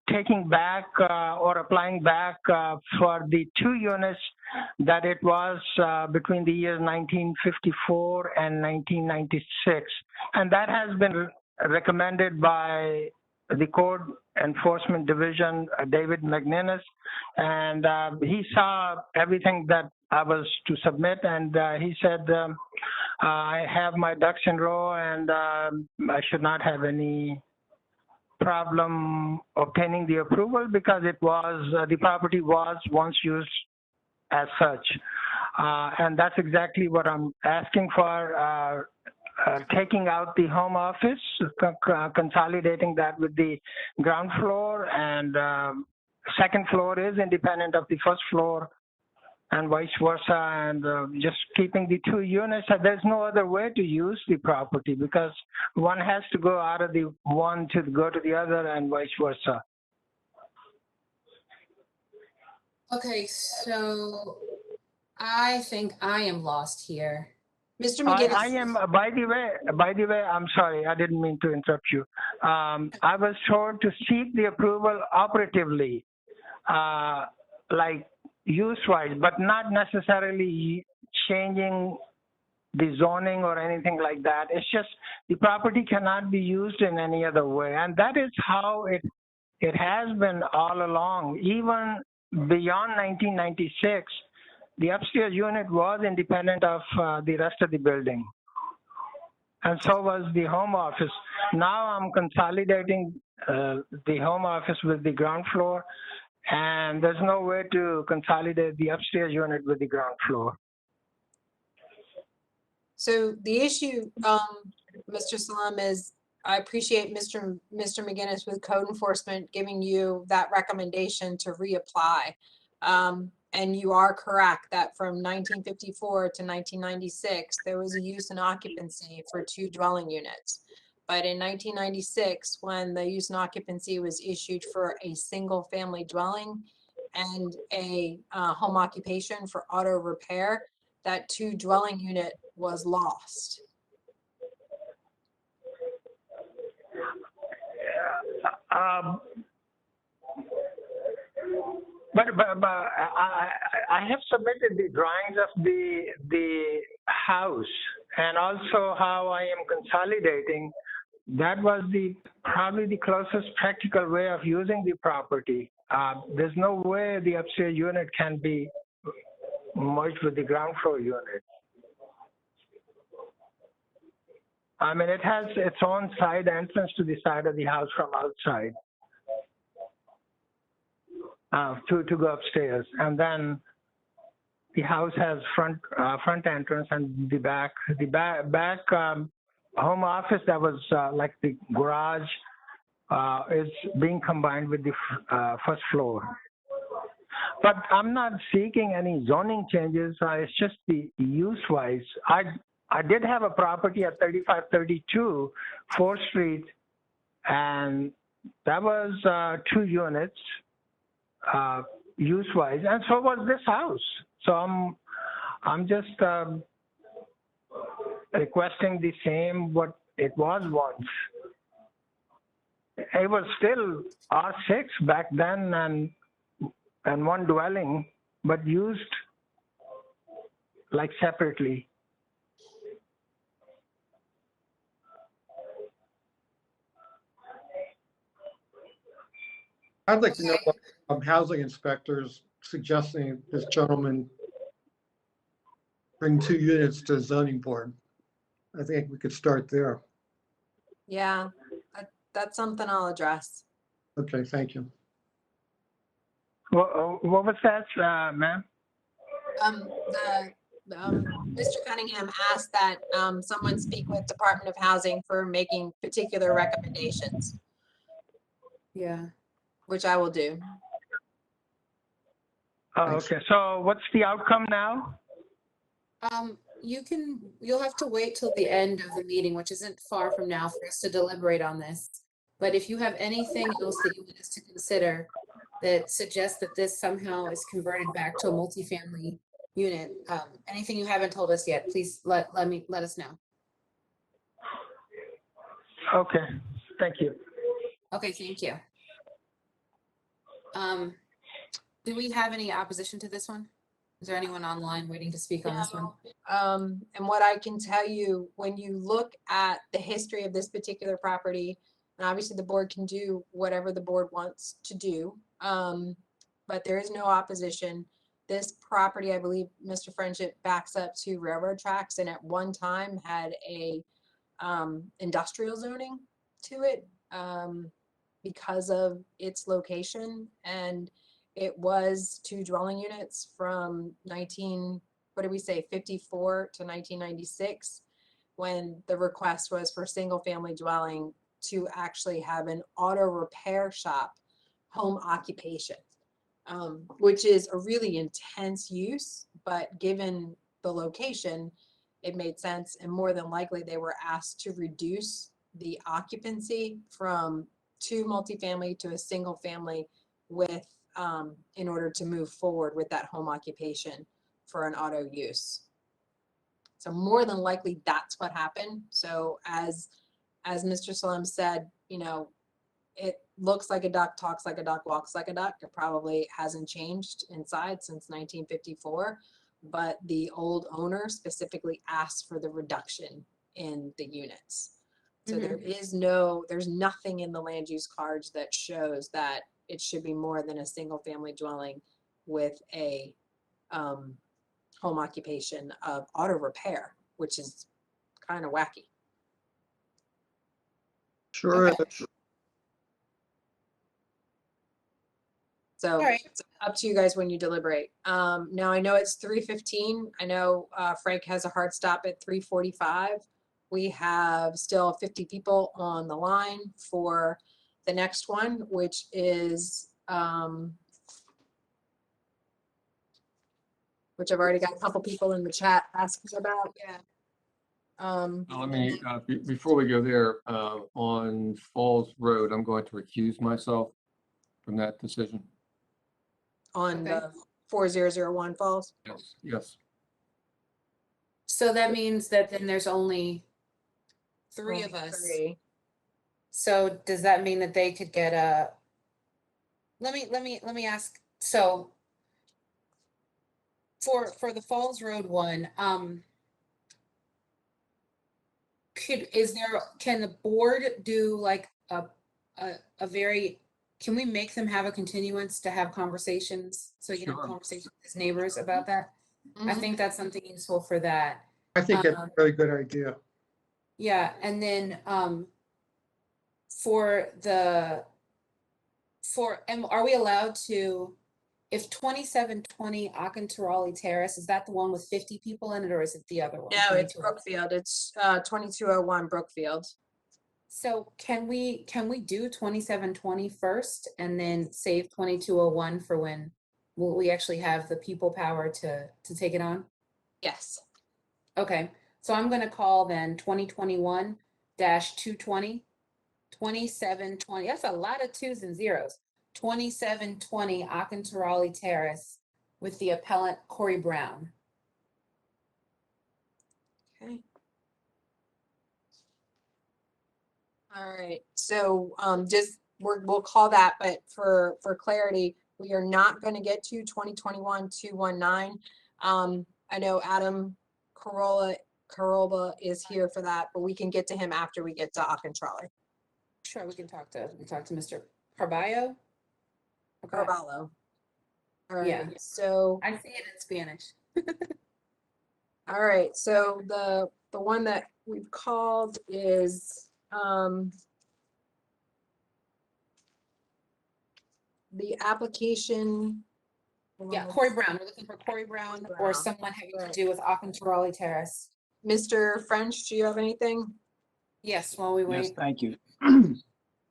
taking back or applying back for the 2 units that it was between the years 1954 and 1996. And that has been recommended by the Code Enforcement Division, David McNinnis, and he saw everything that I was to submit, and he said, I have my ducks in a row, and I should not have any problem obtaining the approval because it was, the property was once used as such. And that's exactly what I'm asking for. Taking out the home office, consolidating that with the ground floor, and second floor is independent of the first floor and vice versa, and just keeping the 2 units. There's no other way to use the property because one has to go out of the one to go to the other and vice versa. Okay, so I think I am lost here. Mr. McGinnis. I am, by the way, I'm sorry, I didn't mean to interrupt you. I was told to seek the approval operatively, like use-wise, but not necessarily changing the zoning or anything like that. It's just the property cannot be used in any other way. And that is how it has been all along. Even beyond 1996, the upstairs unit was independent of the rest of the building. and so was the home office. Now I'm consolidating the home office with the ground floor, and there's no way to consolidate the upstairs unit with the ground floor. So the issue, Mr. Salam, is I appreciate Mr. McGinnis with code enforcement giving you that recommendation to reapply. And you are correct that from 1954 to 1996, there was a use and occupancy for 2 dwelling units. But in 1996, when the use and occupancy was issued for a single family dwelling and a home occupation for auto repair, that 2 dwelling unit was lost. But I have submitted the drawings of the house and also how I am consolidating. That was probably the closest practical way of using the property. There's no way the upstairs unit can be merged with the ground floor unit. I mean, it has its own side entrance to the side of the house from outside to go upstairs, and then the house has front entrance and the back home office that was like the garage is being combined with the first floor. But I'm not seeking any zoning changes. It's just the use-wise. I did have a property at 3532 4th Street, and that was 2 units use-wise, and so was this house. So I'm just requesting the same what it was once. It was still R6 back then, and 1 dwelling, but used like separately. I'd like to know what housing inspectors suggesting this gentleman bring 2 units to the zoning board. I think we could start there. Yeah, that's something I'll address. Okay, thank you. What was that, ma'am? Mr. Cunningham asked that someone speak with Department of Housing for making particular recommendations, Yeah. which I will do. Oh, okay. So what's the outcome now? You'll have to wait till the end of the meeting, which isn't far from now, for us to deliberate on this. But if you have anything else that you want us to consider that suggests that this somehow is converted back to a multifamily unit, anything you haven't told us yet, please let us know. Okay, thank you. Okay, thank you. Do we have any opposition to this one? Is there anyone online waiting to speak on this one? And what I can tell you, when you look at the history of this particular property, and obviously the board can do whatever the board wants to do, but there is no opposition. This property, I believe, Mr. Friendship, backs up to railroad tracks and at one time had a industrial zoning to it because of its location. And it was 2 dwelling units from 54 to 1996, when the request was for single family dwelling to actually have an auto repair shop home occupation, which is a really intense use, but given the location, it made sense. And more than likely they were asked to reduce the occupancy from 2 multifamily to a single family with in order to move forward with that home occupation for an auto use. So more than likely that's what happened. So as Mr. Salam said, you know, it looks like a duck, talks like a duck, walks like a duck. It probably hasn't changed inside since 1954, but the old owner specifically asked for the reduction in the units. So there's nothing in the land use cards that shows that it should be more than a single family dwelling with a home occupation of auto repair, which is kind of wacky. Sure Okay. is. So All right. it's up to you guys when you deliberate. Now I know it's 3:15. I know Frank has a hard stop at 3:45. We have still 50 people on the line for the next one, which is which I've already got a couple people in the chat asking about. Yeah. Let me, before we go there, on Falls Road, I'm going to recuse myself from that decision. On Okay. the 4001 Falls. Yes, yes. So that means that then there's only three of us. Three. So does that mean that they could get a, let me ask, so for the Falls Road one, can the board do like a very, can we make them have a continuance to have conversations? So you can have Sure. conversations with his neighbors about that? I Mhm. think that's something useful for that. I think that's a very good idea. Yeah, and then are we allowed to, if 2720 Akintarali Terrace, is that the one with 50 people in it, or is it the other one? No, it's 22? Brookfield. It's 2201 Brookfield. So can we do 2720 first and then save 2201 for when will we actually have the people power to take it on? Yes. Okay, so I'm gonna call then 2021-220, 2720, that's a lot of twos and zeros. 2720 Akintarali Terrace with the appellant Corey Brown. Okay. All right, so just we'll call that, but for clarity, we are not going to get to 2021-219. I know Adam Carolla is here for that, but we can get to him after we get to Akintrali. Sure, we can talk to Mr. Carballo. Carballo. All right, Yeah. so I see it in Spanish. all right, so the one that we've called is the application. Yeah, Corey Brown. We're looking for Corey Brown or someone having to do with Akintarali Terrace. Mr. French, do you have anything? Yes, while we Yes, wait. thank you.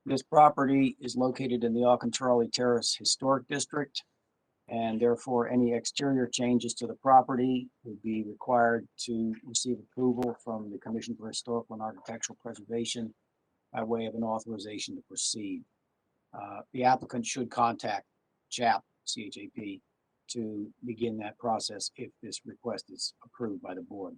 This property is located in the Alcantarale Terrace Historic District, and therefore any exterior changes to the property would be required to receive approval from the Commission for Historical and Architectural Preservation by way of an authorization to proceed. The applicant should contact CHAP, CHAP, to begin that process if this request is approved by the board.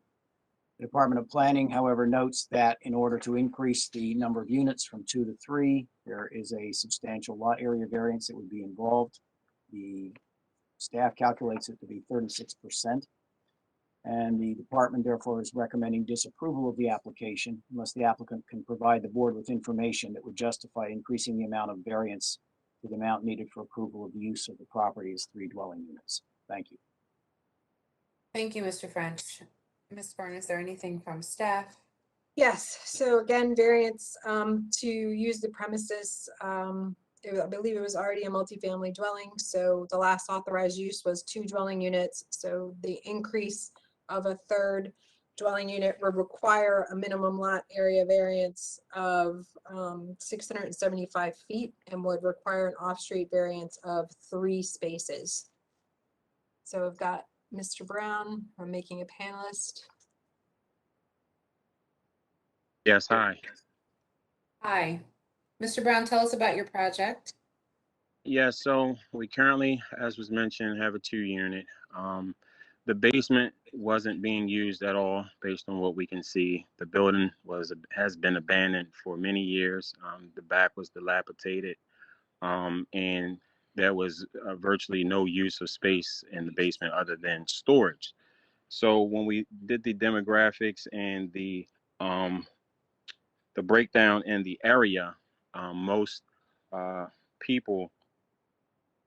The Department of Planning, however, notes that in order to increase the number of units from 2 to 3, there is a substantial lot area variance that would be involved. The staff calculates it to be 36%. And the department therefore is recommending disapproval of the application unless the applicant can provide the board with information that would justify increasing the amount of variance to the amount needed for approval of the use of the property as 3 dwelling units. Thank you. Thank you, Mr. French. Ms. Byrne, is there anything from staff? Yes, so again, variance to use the premises, I believe it was already a multifamily dwelling, so the last authorized use was 2 dwelling units, so the increase of a 3rd dwelling unit would require a minimum lot area variance of 675 feet and would require an off-street variance of 3 spaces. So I've got Mr. Brown, I'm making a panelist. Yes, hi. Hi. Mr. Brown, tell us about your project. Yeah, so we currently, as was mentioned, have a 2-unit. The basement wasn't being used at all based on what we can see. The building has been abandoned for many years. The back was dilapidated, and there was virtually no use of space in the basement other than storage. So when we did the demographics and the breakdown in the area, most people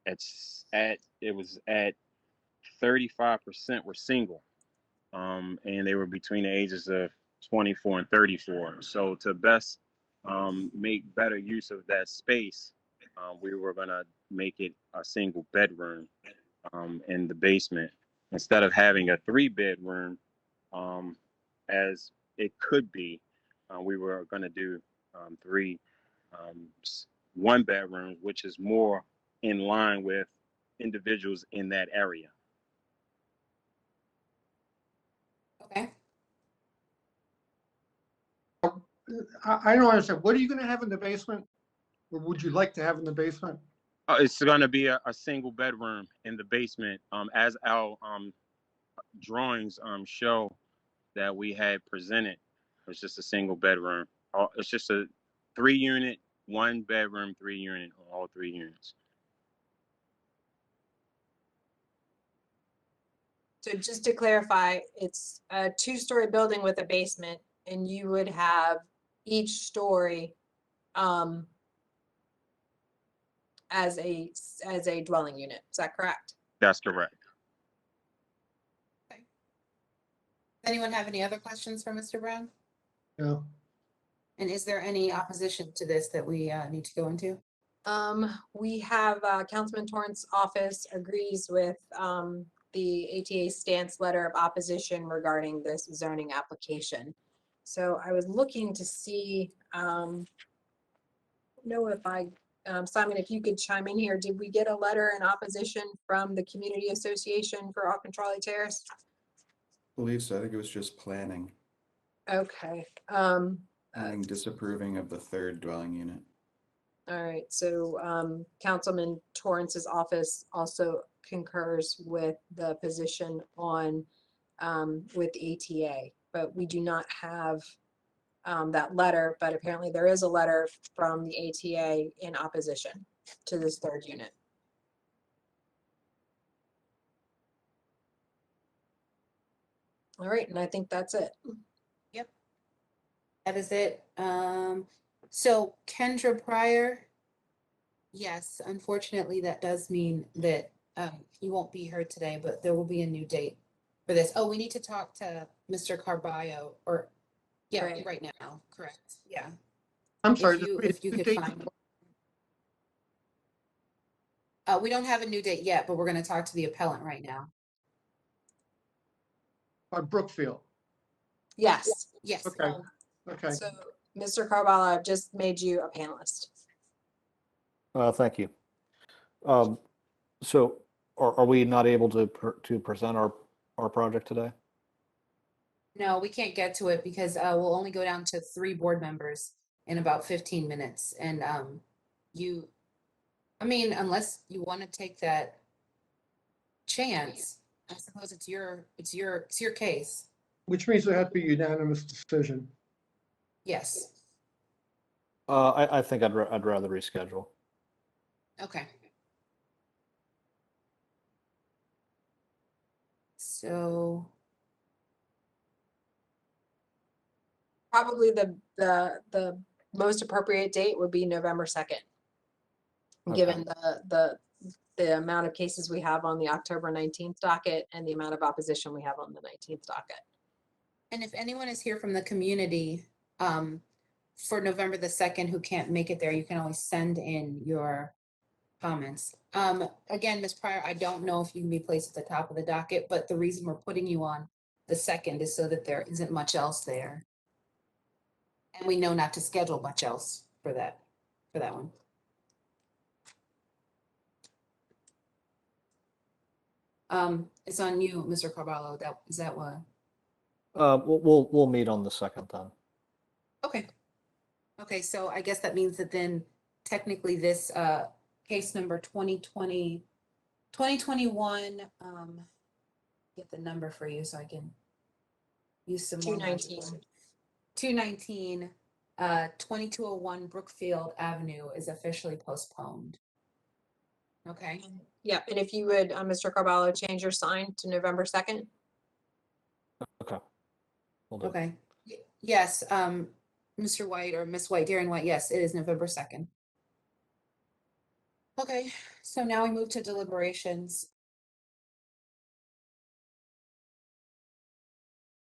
it was at 35% were single, and they were between the ages of 24 and 34. So to best make better use of that space, we were gonna make it a single bedroom in the basement instead of having a 3-bedroom as it could be. We were gonna do 3 1-bedrooms, which is more in line with individuals in that area. Okay. I don't understand. What are you gonna have in the basement? Or would you like to have in the basement? It's gonna be a single bedroom in the basement, as our drawings show that we had presented. It's just a single bedroom. It's just a 3-unit, 1-bedroom, 3-unit, all 3 units. So just to clarify, it's a 2-story building with a basement, and you would have each story as a dwelling unit. Is that correct? That's correct. Anyone have any other questions for Mr. Brown? No. And is there any opposition to this that we need to go into? We have Councilman Torrance's office agrees with the ATA stance letter of opposition regarding this zoning application. So I was looking to see, Simon, if you could chime in here, did we get a letter in opposition from the Community Association for Alcantara Terrace? I believe so. I think it was just planning. Okay. Planning disapproving of the 3rd dwelling unit. All right, so Councilman Torrance's office also concurs with the position on with ATA, but we do not have that letter, but apparently there is a letter from the ATA in opposition to this 3rd unit. All right, and I think that's it. Yep. That is it. So Kendra Pryor, yes, unfortunately, that does mean that you won't be here today, but there will be a new date for this. Oh, we need to talk to Mr. Carballo, or, yeah, right now, correct, yeah. I'm sorry. If you could find. We don't have a new date yet, but we're gonna talk to the appellant right now. Brookfield. Yes. Yes. Okay. Okay. So, Mr. Carballo, I've just made you a panelist. Thank you. So are we not able to present our project today? No, we can't get to it because we'll only go down to 3 board members in about 15 minutes. And unless you want to take that chance, I suppose it's your case. Which means it had to be unanimous decision. Yes. I think I'd rather reschedule. Okay. So Probably the most appropriate date would be November 2nd. Given the amount of cases we have on the October 19th docket and the amount of opposition we have on the 19th docket. And if anyone is here from the community for November the 2nd who can't make it there, you can always send in your comments. Again, Ms. Pryor, I don't know if you can be placed at the top of the docket, but the reason we're putting you on the 2nd is so that there isn't much else there. And we know not to schedule much else for that one. It's on you, Mr. Carballo. Is that what? We'll meet on the 2nd then. Okay. Okay, so I guess that means that then technically this case number 2021, get the number for you so I can use some more. 219, 2201 Brookfield Avenue is officially postponed. Okay. Yeah, and if you would, Mr. Carballo, change your sign to November 2nd. Okay. Okay. Yes, Mr. White or Miss White, Darren White, yes, it is November 2nd. Okay, so now we move to deliberations.